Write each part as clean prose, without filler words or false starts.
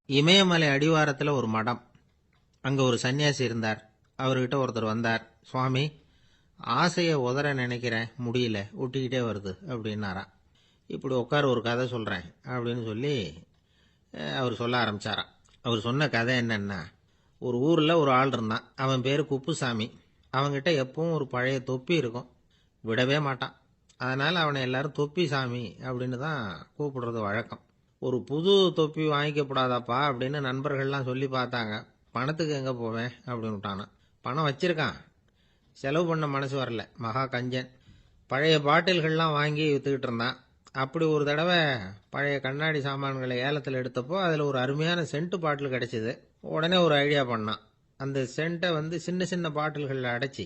இமயமலை அடிவாரத்தில் ஒரு மடம். அங்கே ஒரு சன்னியாசி இருந்தார். அவர்கிட்ட ஒருத்தர் வந்தார். சுவாமி, ஆசையை உதற நினைக்கிறேன், முடியல, ஒட்டிக்கிட்டே வருது அப்படின்னாராம். இப்படி உட்கார, ஒரு கதை சொல்கிறேன் அப்படின்னு சொல்லி அவர் சொல்ல ஆரம்பித்தாராம். அவர் சொன்ன கதை என்னன்னா, ஒரு ஊரில் ஒரு ஆள் இருந்தான். அவன் பேர் குப்புசாமி. அவன்கிட்ட எப்பவும் ஒரு பழைய தொப்பி இருக்கும், விடவே மாட்டான். அதனால் அவனை எல்லாரும் தொப்பி சாமி அப்படின்னு தான் கூப்பிடுறது வழக்கம். ஒரு புது தொப்பி வாங்கிக்கப்படாதாப்பா அப்படின்னு நண்பர்கள்லாம் சொல்லி பார்த்தாங்க. பணத்துக்கு எங்கே போவேன் அப்படின்னு விட்டானான். பணம் வச்சிருக்கான், செலவு பண்ண மனசு வரல, மகா கஞ்சன். பழைய பாட்டில்கள்லாம் வாங்கி விற்றுக்கிட்டு இருந்தான். அப்படி ஒரு தடவை பழைய கண்ணாடி சாமான்களை ஏலத்தில் எடுத்தப்போ அதில் ஒரு அருமையான சென்ட்டு பாட்டில் கிடச்சிது. உடனே ஒரு ஐடியா பண்ணான். அந்த சென்ட்டை சின்ன சின்ன பாட்டில்களில் அடைச்சி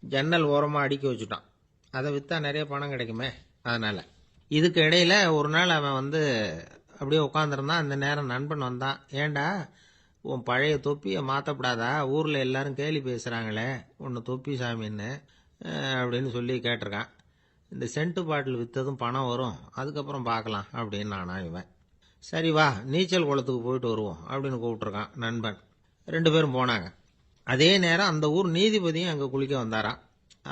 ஜன்னல் ஓரமாக அடுக்கி வச்சுட்டான். அதை விற்றா நிறைய பணம் கிடைக்குமே, அதனால். இதுக்கு இடையில் ஒரு நாள் அவன் அப்படியே உட்காந்துருந்தான். அந்த நேரம் நண்பன் வந்தான். ஏண்டா, உன் பழைய தொப்பியை மாற்றப்படாதா, ஊரில் எல்லாரும் கேலி பேசுகிறாங்களே உன்னை தொப்பி சாமின்னு அப்படின்னு சொல்லி கேட்டிருக்கான். இந்த சென்ட்டு பாட்டில் விற்றதும் பணம் வரும், அதுக்கப்புறம் பார்க்கலாம் அப்படின்னு நானா இவன். சரி வா, நீச்சல் குளத்துக்கு போயிட்டு வருவோம் அப்படின்னு கூப்பிட்ருக்கான் நண்பன். 2 பேரும் போனாங்க. அதே நேரம் அந்த ஊர் நீதிபதியும் அங்கே குளிக்க வந்தாராம்.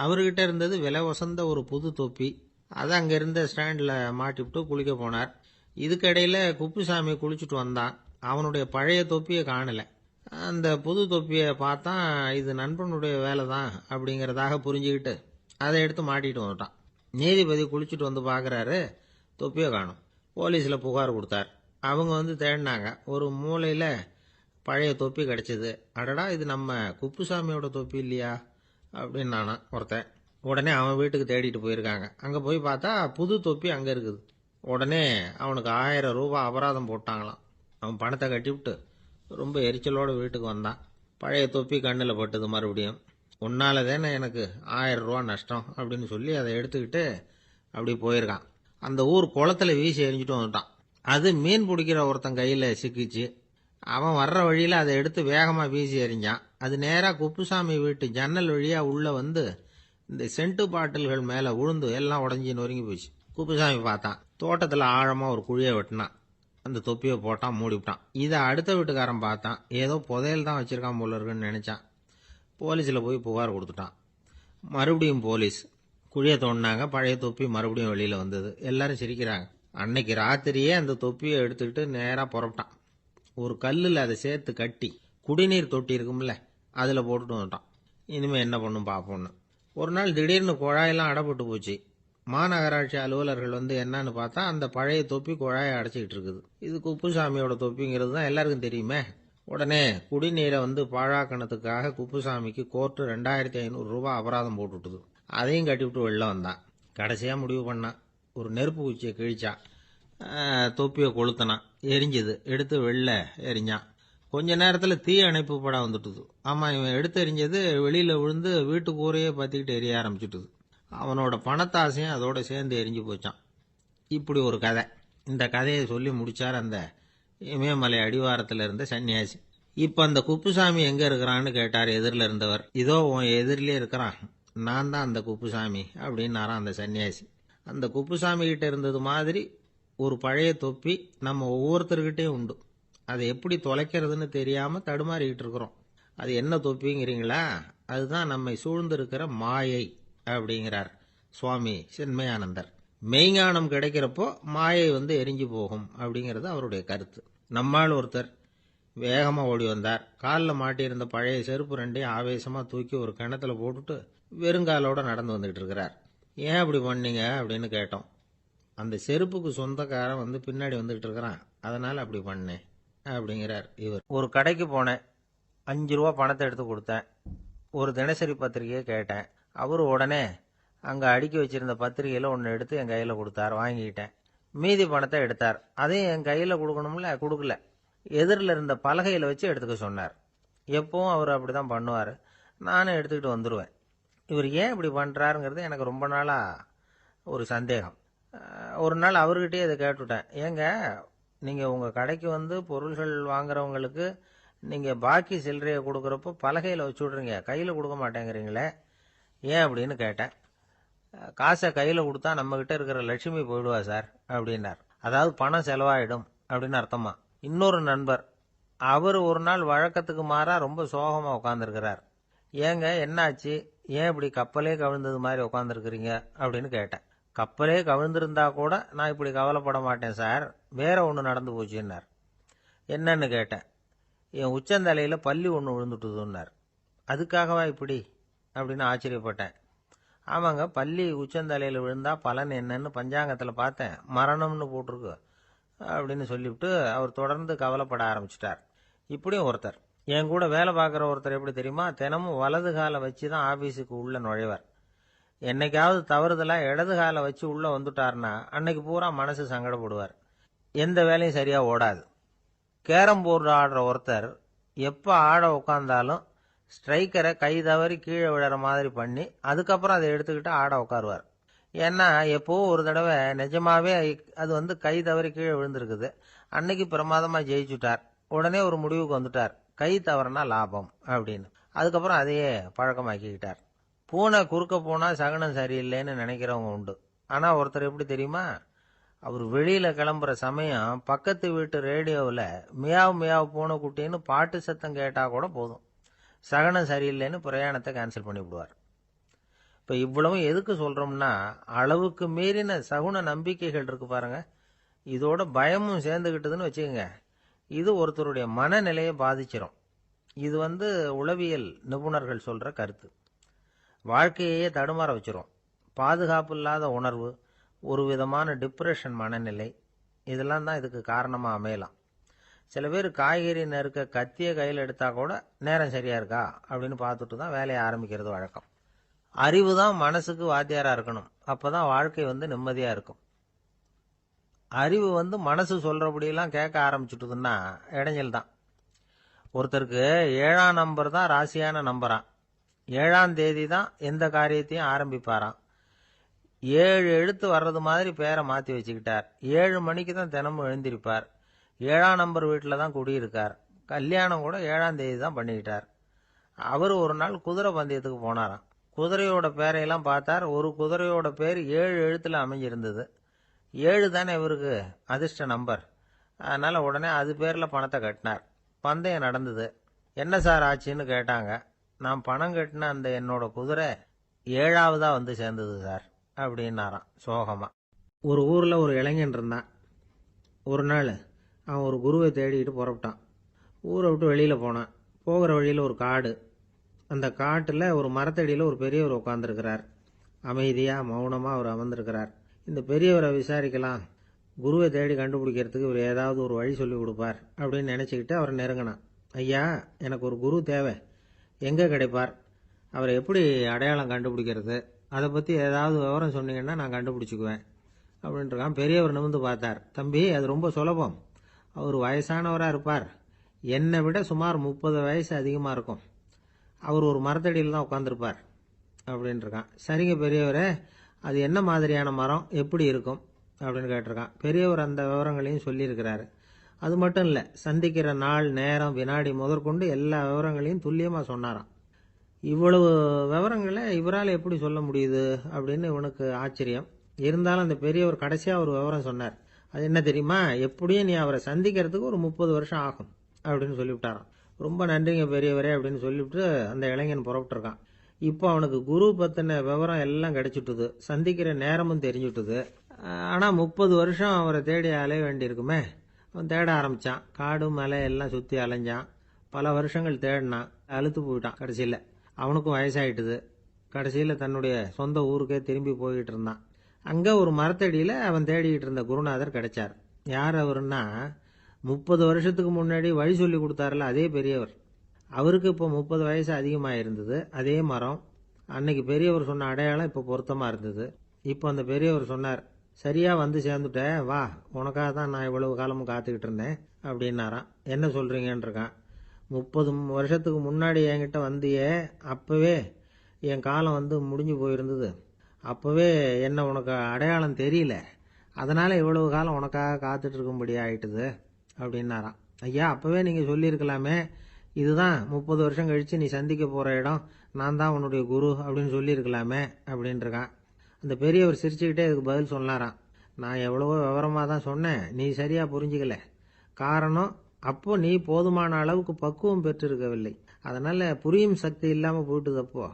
அவர்கிட்ட இருந்தது விலை வசந்த ஒரு புது தொப்பி. அதை அங்கே இருந்த ஸ்டாண்டில் மாட்டிவிட்டு குளிக்க போனார். இதுக்கிடையில் குப்புசாமி குளிச்சுட்டு வந்தான். அவனுடைய பழைய தொப்பியை காணலை. அந்த புது தொப்பியை பார்த்தா இது நண்பனுடைய வேலை தான் அப்படிங்கிறதாக புரிஞ்சுக்கிட்டு அதை எடுத்து மாட்டிட்டு வந்துட்டான். நீதிபதி குளிச்சுட்டு வந்து பார்க்குறாரு, தொப்பியை காணும். போலீஸில் புகார் கொடுத்தார். அவங்க தேடினாங்க. ஒரு மூலையில் பழைய தொப்பி கிடச்சிது. அடடா, இது நம்ம குப்புசாமியோட தொப்பி இல்லையா அப்படின்னு நானா ஒருத்தன். உடனே அவன் வீட்டுக்கு தேடிட்டு போயிருக்காங்க. அங்கே போய் பார்த்தா புது தொப்பி அங்கே இருக்குது. உடனே அவனுக்கு 1000 ரூபாய் அபராதம் போட்டாங்களாம். அவன் பணத்தை கட்டிவிட்டு ரொம்ப எரிச்சலோடு வீட்டுக்கு வந்தான். பழைய தொப்பி கண்ணில் பட்டது. மறுபடியும், உன்னால தானே எனக்கு 1000 ரூபா நஷ்டம் அப்படின்னு சொல்லி அதை எடுத்துக்கிட்டு அப்படி போயிருக்கான். அந்த ஊர் குளத்தில் வீசி எரிஞ்சிட்டு வந்துட்டான். அது மீன் பிடிக்கிற ஒருத்தன் கையில் சிக்கிச்சு. அவன் வர்ற வழியில் அதை எடுத்து வேகமாக வீசி எறிஞ்சான். அது நேராக குப்புசாமி வீட்டு ஜன்னல் வழியாக உள்ளே இந்த சென்ட்டு பாட்டில்கள் மேலே விழுந்து எல்லாம் உடஞ்சி நொறுங்கி போச்சு. குப்புசாமி பார்த்தான். தோட்டத்தில் ஆழமாக ஒரு குழியை வெட்டினான். அந்த தொப்பியை போட்டான், மூடிவிட்டான். இதை அடுத்த வீட்டுக்காரன் பார்த்தான். ஏதோ புதையல் தான் வச்சிருக்கான் போல இருக்குன்னு நினச்சான். போலீஸில் போய் புகார் கொடுத்துட்டான். மறுபடியும் போலீஸ் குழியை தோண்டினாங்க. பழைய தொப்பி மறுபடியும் வெளியில் வந்தது. எல்லாரும் சிரிக்கிறாங்க. அன்னைக்கு ராத்திரியே அந்த தொப்பியை எடுத்துக்கிட்டு நேராக புறப்பட்டான். ஒரு கல்லில் அதை சேர்த்து கட்டி குடிநீர் தொட்டி இருக்கும்ல, அதில் போட்டுட்டு வந்துட்டான். இனிமேல் என்ன பண்ணும் பார்ப்போன்னு. ஒரு நாள் திடீர்னு குழாயெல்லாம் அடைப்பட்டு போச்சு. மாநகராட்சி அலுவலர்கள் என்னன்னு பார்த்தா அந்த பழைய தொப்பி குழாயை அடைச்சிக்கிட்டு இருக்குது. இது குப்புசாமியோட தொப்பிங்கிறது தான் எல்லாருக்கும் தெரியுமே. உடனே குடிநீரை பாழாக்கணத்துக்காக குப்புசாமிக்கு கோர்ட்டு 2500 ரூபாய் அபராதம் போட்டுவிட்டுது. அதையும் கட்டிவிட்டு வெளில வந்தான். கடைசியாக முடிவு பண்ணான். ஒரு நெருப்பு குச்சியை கிழிச்சான். தொப்பியை கொளுத்தினான். எரிஞ்சுது. எடுத்து வெளில எரிஞ்சான். கொஞ்ச நேரத்தில் தீ அணைப்பு படம் வந்துட்டுது. ஆமாம், இவன் எடுத்து எரிஞ்சது வெளியில் விழுந்து வீட்டு கூரையே பற்றிக்கிட்டு எரிய ஆரம்பிச்சுட்டுது. அவனோட பணத்தாசையும் அதோட சேர்ந்து எரிஞ்சு போச்சான். இப்படி ஒரு கதை. இந்த கதையை சொல்லி முடிச்சார் அந்த இமயமலை அடிவாரத்தில் இருந்த சன்னியாசி. இப்போ அந்த குப்புசாமி எங்கே இருக்கிறான்னு கேட்டார் எதிரில் இருந்தவர். இதோ உன் எதிரிலே இருக்கிறான், நான் தான் அந்த குப்புசாமி அப்படின்னாரான் அந்த சன்னியாசி. அந்த குப்புசாமி கிட்ட இருந்தது மாதிரி ஒரு பழைய தொப்பி நம்ம ஒவ்வொருத்தர்கிட்டையும் உண்டு. அதை எப்படி தொலைக்கிறதுன்னு தெரியாமல் தடுமாறிக்கிட்டு இருக்கிறோம். அது என்ன தொப்பிங்கிறீங்களா? அதுதான் நம்மை சூழ்ந்திருக்கிற மாயை அப்படிங்கிறார் சுவாமி சின்மயானந்தர். மெய்ஞானம் கிடைக்கிறப்போ மாயை எரிஞ்சு போகும் அப்படிங்கிறது அவருடைய கருத்து. நம்மால் ஒருத்தர் வேகமாக ஓடி வந்தார். காலில் மாட்டியிருந்த பழைய செருப்பு 2ஐயும் ஆவேசமாக தூக்கி ஒரு கிணத்துல போட்டுட்டு வெறுங்காலோட நடந்து வந்துகிட்டு இருக்கிறார். ஏன் அப்படி பண்ணீங்க அப்படின்னு கேட்டோம். அந்த செருப்புக்கு சொந்தக்காரன் பின்னாடி வந்துகிட்டு இருக்கிறான், அதனால் அப்படி பண்ணேன் அப்படிங்கிறார் இவர். ஒரு கடைக்கு போனேன், 5 ரூபா பணத்தை எடுத்து கொடுத்தேன். ஒரு தினசரி பத்திரிகையை கேட்டேன். அவர் உடனே அங்கே அடுக்கி வச்சிருந்த பத்திரிகையில் ஒன்று எடுத்து என் கையில் கொடுத்தார். வாங்கிக்கிட்டேன். மீதி பணத்தை எடுத்தார். அதையும் என் கையில் கொடுக்கணும்ல, கொடுக்கல. எதிரில் இருந்த பலகையில் வச்சு எடுத்துக்க சொன்னார். எப்பவும் அவர் அப்படி தான் பண்ணுவார். நானும் எடுத்துக்கிட்டு வந்துடுவேன். இவர் ஏன் இப்படி பண்ணுறாருங்கிறது எனக்கு ரொம்ப நாளாக ஒரு சந்தேகம். ஒரு நாள் அவர்கிட்டயே இதை கேட்டுவிட்டேன். ஏங்க, நீங்கள் உங்கள் கடைக்கு பொருள்கள் வாங்குறவங்களுக்கு நீங்கள் பாக்கி சில்லறையை கொடுக்குறப்போ பலகையில் வச்சு விட்றீங்க, கையில் கொடுக்க மாட்டேங்கிறீங்களே, ஏன் அப்படின்னு கேட்டேன். காசை கையில் கொடுத்தா நம்மக்கிட்ட இருக்கிற லட்சுமி போயிடுவா சார் அப்படின்னார். அதாவது பணம் செலவாயிடும் அப்படின்னு அர்த்தமா. இன்னொரு நண்பர் அவர் ஒரு நாள் வழக்கத்துக்கு மாறா ரொம்ப சோகமா உட்காந்துருக்கிறார். ஏங்க என்னாச்சு, ஏன் இப்படி கப்பலே கவிழ்ந்தது மாதிரி உட்காந்துருக்கிறீங்க அப்படின்னு கேட்டேன். கப்பலே கவிழ்ந்திருந்தா கூட நான் இப்படி கவலைப்பட மாட்டேன் சார், வேற ஒன்று நடந்து போச்சுன்னார். என்னன்னு கேட்டேன். என் உச்சந்தலையில் பள்ளி ஒன்று விழுந்துட்டுதுன்னார். அதுக்காகவா இப்படி அப்படின்னு ஆச்சரியப்பட்டேன். ஆமாங்க, பள்ளி உச்சந்தலையில் விழுந்தா பலன் என்னன்னு பஞ்சாங்கத்தில் பார்த்தேன், மரணம்னு போட்டிருக்கு அப்படின்னு சொல்லிவிட்டு அவர் தொடர்ந்து கவலைப்பட ஆரம்பிச்சிட்டார். இப்படியும் ஒருத்தர், என் கூட வேலை பார்க்குற ஒருத்தர் எப்படி தெரியுமா, தினமும் வலது காலை வச்சு தான் ஆஃபீஸுக்கு உள்ள நுழைவார். என்னைக்காவது தவறுதலாக இடது காலை வச்சு உள்ளே வந்துட்டார்னா அன்னைக்கு பூரா மனசு சங்கடப்படுவார், எந்த வேலையும் சரியாக ஓடாது. கேரம் போர்டு ஆடுற ஒருத்தர் எப்போ ஆட உட்காந்தாலும் ஸ்ட்ரைக்கரை கை தவறி கீழே விழற மாதிரி பண்ணி அதுக்கப்புறம் அதை எடுத்துக்கிட்டு ஆட உட்காருவார். ஏன்னா எப்போ ஒரு தடவை நிஜமாவே அது கை தவறி கீழே விழுந்திருக்குது, அன்னைக்கு பிரமாதமாக ஜெயிச்சுட்டார். உடனே ஒரு முடிவுக்கு வந்துட்டார், கை தவறுனா லாபம் அப்படின்னு. அதுக்கப்புறம் அதையே பழக்கமாக்கிக்கிட்டார். பூனை குறுக்க போனால் சகனம் சரியில்லைன்னு நினைக்கிறவங்க உண்டு. ஆனால் ஒருத்தர் எப்படி தெரியுமா, அவர் வெளியில் கிளம்புற சமயம் பக்கத்து வீட்டு ரேடியோவில் மியாவ் மியாவ் பூனை குட்டின்னு பாட்டு சத்தம் கேட்டால் கூட போதும், சகனம் சரியில்லைன்னு பிரயாணத்தை கேன்சல் பண்ணிவிடுவார். இப்போ இவ்வளவும் எதுக்கு சொல்கிறோம்னா, அளவுக்கு மீறின சகுன நம்பிக்கைகள் இருக்கு பாருங்க, இதோட பயமும் சேர்ந்துக்கிட்டதுன்னு வச்சுக்கோங்க, இது ஒருத்தருடைய மனநிலையை பாதிச்சிடும். இது உளவியல் நிபுணர்கள் சொல்கிற கருத்து. வாழ்க்கையே தடுமாற வச்சிரும். பாதுகாப்பு இல்லாத உணர்வு, ஒரு விதமான டிப்ரெஷன் மனநிலை, இதெல்லாம் தான் இதுக்கு காரணமாக அமையலாம். சில பேர் காய்கறி நறுக்க கத்திய கையில் எடுத்தால் கூட நேரம் சரியாக இருக்கா அப்படின்னு பார்த்துட்டு தான் வேலையை ஆரம்பிக்கிறது வழக்கம். அறிவு தான் மனசுக்கு வாத்தியாராக இருக்கணும், அப்போ தான் வாழ்க்கை நிம்மதியாக இருக்கும். அறிவு மனசு சொல்கிறபடியெல்லாம் கேட்க ஆரம்பிச்சுட்டுதுன்னா இடைஞ்சல் தான். ஒருத்தருக்கு 7ஆம் நம்பர் தான் ராசியான நம்பரான், 7ஆம் தேதி தான் எந்த காரியத்தையும் ஆரம்பிப்பாராம். 7 எழுத்து வர்றது மாதிரி பேரை மாற்றி வச்சுக்கிட்டார். 7 மணிக்கு தான் தினமும் எழுந்திருப்பார். 7ஆம் நம்பர் வீட்டில் தான் குடியிருக்கார். கல்யாணம் கூட 7ஆம் தேதி தான் பண்ணிக்கிட்டார். அவர் ஒரு நாள் குதிரை பந்தயத்துக்கு போனாராம். குதிரையோட பேரையெல்லாம் பார்த்தார். ஒரு குதிரையோட பேர் 7 எழுத்தில் அமைஞ்சிருந்தது. 7 தானே இவருக்கு அதிர்ஷ்ட நம்பர், அதனால் உடனே அது பேரில் பணத்தை கட்டினார். பந்தயம் நடந்தது. என்ன சார் ஆச்சுன்னு கேட்டாங்க. நான் பணம் கட்டின அந்த என்னோட குதிரை 7ஆவதாக சேர்ந்தது சார் அப்படின்னாராம் சோகமாக. ஒரு ஊரில் ஒரு இளைஞன் இருந்தான். ஒரு நாள் அவன் ஒரு குருவை தேடிக்கிட்டு புறப்பட்டான். ஊரை விட்டு வெளியில் போனான். போகிற வழியில் ஒரு காடு. அந்த காட்டில் ஒரு மரத்தடியில் ஒரு பெரியவர் உட்காந்துருக்கிறார். அமைதியாக மௌனமாக அவர் அமர்ந்திருக்கிறார். இந்த பெரியவரை விசாரிக்கலாம், குருவை தேடி கண்டுபிடிக்கிறதுக்கு இவர் ஏதாவது ஒரு வழி சொல்லி கொடுப்பார் அப்படின்னு நினச்சிக்கிட்டு அவரை நெருங்கினான். ஐயா, எனக்கு ஒரு குரு தேவை, எங்கே கிடைப்பார், அவரை எப்படி அடையாளம் கண்டுபிடிக்கிறது, அதை பற்றி ஏதாவது விவரம் சொன்னீங்கன்னா நான் கண்டுபிடிச்சிக்குவேன் அப்படின்ட்டுருக்கான். பெரியவர் நிமிர்ந்து பார்த்தார். தம்பி, அது ரொம்ப சுலபம். அவர் வயசானவராக இருப்பார், என்னை விட சுமார் 30 வயசு அதிகமாக இருக்கும். அவர் ஒரு மரத்தடியில் தான் உட்காந்துருப்பார் அப்படின்ட்டுருக்கான். சரிங்க பெரியவரே, அது என்ன மாதிரியான மரம், எப்படி இருக்கும் அப்படின்னு கேட்டிருக்கான். பெரியவர் அந்த விவரங்களையும் சொல்லியிருக்கிறாரு. அது மட்டும் இல்லை, சந்திக்கிற நாள், நேரம், வினாடி முதற்கொண்டு எல்லா விவரங்களையும் துல்லியமாக சொன்னாராம். இவ்வளவு விவரங்களை இவரால் எப்படி சொல்ல முடியுது அப்படின்னு இவனுக்கு ஆச்சரியம். இருந்தாலும் அந்த பெரியவர் கடைசியாக ஒரு விவரம் சொன்னார். அது என்ன தெரியுமா, எப்படியும் நீ அவரை சந்திக்கிறதுக்கு ஒரு 30 வருஷம் ஆகும் அப்படின்னு சொல்லிவிட்டாராம். ரொம்ப நன்றிங்க பெரியவரே அப்படின்னு சொல்லிவிட்டு அந்த இளைஞன் புறப்பட்டுருக்கான். இப்போ அவனுக்கு குரு பற்றின விவரம் எல்லாம் கிடைச்சிட்டுது, சந்திக்கிற நேரமும் தெரிஞ்சுட்டுது. ஆனால் 30 வருஷம் அவரை தேடி அலைய வேண்டியிருக்குமே. அவன் தேட ஆரம்பித்தான். காடு மலை எல்லாம் சுற்றி அலைஞ்சான். பல வருஷங்கள் தேடினான், அழுத்து போயிட்டான். கடைசியில் அவனுக்கும் வயசாயிட்டுது. கடைசியில் தன்னுடைய சொந்த ஊருக்கே திரும்பி போய்கிட்டு இருந்தான். அங்கே ஒரு மரத்தடியில் அவன் தேடிக்கிட்டு இருந்த குருநாதர் கிடைச்சார். யார் அவருன்னா, 30 வருஷத்துக்கு முன்னாடி வழி சொல்லி கொடுத்தாருல அதே பெரியவர். அவருக்கு இப்போ 30 வயசு அதிகமாக இருந்தது. அதே மரம், அன்னைக்கு பெரியவர் சொன்ன அடையாளம் இப்போ பொருத்தமாக இருந்தது. இப்போ அந்த பெரியவர் சொன்னார், சரியாக சேர்ந்துட்டேன், வா, உனக்காக தான் நான் இவ்வளவு காலமும் காத்துக்கிட்டு இருந்தேன் அப்படின்னாராம். என்ன சொல்கிறீங்கன்றிருக்கான். 30 வருஷத்துக்கு முன்னாடி என்கிட்ட வந்தியே, அப்போவே என் காலம் முடிஞ்சு போயிருந்தது. அப்போவே என்ன உனக்கு அடையாளம் தெரியல, அதனால் இவ்வளவு காலம் உனக்காக காத்துட்டு இருக்கும்படி ஆயிட்டுது அப்படின்னாராம். ஐயா, அப்போவே நீங்கள் சொல்லியிருக்கலாமே, இதுதான் 30 வருஷம் கழித்து நீ சந்திக்க போகிற இடம், நான் தான் உன்னுடைய குரு அப்படின்னு சொல்லியிருக்கலாமே அப்படின்ட்டுருக்கான். அந்த பெரியவர் சிரிச்சுக்கிட்டே இதுக்கு பதில் சொன்னாராம். நான் எவ்வளவோ விவரமாக தான் சொன்னேன், நீ சரியாக புரிஞ்சிக்கல. காரணம், அப்போ நீ போதுமான அளவுக்கு பக்குவம் பெற்றிருக்கவில்லை. அதனால புரியும் சக்தி இல்லாம போயிட்டுதப்போ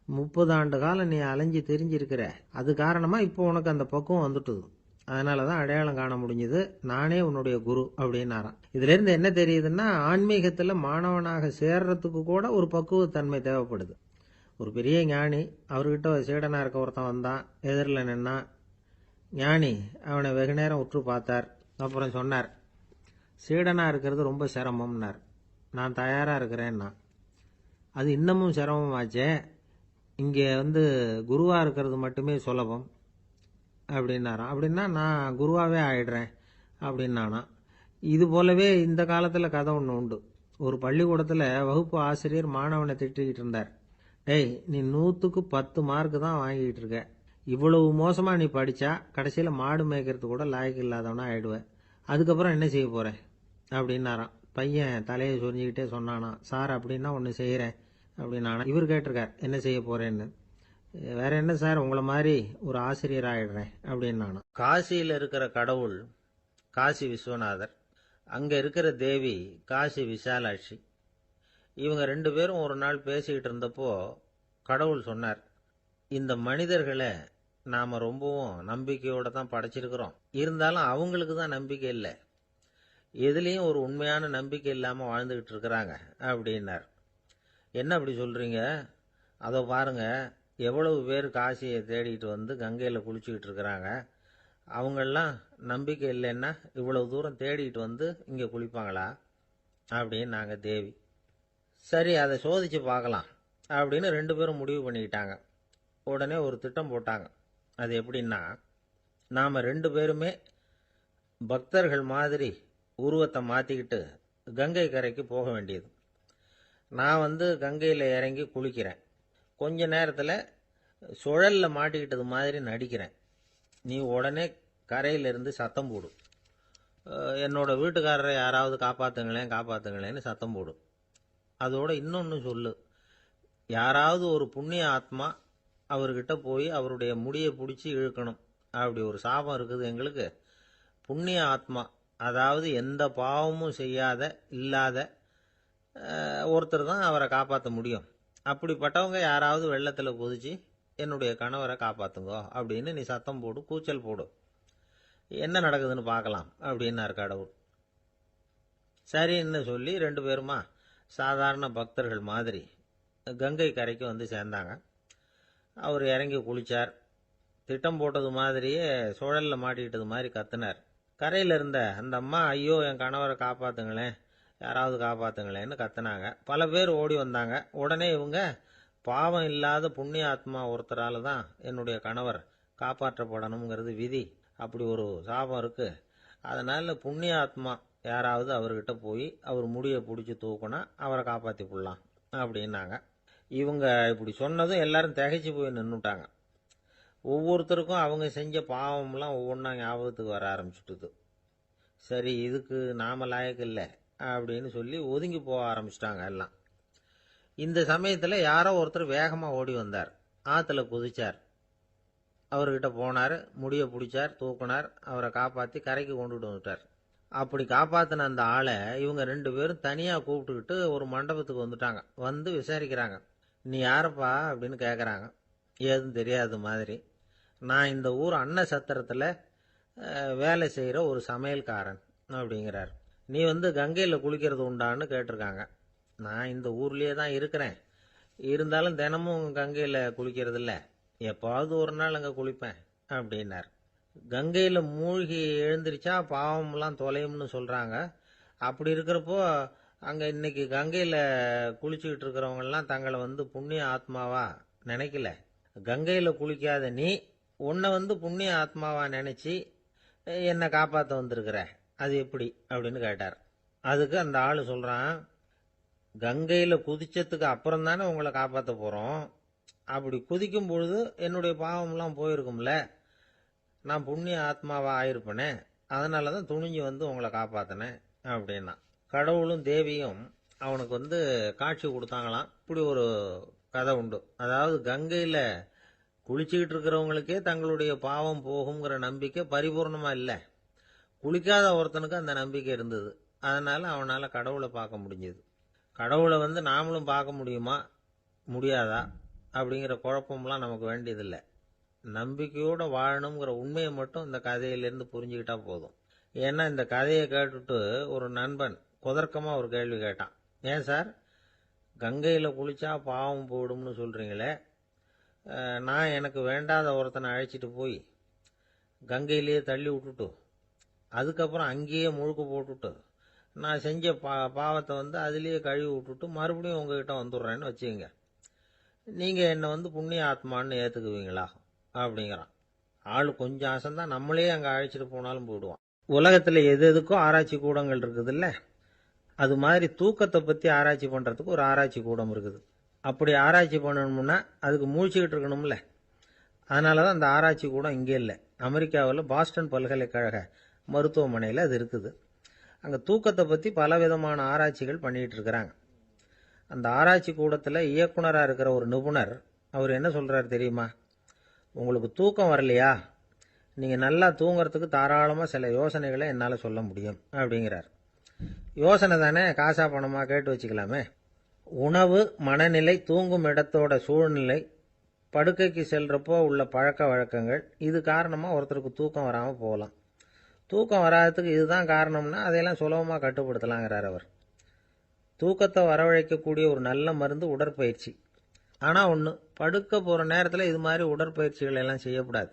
30 ஆண்டு காலம் நீ அலைஞ்சு தெரிஞ்சிருக்கிற. அது காரணமா இப்போ உனக்கு அந்த பக்குவம் வந்துட்டுது. அதனாலதான் அடையாளம் காண முடிஞ்சது. நானே உன்னுடைய குரு அப்படின்னாராம். இதுல இருந்து என்ன தெரியுதுன்னா, ஆன்மீகத்துல மாணவனாக சேர்றதுக்கு கூட ஒரு பக்குவத்தன்மை தேவைப்படுது. ஒரு பெரிய ஞானி, அவர்கிட்ட சீடனா இருக்க ஒருத்தன் வந்தான், எதிரில் நின்னான். ஞானி அவனை வெகு நேரம் உற்று பார்த்தார். அப்புறம் சொன்னார், சீடனா இருக்கிறது ரொம்ப சிரமம்னார். நான் தயாரா இருக்கிறேன்னா. அது இன்னமும் சிரமமாச்சே, இங்கே குருவா இருக்கிறது மட்டுமே சுலபம் அப்படின்னாராம். அப்படின்னா நான் குருவாவே ஆயிடுறேன் அப்படின்னானா. இது போலவே இந்த காலத்தில் கதை ஒன்று உண்டு. ஒரு பள்ளிக்கூடத்தில் வகுப்பு ஆசிரியர் மாணவனை திட்டிக்கிட்டு இருந்தார். டேய், நீ 100க்கு 10 மார்க் தான் வாங்கிட்டு இருக்க. இவ்வளவு மோசமா நீ படிச்சா கடைசியில் மாடு மேய்க்கிறது கூட லாய்க்கு இல்லாதவனா ஆயிடுவேன். அதுக்கப்புறம் என்ன செய்ய போற அப்படின்னாராம். பையன் தலையை சொரிஞ்சுக்கிட்டே சொன்னானா, சார் அப்படின்னா ஒன்று செய்கிறேன் அப்படின்னானா. இவர் கேட்டிருக்கார், என்ன செய்ய போறேன்னு. வேற என்ன சார், உங்களை மாதிரி ஒரு ஆசிரியர் ஆயிடுறேன் அப்படின்னானா. காசியில் இருக்கிற கடவுள் காசி விஸ்வநாதர், அங்க இருக்கிற தேவி காசி விசாலாட்சி. இவங்க 2 பேரும் ஒரு நாள் பேசிக்கிட்டு இருந்தப்போ கடவுள் சொன்னார், இந்த மனிதர்களை நாம ரொம்பவும் நம்பிக்கையோட தான் படைச்சிருக்கிறோம். இருந்தாலும் அவங்களுக்கு தான் நம்பிக்கை இல்லை. எதுலேயும் ஒரு உண்மையான நம்பிக்கை இல்லாமல் வாழ்ந்துக்கிட்டு இருக்கிறாங்க அப்படின்னார். என்ன அப்படி சொல்கிறீங்க? அதை பாருங்க, எவ்வளவு பேர் காசியை தேடிட்டு கங்கையில் குளிச்சுக்கிட்டு இருக்கிறாங்க. அவங்கெல்லாம் நம்பிக்கை இல்லைன்னா இவ்வளவு தூரம் தேடிட்டு இங்கே குளிப்பாங்களா அப்படின்னு நாங்கள் தேவி. சரி, அதை சோதிச்சு பார்க்கலாம் அப்படின்னு 2 பேரும் முடிவு பண்ணிக்கிட்டாங்க. உடனே ஒரு திட்டம் போட்டாங்க. அது எப்படின்னா, நாம் 2 பேருமே பக்தர்கள் மாதிரி உருவத்தை மாற்றிக்கிட்டு கங்கை கரைக்கு போக வேண்டியது. நான் கங்கையில் இறங்கி குளிக்கிறேன். கொஞ்ச நேரத்தில் சுழலில் மாட்டிக்கிட்டது மாதிரி நடிக்கிறேன். நீ உடனே கரையிலிருந்து சத்தம் போடு, என்னோட வீட்டுக்காரரை யாராவது காப்பாற்றுங்களேன் காப்பாற்றுங்களேன்னு சத்தம் போடு. அதோட இன்னொன்று சொல்லு, யாராவது ஒரு புண்ணிய ஆத்மா அவர்கிட்ட போய் அவருடைய முடியை பிடிச்சி இழுக்கணும். அப்படி ஒரு சாபம் இருக்குது எங்களுக்கு. புண்ணிய ஆத்மா, அதாவது எந்த பாவமும் செய்யாத இல்லாத ஒருத்தர் தான் அவரை காப்பாற்ற முடியும். அப்படிப்பட்டவங்க யாராவது வெள்ளத்தில் குதிச்சு என்னுடைய கணவரை காப்பாற்றுங்கோ அப்படின்னு நீ சத்தம் போடு, கூச்சல் போடு. என்ன நடக்குதுன்னு பார்க்கலாம் அப்படின்னார் கடவுள். சரின்னு சொல்லி 2 பேருமா சாதாரண பக்தர்கள் மாதிரி கங்கை கரைக்கு சேர்ந்தாங்க. அவர் இறங்கி குளிச்சார். திட்டம் போட்டது மாதிரியே சுழலில் மாட்டிக்கிட்டது மாதிரி கத்துனார். கரையில் இருந்த அந்த அம்மா, ஐயோ என் கணவரை காப்பாற்றுங்களேன், யாராவது காப்பாற்றுங்களேன்னு கத்துனாங்க. பல பேர் ஓடி வந்தாங்க. உடனே இவங்க, பாவம் இல்லாத புண்ணிய ஆத்மா ஒருத்தரால் தான் என்னுடைய கணவர் காப்பாற்றப்படணுங்கிறது விதி, அப்படி ஒரு சாபம் இருக்கு. அதனால புண்ணிய ஆத்மா யாராவது அவர்கிட்ட போய் அவர் முடியை பிடிச்சி தூக்குனா அவரை காப்பாற்றி போடலாம் அப்படின்னாங்க. இவங்க இப்படி சொன்னதும் எல்லாரும் திகைச்சு போய் நின்றுட்டாங்க. ஒவ்வொருத்தருக்கும் அவங்க செஞ்ச பாவம்லாம் ஒவ்வொன்றா ஞாபகத்துக்கு வர ஆரம்பிச்சுட்டுது. சரி, இதுக்கு நாம லாயக்கு இல்லை அப்படின்னு சொல்லி ஒதுங்கி போக ஆரம்பிச்சிட்டாங்க எல்லாம். இந்த சமயத்தில் யாரோ ஒருத்தர் வேகமாக ஓடி வந்தார். ஆற்றுல குதிச்சார். அவர்கிட்ட போனார், முடியை பிடிச்சார், தூக்குனார், அவரை காப்பாற்றி கரைக்கு கொண்டுட்டு வந்துட்டார். அப்படி காப்பாற்றின அந்த ஆளை இவங்க 2 பேரும் தனியாக கூப்பிட்டுக்கிட்டு ஒரு மண்டபத்துக்கு வந்துட்டாங்க. வந்து விசாரிக்கிறாங்க. நீ யாரப்பா அப்படின்னு கேட்குறாங்க. ஏதும் தெரியாத மாதிரி. நான் இந்த ஊர் அன்ன சத்திரத்தில் வேலை செய்கிற ஒரு சமையல்காரன் அப்படிங்கிறார். நீ கங்கையில் குளிக்கிறது உண்டான்னு கேட்டிருக்காங்க. நான் இந்த ஊர்லேயே தான் இருக்கிறேன், இருந்தாலும் தினமும் கங்கையில் குளிக்கிறது இல்லை, எப்பாவது ஒரு நாள் அங்கே குளிப்பேன் அப்படின்னார். கங்கையில் மூழ்கி எழுந்திரிச்சா பாவம்லாம் தொலையும்னு சொல்கிறாங்க. அப்படி இருக்கிறப்போ அங்கே இன்னைக்கு கங்கையில் குளிச்சுக்கிட்டு இருக்கிறவங்கெல்லாம் தங்களை புண்ணிய ஆத்மாவா நினைக்கல. கங்கையில் குளிக்காத நீ உன்னை புண்ணிய ஆத்மாவா நினைச்சி என்னை காப்பாற்ற வந்திருக்கிற, அது எப்படி அப்படின்னு கேட்டார். அதுக்கு அந்த ஆள் சொல்கிறான், கங்கையில் குதிச்சதுக்கு அப்புறம் தானே உங்களை காப்பாற்ற போகிறோம். அப்படி குதிக்கும் பொழுது என்னுடைய பாவம்லாம் போயிருக்கும்ல, நான் புண்ணிய ஆத்மாவா ஆயிருப்பேனே, அதனால தான் துணிஞ்சு உங்களை காப்பாற்றினேன் அப்படின்னா. கடவுளும் தேவியும் அவனுக்கு காட்சி கொடுத்தாங்களாம். இப்படி ஒரு கதை உண்டு. அதாவது கங்கையில் குளிச்சுக்கிட்டு இருக்கிறவங்களுக்கே தங்களுடைய பாவம் போகுங்கிற நம்பிக்கை பரிபூர்ணமாக இல்லை. குளிக்காத ஒருத்தனுக்கு அந்த நம்பிக்கை இருந்தது. அதனால் அவனால் கடவுளை பார்க்க முடிஞ்சது. கடவுளை நாமளும் பார்க்க முடியுமா முடியாதா அப்படிங்கிற குழப்பம்லாம் நமக்கு வேண்டியதில்லை. நம்பிக்கையோடு வாழணுங்கிற உண்மையை மட்டும் இந்த கதையிலேருந்து புரிஞ்சுக்கிட்டா போதும். ஏன்னா இந்த கதையை கேட்டுட்டு ஒரு நண்பன் குதர்க்கமாக ஒரு கேள்வி கேட்டான். ஏன் சார், கங்கையில் குளிச்சா பாவம் போயிடும்னு சொல்கிறீங்களே, நான் எனக்கு வேண்டாத ஒருத்தனை அழைச்சிட்டு போய் கங்கையிலேயே தள்ளி விட்டுட்டு அதுக்கப்புறம் அங்கேயே முழுக்க போட்டுட்டு நான் செஞ்ச பாவத்தை அதுலேயே கழுவி விட்டுட்டு மறுபடியும் உங்ககிட்ட வந்துடுறேன்னு வச்சுக்கோங்க, நீங்கள் என்னை புண்ணிய ஆத்மான்னு ஏற்றுக்குவீங்களா அப்படிங்கிறான். ஆள் கொஞ்சம் ஆசைந்தான், நம்மளே அங்கே அழைச்சிட்டு போனாலும் போயிடுவான். உலகத்தில் எது எதுக்கும் ஆராய்ச்சி கூடங்கள் இருக்குதுல்ல, அது மாதிரி தூக்கத்தை பற்றி ஆராய்ச்சி பண்ணுறதுக்கு ஒரு ஆராய்ச்சி கூடம் இருக்குது. அப்படி ஆராய்ச்சி பண்ணணும்னா அதுக்கு மூழ்கிக்கிட்டு இருக்கணும்ல. அதனால தான் அந்த ஆராய்ச்சி கூடம் இங்கே இல்லை. அமெரிக்காவில் பாஸ்டன் பல்கலைக்கழக மருத்துவமனையில் அது இருக்குது. அங்கே தூக்கத்தை பற்றி பலவிதமான ஆராய்ச்சிகள் பண்ணிகிட்டு இருக்கிறாங்க. அந்த ஆராய்ச்சி கூடத்தில் இயக்குனராக இருக்கிற ஒரு நிபுணர், அவர் என்ன சொல்கிறார் தெரியுமா? உங்களுக்கு தூக்கம் வரலையா, நீங்கள் நல்லா தூங்குறதுக்கு தாராளமாக சில யோசனைகளை என்னால் சொல்ல முடியும் அப்படிங்கிறார். யோசனை தானே, காசா பணமாக கேட்டு வச்சுக்கலாமே. உணவு, மனநிலை, தூங்கும் இடத்தோட சூழ்நிலை, படுக்கைக்கு செல்றப்போ உள்ள பழக்க வழக்கங்கள், இது காரணமாக ஒருத்தருக்கு தூக்கம் வராமல் போகலாம். தூக்கம் வராததுக்கு இதுதான் காரணம்னா அதையெல்லாம் சுலபமாக கட்டுப்படுத்தலாங்கிறார் அவர். தூக்கத்தை வரவழைக்கக்கூடிய ஒரு நல்ல மருந்து உடற்பயிற்சி. ஆனால் ஒன்று, படுக்க போகிற நேரத்தில் இது மாதிரி உடற்பயிற்சிகள் எல்லாம் செய்யக்கூடாது.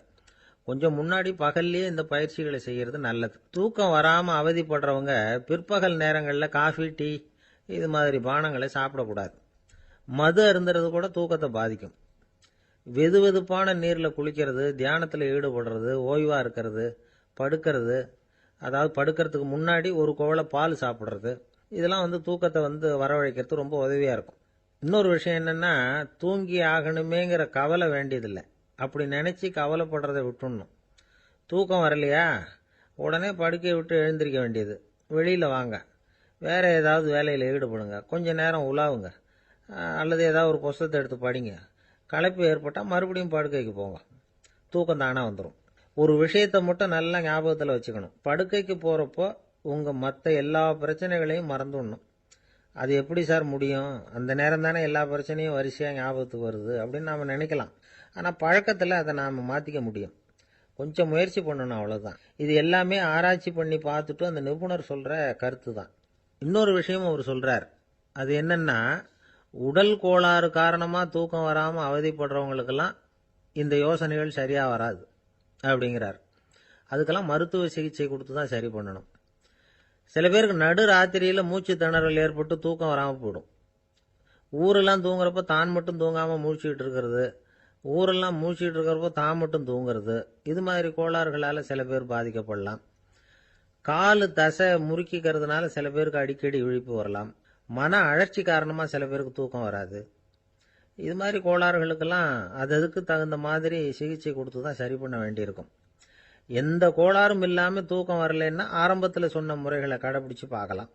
கொஞ்சம் முன்னாடி பகல்லையே இந்த பயிற்சிகளை செய்கிறது நல்லது. தூக்கம் வராமல் அவதிப்படுறவங்க பிற்பகல் நேரங்களில் காஃபி, டீ இது மாதிரி பானங்களை சாப்பிடக்கூடாது. மது அருந்துறது கூட தூக்கத்தை பாதிக்கும். வெது வெதுப்பான நீரில் குளிக்கிறது, தியானத்தில் ஈடுபடுறது, ஓய்வாக இருக்கிறது, படுக்கிறது, அதாவது படுக்கிறதுக்கு முன்னாடி ஒரு குவளை பால் சாப்பிட்றது, இதெல்லாம் தூக்கத்தை வரவழைக்கிறது ரொம்ப உதவியாக இருக்கும். இன்னொரு விஷயம் என்னென்னா, தூங்கி ஆகணுமேங்கிற கவலை வேண்டியதில்லை. அப்படி நினச்சி கவலைப்படுறதை விட்டுடணும். தூக்கம் வரலையா, உடனே படுக்கையை விட்டு எழுந்திருக்க வேண்டியது. வெளியில் வாங்க, வேறு ஏதாவது வேலையில் ஈடுபடுங்க, கொஞ்சம் நேரம் உலாவுங்க, அல்லது ஏதாவது ஒரு புஸ்தகத்தை எடுத்து படிங்க. களைப்பு ஏற்பட்டால் மறுபடியும் படுக்கைக்கு போங்க, தூக்கம் தானாக வந்துடும். ஒரு விஷயத்தை மட்டும் நல்லா ஞாபகத்தில் வச்சுக்கணும். படுக்கைக்கு போகிறப்போ உங்கள் மற்ற எல்லா பிரச்சனைகளையும் மறந்துடணும். அது எப்படி சார் முடியும், அந்த நேரம் தானே எல்லா பிரச்சனையும் வரிசையாக ஞாபகத்துக்கு வருது அப்படின்னு நாம் நினைக்கலாம். ஆனால் பழக்கத்தில் அதை நாம் மாற்றிக்க முடியும். கொஞ்சம் முயற்சி பண்ணணும், அவ்வளோதான். இது எல்லாமே ஆராய்ச்சி பண்ணி பார்த்துட்டு அந்த நிபுணர் சொல்கிற கருத்து தான். இன்னொரு விஷயமும் அவர் சொல்கிறார். அது என்னென்னா, உடல் கோளாறு காரணமாக தூக்கம் வராமல் அவதிப்படுறவங்களுக்கெல்லாம் இந்த யோசனைகள் சரியாக வராது அப்படிங்கிறார். அதுக்கெல்லாம் மருத்துவ சிகிச்சை கொடுத்து தான் சரி பண்ணணும். சில பேருக்கு நடு ராத்திரியில் மூச்சு திணறல் ஏற்பட்டு தூக்கம் வராமல் போயிடும். ஊரெல்லாம் தூங்குறப்போ தான் மட்டும் தூங்காமல் மூழ்கிட்டு இருக்கிறது, ஊரெல்லாம் மூழ்கிட்டு இருக்கிறப்போ தான் மட்டும் தூங்குறது, இது மாதிரி கோளாறுகளால் சில பேர் பாதிக்கப்படலாம். காலு தசை முறுக்கிக்கிறதுனால சில பேருக்கு அடிக்கடி இழிப்பு வரலாம். மன அழற்சி காரணமாக சில பேருக்கு தூக்கம் வராது. இது மாதிரி கோளாறுகளுக்கெல்லாம் அதுக்கு தகுந்த மாதிரி சிகிச்சை கொடுத்து தான் சரி பண்ண வேண்டியிருக்கும். எந்த கோளாறும் இல்லாமல் தூக்கம் வரலைன்னா ஆரம்பத்தில் சொன்ன முறைகளை கடைப்பிடிச்சு பார்க்கலாம்.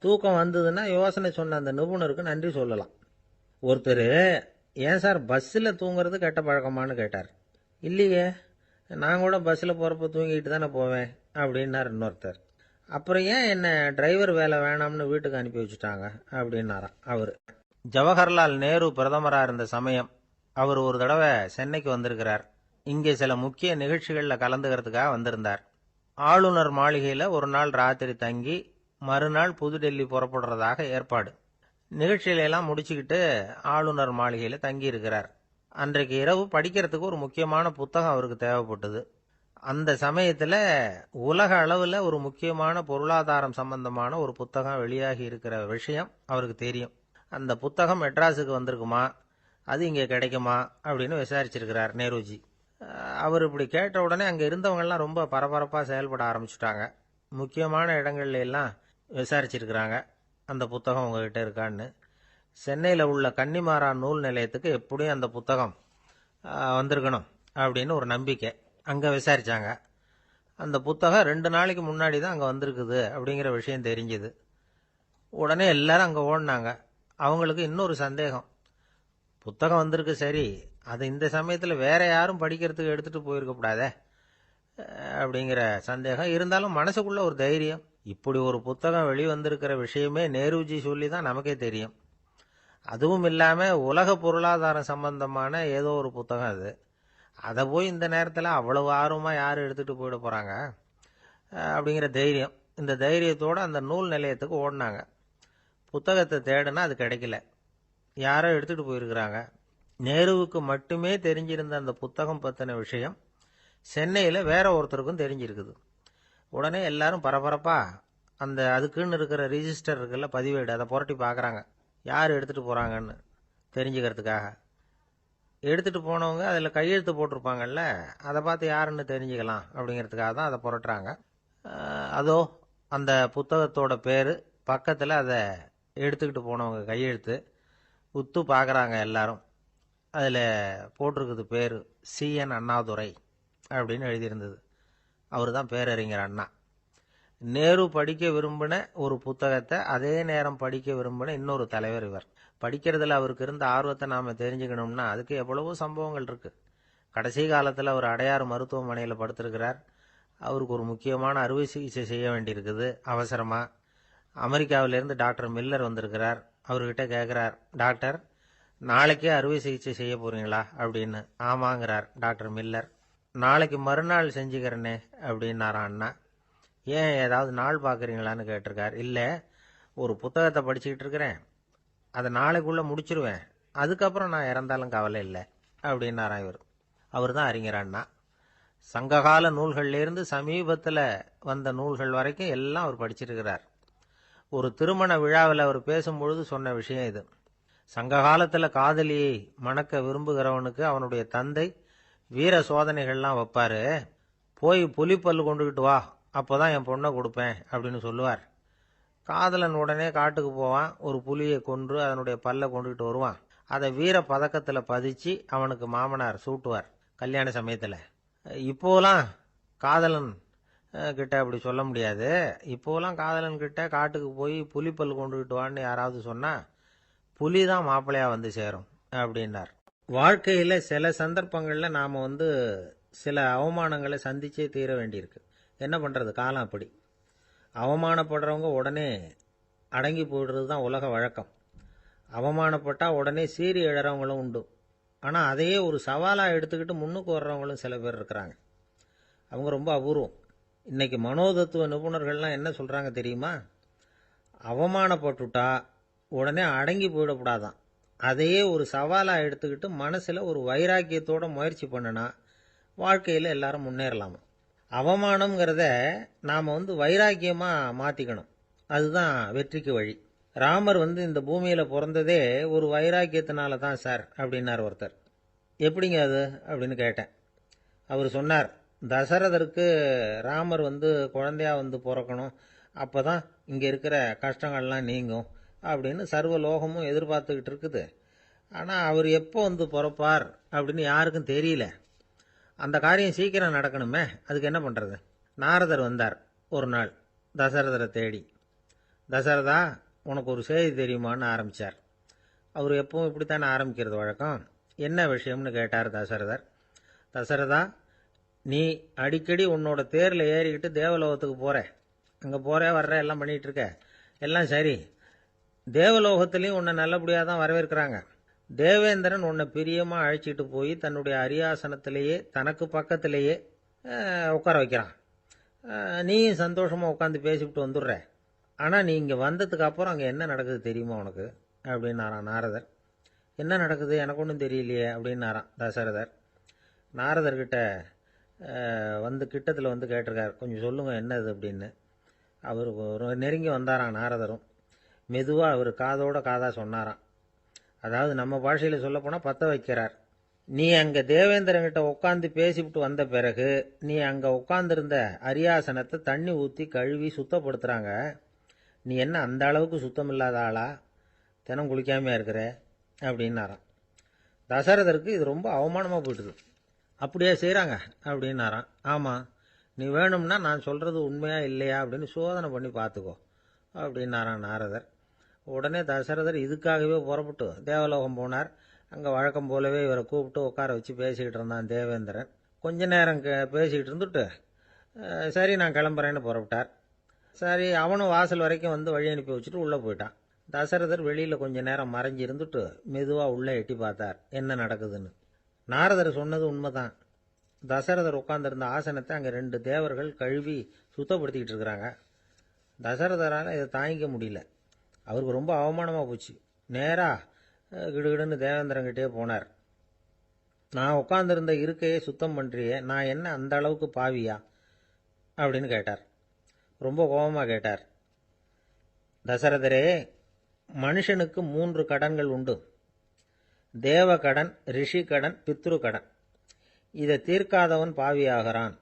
தூக்கம் வந்ததுன்னா யோசனை சொன்ன அந்த நிபுணருக்கு நன்றி சொல்லலாம். ஒருத்தர், ஏன் சார் பஸ்ஸில் தூங்குறது கெட்ட பழக்கமானு கேட்டார். இல்லையே, நான் கூட பஸ்ஸில் போகிறப்ப தூங்கிட்டு தானே போவேன் அப்படின்னார் இன்னொருத்தர். அப்புறம் ஏன் என்ன டிரைவர் வேலை வேணாம்னு வீட்டுக்கு அனுப்பி வச்சுட்டாங்க அப்படின்னாராம் அவர். ஜவஹர்லால் நேரு பிரதமராக இருந்த சமயம் அவர் ஒரு தடவை சென்னைக்கு வந்திருக்கிறார். இங்கே சில முக்கிய நிகழ்ச்சிகளில் கலந்துக்கிறதுக்காக வந்திருந்தார். ஆளுநர் மாளிகையில் ஒரு நாள் ராத்திரி தங்கி மறுநாள் புதுடெல்லி புறப்படுறதாக ஏற்பாடு. நிகழ்ச்சியிலெல்லாம் முடிச்சுக்கிட்டு ஆளுநர் மாளிகையில் தங்கி இருக்கிறார். அன்றைக்கு இரவு படிக்கிறதுக்கு ஒரு முக்கியமான புத்தகம் அவருக்கு தேவைப்பட்டது. அந்த சமயத்தில் உலக அளவில் ஒரு முக்கியமான பொருளாதாரம் சம்பந்தமான ஒரு புத்தகம் வெளியாகி இருக்கிற விஷயம் அவருக்கு தெரியும். அந்த புத்தகம் மெட்ராஸுக்கு வந்திருக்குமா, அது இங்கே கிடைக்குமா அப்படின்னு விசாரிச்சிருக்கிறார் நேருஜி. அவர் இப்படி கேட்ட உடனே அங்கே இருந்தவங்கெல்லாம் ரொம்ப பரபரப்பாக செயல்பட ஆரம்பிச்சுட்டாங்க. முக்கியமான இடங்கள்ல எல்லாம் விசாரிச்சிருக்கிறாங்க, அந்த புத்தகம் உங்ககிட்ட இருக்கான்னு. சென்னையில் உள்ள கன்னிமாரா நூல் நிலையத்துக்கு எப்படியும் அந்த புத்தகம் வந்திருக்கணும் அப்படின்னு ஒரு நம்பிக்கை. அங்கே விசாரித்தாங்க. அந்த புத்தகம் 2 நாளைக்கு முன்னாடி தான் அங்கே வந்திருக்குது அப்படிங்கிற விஷயம் தெரிஞ்சுது. உடனே எல்லாரும் அங்கே ஓடினாங்க. அவங்களுக்கு இன்னொரு சந்தேகம், புத்தகம் வந்திருக்கு சரி, அது இந்த சமயத்தில் வேற யாரும் படிக்கிறதுக்கு எடுத்துகிட்டு போயிருக்கக்கூடாதே அப்படிங்கிற சந்தேகம். இருந்தாலும் மனசுக்குள்ள ஒரு தைரியம், இப்படி ஒரு புத்தகம் வெளிவந்திருக்கிற விஷயமே நேருஜி சொல்லி தான் நமக்கே தெரியும். அதுவும் இல்லாமல் உலக பொருளாதாரம் சம்பந்தமான ஏதோ ஒரு புத்தகம் அது. அதை போய் இந்த நேரத்தில் அவ்வளவு ஆர்வமாக யார் எடுத்துகிட்டு போயிட போகிறாங்க அப்படிங்கிற தைரியம். இந்த தைரியத்தோடு அந்த நூல் நிலையத்துக்கு ஓடினாங்க. புத்தகத்தை தேடுனா அது கிடைக்கல. யாரோ எடுத்துகிட்டு போயிருக்கிறாங்க. நேருவுக்கு மட்டுமே தெரிஞ்சிருந்த அந்த புத்தகம் பற்றின விஷயம் சென்னையில் வேற ஒருத்தருக்கும் தெரிஞ்சிருக்குது. உடனே எல்லாரும் பரபரப்பா அந்த அதுக்குன்னு இருக்கிற ரிஜிஸ்டர் இருக்குல்ல, பதிவேடு, அதை புரட்டி பார்க்குறாங்க யார் எடுத்துகிட்டு போகிறாங்கன்னு தெரிஞ்சுக்கிறதுக்காக. எடுத்துகிட்டு போனவங்க அதில் கையெழுத்து போட்டிருப்பாங்கல்ல, அதை பார்த்து யாருன்னு தெரிஞ்சுக்கலாம் அப்படிங்கிறதுக்காக தான் அதை புரட்டுறாங்க. அதோ அந்த புத்தகத்தோட பேர் பக்கத்தில் அதை எடுத்துக்கிட்டு போனவங்க கையெழுத்து. உத்து பார்க்குறாங்க எல்லாரும். அதில் போட்டிருக்குது பேர் CN அண்ணாதுரை அப்படின்னு எழுதியிருந்தது. அவர் தான் பேரறிஞர் அண்ணா. நேரு படிக்க விரும்பின ஒரு புத்தகத்தை அதே நேரம் படிக்க விரும்பின இன்னொரு தலைவர் இவர். படிக்கிறதுல அவருக்கு இருந்த ஆர்வத்தை நாம் தெரிஞ்சுக்கணும்னா அதுக்கு எவ்வளவோ சம்பவங்கள் இருக்குது. கடைசி காலத்தில் அவர் அடையாறு மருத்துவமனையில் படுத்திருக்கிறார். அவருக்கு ஒரு முக்கியமான அறுவை சிகிச்சை செய்ய வேண்டியிருக்குது அவசரமாக. அமெரிக்காவிலேருந்து டாக்டர் மில்லர் வந்திருக்கிறார். அவர்கிட்ட கேட்குறார், டாக்டர் நாளைக்கே அறுவை சிகிச்சை செய்ய போகிறீங்களா அப்படின்னு. ஆமாங்கிறார் டாக்டர் மில்லர். நாளைக்கு மறுநாள் செஞ்சுக்கிறேனே அப்படின்னாரான் அண்ணா. ஏன் ஏதாவது நாள் பார்க்குறீங்களான்னு கேட்டிருக்கார். இல்லை, ஒரு புத்தகத்தை படிச்சுக்கிட்டு இருக்கிறேன், அதை நாளைக்குள்ளே முடிச்சிருவேன், அதுக்கப்புறம் நான் இறந்தாலும் கவலை இல்லை அப்படின்னாரான் இவர். அவர் தான் அறிஞர் அண்ணா. சங்ககால நூல்கள்லேருந்து சமீபத்தில் வந்த நூல்கள் வரைக்கும் எல்லாம் அவர் படிச்சிருக்கிறார். ஒரு திருமண விழாவில் அவர் பேசும்பொழுது சொன்ன விஷயம் இது. சங்க காலத்தில் காதலியை மணக்க விரும்புகிறவனுக்கு அவனுடைய தந்தை வீர சோதனைகள்லாம் வைப்பார். போய் புலிப்பல் கொண்டுகிட்டு வா, அப்போதான் என் பொண்ணை கொடுப்பேன் அப்படின்னு சொல்லுவார். காதலன் உடனே காட்டுக்கு போவான், ஒரு புலியை கொன்று அதனுடைய பல்லை கொண்டுகிட்டு வருவான். அதை வீர பதக்கத்தில் பதிச்சு அவனுக்கு மாமனார் சூட்டுவார் கல்யாண சமயத்தில். இப்போலாம் காதலன் கிட்ட அப்படி சொல்ல முடியாது. இப்போலாம் காதலன் கிட்ட காட்டுக்கு போய் புலிப்பல் கொண்டுகிட்டு வான்னு யாராவது சொன்னால் புலி தான் மாப்பிள்ளையாக வந்து சேரும் அப்படின்னார். வாழ்க்கையில் சில சந்தர்ப்பங்களில் நாம் சில அவமானங்களை சந்திச்சே தீர வேண்டியிருக்கு. என்ன பண்ணுறது, காலம் அப்படி. அவமானப்படுறவங்க உடனே அடங்கி போயிடுறது தான் உலக வழக்கம். அவமானப்பட்டால் உடனே சீறி எழறவங்களும் உண்டு. ஆனால் அதையே ஒரு சவாலாக எடுத்துக்கிட்டு முன்னுக்கு வர்றவங்களும் சில பேர் இருக்கிறாங்க. அவங்க ரொம்ப அபூர்வம். இன்றைக்கி மனோதத்துவ நிபுணர்கள்லாம் என்ன சொல்கிறாங்க தெரியுமா? அவமானப்பட்டுட்டா உடனே அடங்கி போயிடக்கூடாதான். அதையே ஒரு சவாலாக எடுத்துக்கிட்டு மனசில் ஒரு வைராக்கியத்தோட முயற்சி பண்ணினா வாழ்க்கையில் எல்லாரும் முன்னேறலாமா. அவமானம்ங்கிறத நாம் வைராக்கியமாக மாற்றிக்கணும். அதுதான் வெற்றிக்கு வழி. ராமர் இந்த பூமியில் பிறந்ததே ஒரு வைராக்கியத்தினால தான் சார் அப்படின்னார் ஒருத்தர். எப்படிங்க அது அப்படின்னு கேட்டேன். அவர் சொன்னார், தசரதருக்கு ராமர் குழந்தையா பிறக்கணும், அப்போ தான் இங்கே இருக்கிற கஷ்டங்கள்லாம் நீங்கும் அப்படின்னு சர்வ லோகமும் எதிர்பார்த்துக்கிட்டு இருக்குது. ஆனால் அவர் எப்போ பிறப்பார் அப்படின்னு யாருக்கும் தெரியல. அந்த காரியம் சீக்கிரம் நடக்கணுமே, அதுக்கு என்ன பண்ணுறது? நாரதர் வந்தார் ஒரு நாள் தசரதரை தேடி. தசரதா, உனக்கு ஒரு செய்தி தெரியுமான்னு ஆரம்பித்தார். அவர் எப்பவும் இப்படித்தானே ஆரம்பிக்கிறது வழக்கம். என்ன விஷயம்னு கேட்டார் தசரதர். தசரதா, நீ அடிக்கடி உன்னோட தேரில் ஏறிக்கிட்டு தேவலோகத்துக்கு போகிற, அங்கே போகிற வர்ற எல்லாம் பண்ணிகிட்டு இருக்க, எல்லாம் சரி. தேவலோகத்திலையும் உன்னை நல்லபடியாக தான் வரவேற்கிறாங்க. தேவேந்திரன் உன்னை பிரியமாக அழைச்சிட்டு போய் தன்னுடைய அரியாசனத்திலேயே தனக்கு பக்கத்திலேயே உட்கார வைக்கிறான். நீயும் சந்தோஷமாக உட்காந்து பேசிவிட்டு வந்துடுற. ஆனால் நீ இங்கே வந்ததுக்கு அப்புறம் அங்கே என்ன நடக்குது தெரியுமா உனக்கு அப்படின்னாரான் நாரதர். என்ன நடக்குது எனக்கு ஒன்றும் தெரியலையே அப்படின்னாரான் தசரதர். நாரதர்கிட்ட கிட்டத்தில் கேட்டிருக்கார், கொஞ்சம் சொல்லுங்கள் என்னது அப்படின்னு. அவர் நெருங்கி வந்தாரான் நாரதரும். மெதுவாக அவர் காதோட காதாக சொன்னாராம். அதாவது நம்ம பாஷையில் சொல்லப்போனால் பற்ற வைக்கிறார். நீ அங்கே தேவேந்திரங்கிட்ட உட்காந்து பேசிவிட்டு வந்த பிறகு நீ அங்கே உட்காந்துருந்த அரியாசனத்தை தண்ணி ஊற்றி கழுவி சுத்தப்படுத்துகிறாங்க. நீ என்ன அந்த அளவுக்கு சுத்தம் இல்லாத ஆளா, தினம் குளிக்காமையா இருக்கிற அப்படின்னாராம். தசரதருக்கு இது ரொம்ப அவமானமாக போயிட்டுது. அப்படியே செய்கிறாங்க அப்படின்னாராம். ஆமாம், நீ வேணும்னா நான் சொல்கிறது உண்மையா இல்லையா அப்படின்னு சோதனை பண்ணி பார்த்துக்கோ அப்படின்னாரான் நாரதர். உடனே தசரதர் இதுக்காகவே புறப்பட்டு தேவலோகம் போனார். அங்கே வழக்கம் போலவே இவரை கூப்பிட்டு உட்கார வச்சு பேசிக்கிட்டு இருந்தான் தேவேந்திரன். கொஞ்ச நேரம் பேசிக்கிட்டு இருந்துட்டு சரி நான் கிளம்புறேன்னு புறப்பட்டார். சரி, அவனும் வாசல் வரைக்கும் வந்து வழி அனுப்பி வச்சுட்டு உள்ளே போயிட்டான். தசரதர் வெளியில் கொஞ்ச நேரம் மறைஞ்சு இருந்துட்டு மெதுவாக உள்ளே எட்டி பார்த்தார் என்ன நடக்குதுன்னு. நாரதர் சொன்னது உண்மைதான். தசரதர் உட்கார்ந்திருந்த ஆசனத்தை அங்கே 2 தேவர்கள் கழுவி சுத்தப்படுத்திக்கிட்டு இருக்கிறாங்க. தசரதரால் இதை தாங்கிக்க முடியல. அவருக்கு ரொம்ப அவமானமாக போச்சு. நேராக கிடுகிடுன்னு தேவேந்திரங்கிட்டே போனார். நான் உட்கார்ந்திருந்த இருக்கையை சுத்தம் பண்ணுறியே, நான் என்ன அந்த அளவுக்கு பாவியா அப்படின்னு கேட்டார். ரொம்ப கோபமாக கேட்டார். தசரதரே, மனுஷனுக்கு 3 கடன்கள் உண்டு. தேவ கடன், ரிஷி கடன், பித்ரு கடன். இதை தீர்க்காதவன் பாவியாகிறான்.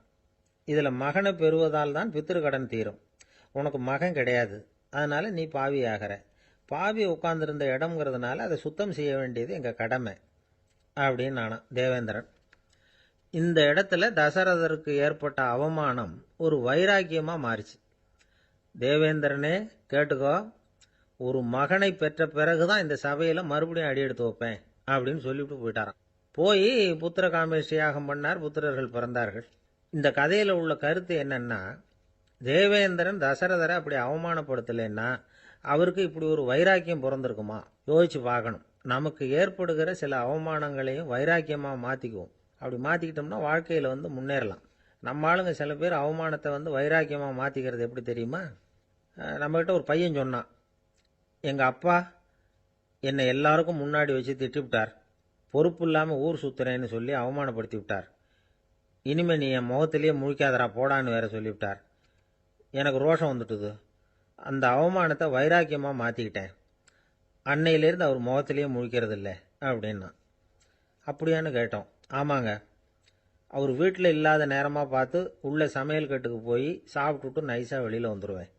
இதில் மகனை பெறுவதால் தான் பித்ரு கடன் தீரும். உனக்கு மகன் கிடையாது, அதனால நீ பாவியாகிற. பாவி உட்கார்ந்திருந்த இடம்ங்கிறதுனால அதை சுத்தம் செய்ய வேண்டியது எங்கள் கடமை அப்படின்னு நானா தேவேந்திரன். இந்த இடத்துல தசரதருக்கு ஏற்பட்ட அவமானம் ஒரு வைராக்கியமாக மாறிச்சு. தேவேந்திரனே கேட்டுக்கோ, ஒரு மகனை பெற்ற பிறகுதான் இந்த சபையில் மறுபடியும் அடி எடுத்து வைப்பேன் அப்படின்னு சொல்லிவிட்டு போயிட்டாராம். போய் புத்திர காமேஷ்டி யாகம் பண்ணார். புத்திரர்கள் பிறந்தார்கள். இந்த கதையில் உள்ள கருத்து என்னன்னா, தேவேந்திரன் தசரதரை அப்படி அவமானப்படுத்தலைன்னா அவருக்கு இப்படி ஒரு வைராக்கியம் பிறந்திருக்குமா? யோசிச்சு பார்க்கணும். நமக்கு ஏற்படுகிற சில அவமானங்களையும் வைராக்கியமாக மாற்றிக்குவோம். அப்படி மாற்றிக்கிட்டோம்னா வாழ்க்கையில் வந்து முன்னேறலாம். நம்ம ஆளுங்க சில பேர் அவமானத்தை வந்து வைராக்கியமாக மாற்றிக்கிறது எப்படி தெரியுமா? நம்மகிட்ட ஒரு பையன் சொன்னான், எங்கள் அப்பா என்னை எல்லாருக்கும் முன்னாடி வச்சு திட்டிவிட்டார். பொறுப்பு இல்லாமல் ஊர் சுற்றுறேன்னு சொல்லி அவமானப்படுத்தி விட்டார். இனிமேல் நீ என் முகத்திலேயே முழிக்காதரா போடான்னு வேற சொல்லிவிட்டார். எனக்கு ரோஷம் வந்துட்டுது. அந்த அவமானத்தை வைராக்கியமாக மாற்றிக்கிட்டேன். அன்னையிலேருந்து அவர் முகத்திலேயே முழிக்கிறதில்ல அப்படின்னா. அப்படியான்னு கேட்டோம். ஆமாங்க, அவர் வீட்டில் இல்லாத நேரமாக பார்த்து உள்ள சமையல் கட்டுக்கு போய் சாப்பிட்டுட்டு நைஸாக வெளியில் வந்துடுவேன்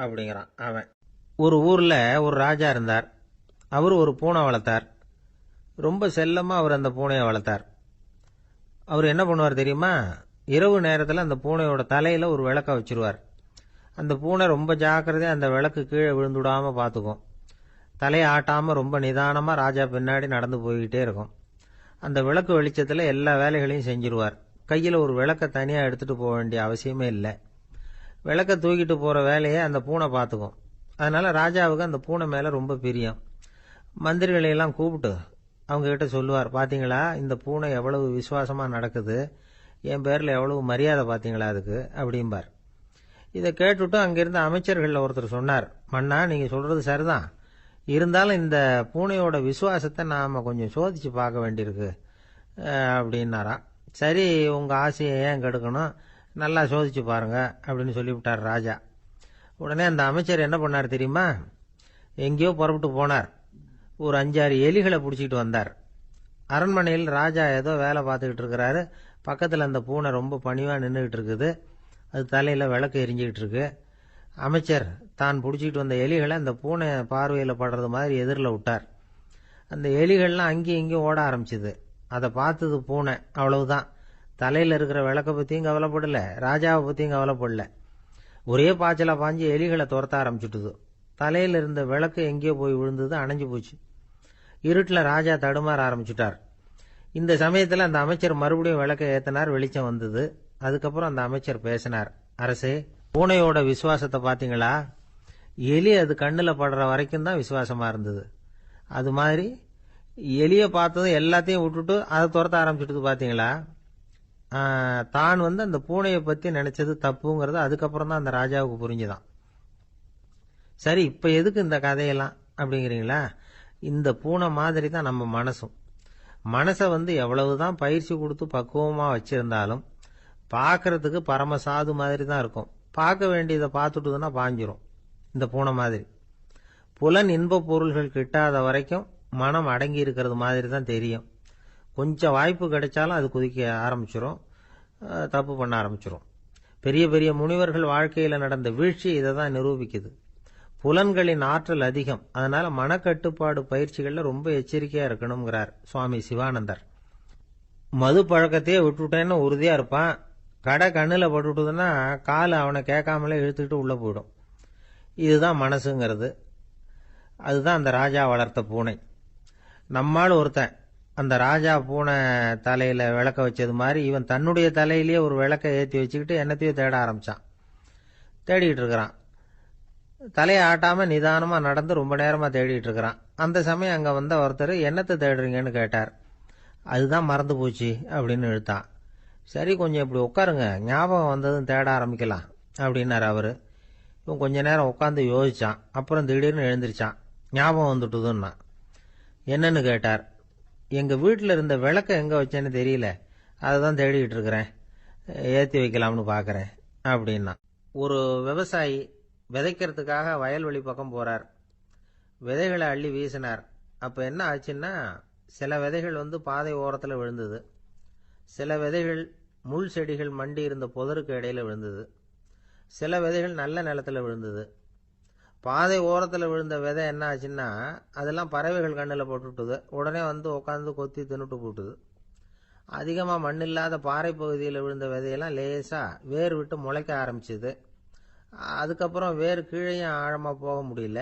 அப்படிங்கிறான் அவன். ஒரு ஊரில் ஒரு ராஜா இருந்தார். அவர் ஒரு பூனை வளர்த்தார். ரொம்ப செல்லமாக அவர் அந்த பூனையை வளர்த்தார். அவர் என்ன பண்ணுவார் தெரியுமா? இரவு நேரத்தில் அந்த பூனையோட தலையில் ஒரு விளக்க வச்சுருவார். அந்த பூனை ரொம்ப ஜாக்கிரதையாக அந்த விளக்கு கீழே விழுந்துடாமல் பார்த்துக்கும். தலையை ஆட்டாமல் ரொம்ப நிதானமாக ராஜா பின்னாடி நடந்து போய்கிட்டே இருக்கும். அந்த விளக்கு வெளிச்சத்தில் எல்லா வேலைகளையும் செஞ்சிருவார். கையில் ஒரு விளக்கை தனியாக எடுத்துகிட்டு போக வேண்டிய அவசியமே இல்லை. விளக்கை தூக்கிட்டு போகிற வேலையை அந்த பூனை பார்த்துக்கும். அதனால் ராஜாவுக்கு அந்த பூனை மேலே ரொம்ப பிரியம். மந்திரிகளையெல்லாம் கூப்பிட்டு அவங்கக்கிட்ட சொல்லுவார், பார்த்தீங்களா இந்த பூனை எவ்வளவு விசுவாசமாக நடக்குது, என் பேரில் எவ்வளவு மரியாதை பார்த்தீங்களா அதுக்கு அப்படிம்பார். இதை கேட்டுவிட்டு அங்கிருந்த அமைச்சர்களில் ஒருத்தர் சொன்னார், மன்னா நீங்கள் சொல்கிறது சரிதான், இருந்தாலும் இந்த பூனையோட விசுவாசத்தை நாம் கொஞ்சம் சோதித்து பார்க்க வேண்டியிருக்கு அப்படின்னாராம். சரி, உங்கள் ஆசையை ஏன் கெடுக்கணும், நல்லா சோதிச்சு பாருங்க அப்படின்னு சொல்லிவிட்டார் ராஜா. உடனே அந்த அமைச்சர் என்ன பண்ணார் தெரியுமா? எங்கேயோ புறப்பட்டு போனார். ஒரு 5-6 எலிகளை பிடிச்சிக்கிட்டு வந்தார். அரண்மனையில் ராஜா ஏதோ வேலை பார்த்துக்கிட்டு இருக்கிறாரு. பக்கத்தில் அந்த பூனை ரொம்ப பணிவாக நின்றுக்கிட்டு இருக்குது. அது தலையில் விளக்கு எரிஞ்சிக்கிட்டு இருக்கு. அமைச்சர் தான் பிடிச்சிக்கிட்டு வந்த எலிகளை அந்த பூனை பார்வையில் படுறது மாதிரி எதிரில் விட்டார். அந்த எலிகள்லாம் அங்கேயும் இங்கேயும் ஓட ஆரம்பிச்சுது. அதை பார்த்தது பூனை, அவ்வளவுதான். தலையில் இருக்கிற விளக்கை பற்றியும் கவலைப்படலை, ராஜாவை பற்றியும் கவலைப்படல. ஒரே பாய்ச்சலாக பாஞ்சு எலிகளை துரத்த ஆரம்பிச்சுட்டுது. தலையில் இருந்த விளக்கு எங்கேயோ போய் விழுந்தது, அணைஞ்சு போச்சு. இருட்டில் ராஜா தடுமாற ஆரம்பிச்சுட்டார். இந்த சமயத்தில் அந்த அமைச்சர் மறுபடியும் விளக்கை ஏற்றினார். வெளிச்சம் வந்தது. அதுக்கப்புறம் அந்த அமைச்சர் பேசினார், அரசே, பூனையோட விசுவாசத்தை பார்த்தீங்களா? எலி அது கண்ணில் படுற வரைக்கும் தான் விசுவாசமாக இருந்தது. அது மாதிரி எலியை பார்த்ததும் எல்லாத்தையும் விட்டுட்டு அதை துரத்த ஆரம்பிச்சுட்டு பார்த்தீங்களா? தான் அந்த பூனையை பற்றி நினைச்சது தப்புங்கிறது அதுக்கப்புறம் தான் அந்த ராஜாவுக்கு புரிஞ்சுதான். சரி, இப்போ எதுக்கு இந்த கதையெல்லாம் அப்படிங்கிறீங்களா? இந்த பூனை மாதிரி தான் நம்ம மனசும். மனசை எவ்வளவுதான் பயிற்சி கொடுத்து பக்குவமாக வச்சிருந்தாலும் பார்க்கறதுக்கு பரமசாது மாதிரி தான் இருக்கும். பார்க்க வேண்டியதை பார்த்துட்டுதுன்னா பாஞ்சிரும். இந்த பூனை மாதிரி புலன் இன்ப பொருள்கள் கிட்டாத வரைக்கும் மனம் அடங்கி இருக்கிறது மாதிரி தான் தெரியும். கொஞ்சம் வாய்ப்பு கிடைச்சாலும் அது குதிக்க ஆரம்பிச்சிரும், தப்பு பண்ண ஆரம்பிச்சிரும். பெரிய பெரிய முனிவர்கள் வாழ்க்கையில் நடந்த வீழ்ச்சி இதை தான் நிரூபிக்குது. புலன்களின் ஆற்றல் அதிகம். அதனால மனக்கட்டுப்பாடு பயிற்சிகளில் ரொம்ப எச்சரிக்கையா இருக்கணுங்கிறார் சுவாமி சிவானந்தர். மது பழக்கத்தையே விட்டுட்டேன்னு உறுதியா இருப்பான். கடை கண்ணில் பட்டுட்டுதுன்னா கால் அவனை கேட்காமலே இழுத்துக்கிட்டு உள்ள போயிடும். இதுதான் மனசுங்கிறது. அதுதான் அந்த ராஜா வளர்த்த பூனை. நம்மால் ஒருத்தன் அந்த ராஜா பூனை தலையில விளக்க வச்சது மாதிரி இவன் தன்னுடைய தலையிலேயே ஒரு விளக்க ஏற்றி வச்சுக்கிட்டு என்னத்தையோ தேட ஆரம்பிச்சான். தேடிட்டு இருக்கிறான். தலையை ஆட்டாமல் நிதானமாக நடந்து ரொம்ப நேரமாக தேடிட்டு இருக்கிறான். அந்த சமயம் அங்கே வந்த ஒருத்தர், என்னத்தை தேடுறீங்கன்னு கேட்டார். அதுதான் மறந்து போச்சு அப்படின்னு இழுத்தான். சரி, கொஞ்சம் இப்படி உட்காருங்க, ஞாபகம் வந்ததும் தேட ஆரம்பிக்கலாம் அப்படின்னார் அவர். இவன் கொஞ்ச நேரம் உட்காந்து யோசிச்சான். அப்புறம் திடீர்னு எழுந்திரிச்சான். ஞாபகம் வந்துட்டுதுன்னா. என்னன்னு கேட்டார். எங்கள் வீட்டில் இருந்த விளக்க எங்கே வச்சேன்னு தெரியல, அதை தான் தேடிக்கிட்டு இருக்கிறேன், ஏற்றி வைக்கலாம்னு பார்க்குறேன் அப்படின்னா. ஒரு விவசாயி விதைக்கிறதுக்காக வயல்வெளி பக்கம் போகிறார். விதைகளை அள்ளி வீசினார். அப்போ என்ன ஆச்சுன்னா, சில விதைகள் பாதை ஓரத்தில் விழுந்தது. சில விதைகள் முள் செடிகள் மண்டி இருந்த புதருக்கு இடையில விழுந்தது. சில விதைகள் நல்ல நிலத்தில் விழுந்தது. பாதை ஓரத்தில் விழுந்த விதை என்ன ஆச்சுன்னா, அதெல்லாம் பறவைகள் கண்ணில் போட்டுவிட்டுது. உடனே உட்காந்து கொத்தி தின்னுட்டு போட்டுது. அதிகமாக மண் இல்லாத பாறை பகுதியில் விழுந்த விதையெல்லாம் லேசாக வேர் விட்டு முளைக்க ஆரம்பிச்சுது. அதுக்கப்புறம் வேர் கீழேயும் ஆழமாக போக முடியல,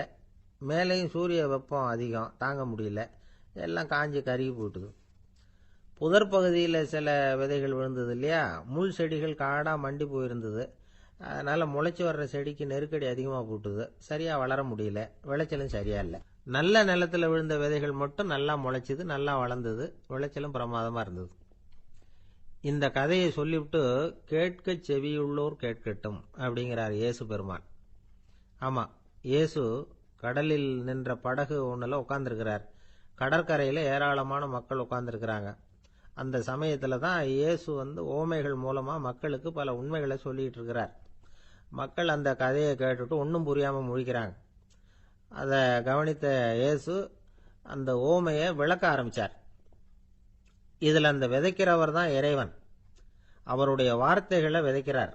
மேலேயும் சூரிய வெப்பம் அதிகம் தாங்க முடியல, எல்லாம் காஞ்சி கருகி போட்டுது. புதர் பகுதியில் சில விதைகள் விழுந்தது இல்லையா, முள் செடிகள் காடாக மண்டி போயிருந்தது. அதனால் முளைச்சி வர்ற செடிக்கு நெருக்கடி அதிகமாக போட்டுது, சரியாக வளர முடியல, விளைச்சலும் சரியா இல்லை. நல்ல நிலத்தில் விழுந்த விதைகள் மட்டும் நல்லா முளைச்சிது, நல்லா வளர்ந்தது, விளைச்சலும் பிரமாதமாக இருந்தது. இந்த கதையை சொல்லிவிட்டு கேட்க செவியுள்ளோர் கேட்கட்டும் அப்படிங்கிறார் இயேசு பெருமான். ஆமாம், இயேசு கடலில் நின்ற படகு ஒன்றில் உட்காந்துருக்கிறார். கடற்கரையில் ஏராளமான மக்கள் உட்காந்துருக்கிறாங்க. அந்த சமயத்தில் தான் இயேசு ஓமைகள் மூலமாக மக்களுக்கு பல உண்மைகளை சொல்லிகிட்டு இருக்கிறார். மக்கள் அந்த கதையை கேட்டுட்டு ஒன்றும் புரியாமல் முழிக்கிறாங்க. அதை கவனித்த இயேசு அந்த ஓமையை விளக்க ஆரம்பித்தார். இதில் அந்த விதைக்கிறவர் தான் இறைவன். அவருடைய வார்த்தைகளை விதைக்கிறார்.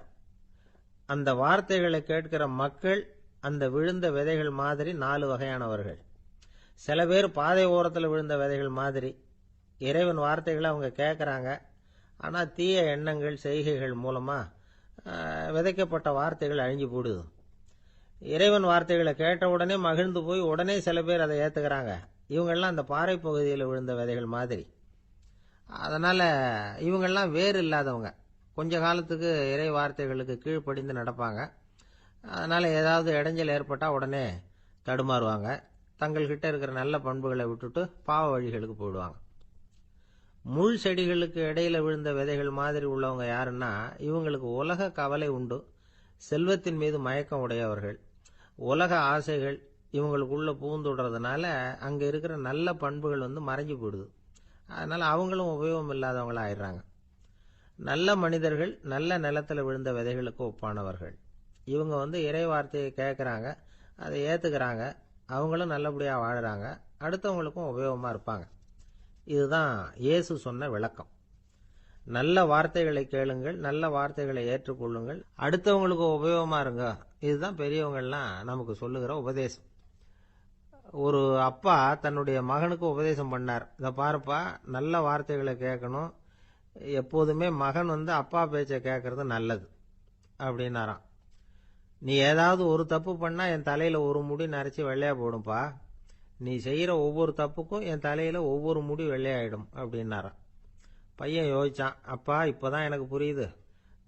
அந்த வார்த்தைகளை கேட்கிற மக்கள் அந்த விழுந்த விதைகள் மாதிரி 4 வகையானவர்கள். சில பேர் பாதை ஓரத்தில் விழுந்த விதைகள் மாதிரி. இறைவன் வார்த்தைகளை அவங்க கேட்குறாங்க, ஆனால் தீய எண்ணங்கள் செய்கைகள் மூலமாக விதைக்கப்பட்ட வார்த்தைகள் அழிஞ்சு போடுது. இறைவன் வார்த்தைகளை கேட்ட உடனே மகிழ்ந்து போய் உடனே சில பேர் அதை ஏற்றுக்கிறாங்க. இவங்கெல்லாம் அந்த பாறை பகுதியில் விழுந்த விதைகள் மாதிரி. அதனால் இவங்கெல்லாம் வேறு இல்லாதவங்க. கொஞ்ச காலத்துக்கு இறை வார்த்தைகளுக்கு கீழ்ப்படிந்து நடப்பாங்க. அதனால் ஏதாவது இடைஞ்சல் ஏற்பட்டால் உடனே தடுமாறுவாங்க. தங்கள்கிட்ட இருக்கிற நல்ல பண்புகளை விட்டுட்டு பாவ வழிகளுக்கு போயிடுவாங்க. முள் செடிகளுக்கு இடையில விழுந்த விதைகள் மாதிரி உள்ளவங்க யாருன்னா, இவங்களுக்கு உலக கவலை உண்டு, செல்வத்தின் மீது மயக்கம் உடையவர்கள். உலக ஆசைகள் இவங்களுக்குள்ள பூந்துடுறதுனால அங்கே இருக்கிற நல்ல பண்புகள் மறைஞ்சு போயிடுது. அதனால் அவங்களும் உபயோகம் இல்லாதவங்களா ஆயிடுறாங்க. நல்ல மனிதர்கள் நல்ல நிலத்தில் விழுந்த விதைகளுக்கு ஒப்பானவர்கள். இவங்க இறை வார்த்தையை கேட்குறாங்க, அதை ஏற்றுக்கிறாங்க, அவங்களும் நல்லபடியாக வாழுறாங்க, அடுத்தவங்களுக்கும் உபயோகமாக இருப்பாங்க. இதுதான் இயேசு சொன்ன விளக்கம். நல்ல வார்த்தைகளை கேளுங்கள், நல்ல வார்த்தைகளை ஏற்றுக்கொள்ளுங்கள், அடுத்தவங்களுக்கு உபயோகமாக இருங்க. இதுதான் பெரியவங்கள்லாம் நமக்கு சொல்லுகிற உபதேசம். ஒரு அப்பா தன்னுடைய மகனுக்கு உபதேசம் பண்ணார். இதை பாருப்பா, நல்ல வார்த்தைகளை கேட்கணும், எப்போதுமே மகன் அப்பா பேச்சை கேட்கறது நல்லது அப்படின்னாராம். நீ ஏதாவது ஒரு தப்பு பண்ணா என் தலையில ஒரு முடி நரைச்சி வெள்ளையா போடும்பா, நீ செய்யற ஒவ்வொரு தப்புக்கும் என் தலையில ஒவ்வொரு முடி வெள்ளையாயிடும் அப்படின்னாராம். பையன் யோசிச்சான், அப்பா இப்பதான் எனக்கு புரியுது,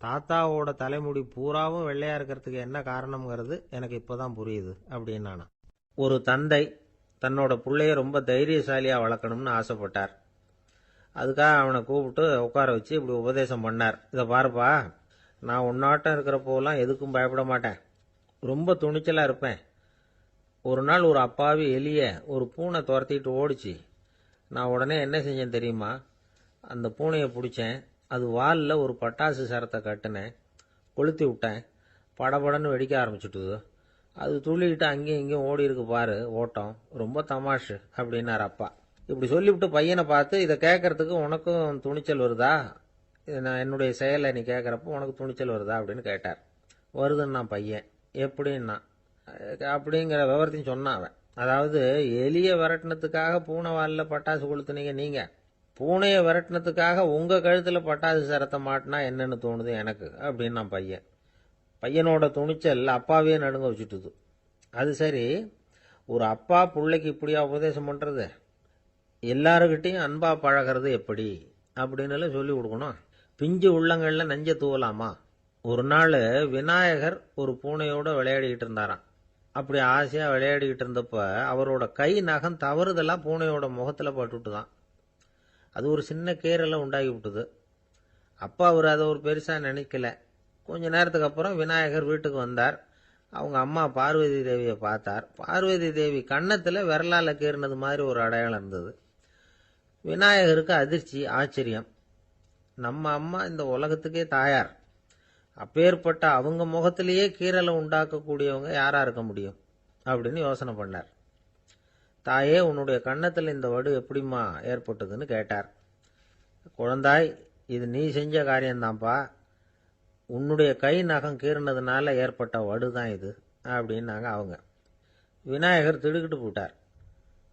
தாத்தாவோட தலைமுடி பூராவும் வெள்ளையா இருக்கிறதுக்கு என்ன காரணம்ங்கிறது எனக்கு இப்பதான் புரியுது அப்படின்னானா. ஒரு தந்தை தன்னோட பிள்ளைய ரொம்ப தைரியசாலியா வளர்க்கணும்னு ஆசைப்பட்டார். அதுக்காக அவனை கூப்பிட்டு உட்கார வச்சு இப்படி உபதேசம் பண்ணார். இதை பாருப்பா, நான் உன்னாட்டம் இருக்கிறப்போலாம் எதுக்கும் பயப்பட மாட்டேன், ரொம்ப துணிச்சலாக இருப்பேன். ஒரு நாள் ஒரு அப்பாவி எலிய ஒரு பூனை துரத்திட்டு ஓடிச்சு. நான் உடனே என்ன செஞ்சேன் தெரியுமா? அந்த பூனையை பிடிச்சேன், அது வாலில் ஒரு பட்டாசு சரத்தை கட்டினேன், கொளுத்தி விட்டேன், படபடன்னு வெடிக்க ஆரம்பிச்சுட்டுது. அது துள்ளிக்கிட்டு அங்கேயும் இங்கேயும் ஓடி இருக்கு பாரு ஓட்டம், ரொம்ப தமாஷு அப்படின்னார் அப்பா. இப்படி சொல்லிவிட்டு பையனை பார்த்து, இதை கேட்கறதுக்கு உனக்கும் துணிச்சல் வருதா, நான் என்னுடைய செயலை நீ கேட்குறப்போ உனக்கு துணிச்சல் வருதா அப்படின்னு கேட்டார். வருதுன்னா பையன். எப்படின்னா அப்படிங்கிற விவரத்தையும் சொன்னான் அவன். அதாவது எலியை விரட்டினத்துக்காக பூனை வாலில் பட்டாசு கொளுத்துனீங்க நீங்க, பூனையை விரட்டினத்துக்காக உங்க கழுத்தில் பட்டாசு சரத்தை மாட்டினா என்னன்னு தோணுது எனக்கு அப்படின்னா பையன். பையனோட துணிச்சல் அப்பாவே நடுங்க வச்சுட்டுது. அது சரி, ஒரு அப்பா பிள்ளைக்கு இப்படியா உபதேசம் பண்றது? எல்லாருக்கிட்டையும் அன்பா பழகிறது எப்படி அப்படின்னு சொல்லி கொடுக்கணும். பிஞ்சு உள்ளங்கள்ல நஞ்ச தூவலாமா? ஒரு நாள் விநாயகர் ஒரு பூனையோட விளையாடிக்கிட்டு இருந்தாராம். அப்படி ஆசையா விளையாடிக்கிட்டு இருந்தப்ப அவரோட கை நகம் தவறுதலா பூனையோட முகத்துல பட்டுட்டு தான். அது ஒரு சின்ன கீறலை உண்டாகி விட்டுது. அப்பா அவர் அதை ஒரு பெருசா நினைக்கல. கொஞ்ச நேரத்துக்கு அப்புறம் விநாயகர் வீட்டுக்கு வந்தார். அவங்க அம்மா பார்வதி தேவியை பார்த்தார். பார்வதி தேவி கன்னத்துல விரலால கீறினது மாதிரி ஒரு அடையாளம் இருந்தது. விநாயகருக்கு அதிர்ச்சி, ஆச்சரியம். நம்ம அம்மா இந்த உலகத்துக்கே தாயார். அப்பேற்பட்ட அவங்க முகத்திலேயே கீறலை உண்டாக்கக்கூடியவங்க யாரா இருக்க முடியும் அப்படின்னு யோசனை பண்ணார். தாயே, உன்னுடைய கன்னத்தில் இந்த வடு எப்படிம்மா ஏற்பட்டதுன்னு கேட்டார். குழந்தாய், இது நீ செஞ்ச காரியம்தான்ப்பா. உன்னுடைய கை நகம் கீறினதுனால ஏற்பட்ட வடு தான் இது அப்படின்னாங்க அவங்க. விநாயகர் திடுக்கிட்டு போட்டார்.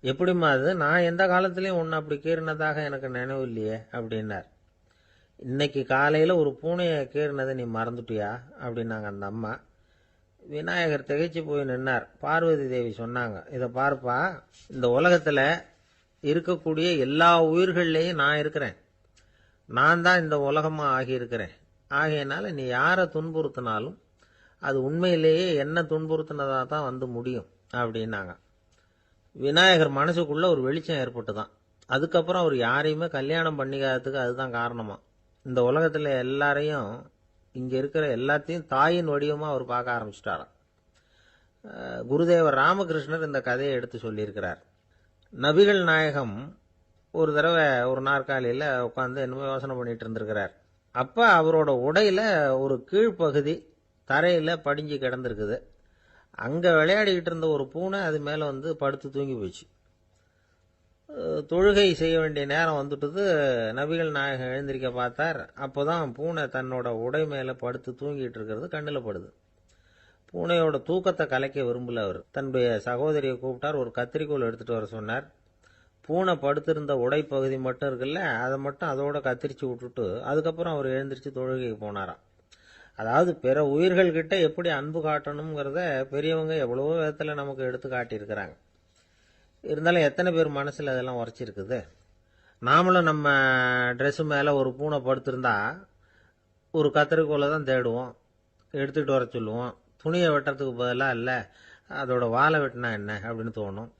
எப்படிம்மா அது? நான் எந்த காலத்திலையும் உன்னை அப்படி கீறினதாக எனக்கு நினைவு இல்லையே அப்படின்னார். இன்னைக்கு காலையில் ஒரு பூனையை கீறினதை நீ மறந்துட்டியா அப்படின்னாங்க அந்த அம்மா. விநாயகர் திகைச்சு போய் நின்னார். பார்வதி தேவி சொன்னாங்க, இதை பார்ப்பா, இந்த உலகத்தில் இருக்கக்கூடிய எல்லா உயிர்கள்லையும் நான் இருக்கிறேன். நான் தான் இந்த உலகமாக ஆகியிருக்கிறேன். ஆகையினால நீ யாரை துன்புறுத்தினாலும் அது உண்மையிலேயே என்ன துன்புறுத்தினதாக தான் வந்து முடியும் அப்படின்னாங்க. விநாயகர் மனசுக்குள்ள ஒரு வெளிச்சம் ஏற்பட்டுதான். அதுக்கப்புறம் அவர் யாரையுமே கல்யாணம் பண்ணிக்காததுக்கு அதுதான் காரணமா. இந்த உலகத்தில் எல்லாரையும், இங்கே இருக்கிற எல்லாத்தையும் தாயின் வடிவமாக அவர் பார்க்க ஆரம்பிச்சிட்டாராம். குருதேவர் ராமகிருஷ்ணர் இந்த கதையை எடுத்து சொல்லியிருக்கிறார். நபிகள் நாயகம் ஒரு தடவை ஒரு நாற்காலியில் உட்காந்து என்னமோ யோசனை பண்ணிட்டு இருந்திருக்கிறார். அப்போ அவரோட உடையில ஒரு கீழ்ப்பகுதி தரையில் படிஞ்சு கிடந்திருக்குது. அங்கே விளையாடிக்கிட்டு இருந்த ஒரு பூனை அது மேலே வந்து படுத்து தூங்கி போச்சு. தொழுகை செய்ய வேண்டிய நேரம் வந்துட்டது. நபிகள் நாயகம் எழுந்திருக்க பார்த்தார். அப்போதான் பூனை தன்னோட உடை மேலே படுத்து தூங்கிட்டு இருக்கிறது கண்ணில் படுது. பூனையோட தூக்கத்தை கலைக்க விரும்பல அவர். தன்னுடைய சகோதரியை கூப்பிட்டார். ஒரு கத்திரிக்கோல் எடுத்துட்டு வர சொன்னார். பூனை படுத்திருந்த உடை பகுதி மட்டும் இருக்குல்ல, அதை மட்டும் அதோட கத்திரிச்சு விட்டுட்டு அதுக்கப்புறம் அவர் எழுந்திரிச்சு தொழுகைக்கு போனாராம். அதாவது பிற உயிர்கள்கிட்ட எப்படி அன்பு காட்டணுங்கிறத பெரியவங்க எவ்வளவோ விதத்தில் நமக்கு எடுத்து காட்டியிருக்கிறாங்க. இருந்தாலும் எத்தனை பேர் மனசில் அதெல்லாம் உரைச்சிருக்குது. நாமளும் நம்ம ட்ரெஸ்ஸு மேலே ஒரு பூனை படுத்திருந்தா ஒரு கத்திரிக்கோலை தான் தேடுவோம், எடுத்துகிட்டு வர சொல்லுவோம். துணியை வெட்டுறதுக்கு பதிலாக இல்லை அதோட வாழை வெட்டினா என்ன அப்படின்னு தோணும்.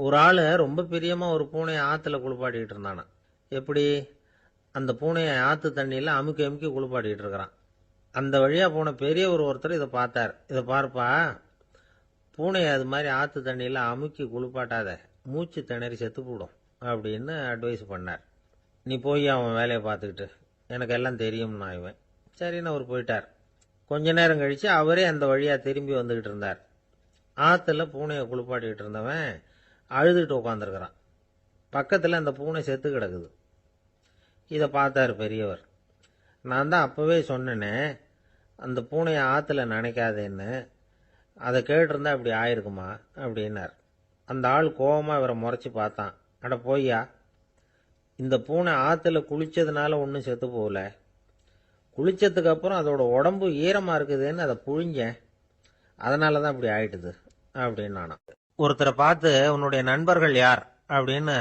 ஒரு ஆள் ரொம்ப பிரியமாக ஒரு பூனையை ஆற்றுல குளிப்பாட்டிக்கிட்டு இருந்தானா. எப்படி? அந்த பூனையை ஆற்று தண்ணியில் அமுக்கி அமுக்கி குளிப்பாட்டிக்கிட்டு இருக்கிறான். அந்த வழியாக போன பெரியவர் ஒருத்தர் இதை பார்த்தார். இதை பார்ப்பா, பூனையை அது மாதிரி ஆற்று தண்ணியில் அமுக்கி குளிப்பாட்டாத, மூச்சு திணறி செத்து போடும் அப்படின்னு அட்வைஸ் பண்ணார். நீ போய் அவன் வேலையை பார்த்துக்கிட்டு, எனக்கு எல்லாம் தெரியும்னா இவன். சரின்னு அவர் போயிட்டார். கொஞ்ச நேரம் கழித்து அவரே அந்த வழியாக திரும்பி வந்துக்கிட்டு இருந்தார். ஆற்றுல பூனையை குளிப்பாட்டிக்கிட்டு இருந்தவன் அழுதுகிட்டு உட்காந்துருக்கிறான். பக்கத்தில் அந்த பூனை செத்து கிடக்குது. இதை பார்த்தார் பெரியவர். நான் தான் அப்போவே சொன்னேனே அந்த பூனையை ஆற்றுல நினைக்காதேன்னு, அதை கேட்டிருந்தா இப்படி ஆயிருக்குமா அப்படின்னார். அந்த ஆள் கோபமாக இவரை முறைச்சி பார்த்தான். அட போய்யா, இந்த பூனை ஆற்றுல குளித்ததுனால ஒன்றும் செத்து போகல, குளித்ததுக்கு அப்புறம் அதோட உடம்பு ஈரமாக இருக்குதுன்னு அதை புழிஞ்சேன், அதனால தான் இப்படி ஆயிட்டுது அப்படின்னு நானும். ஒருத்தரை பார்த்து உன்னுடைய நண்பர்கள் யார் அப்படின்னு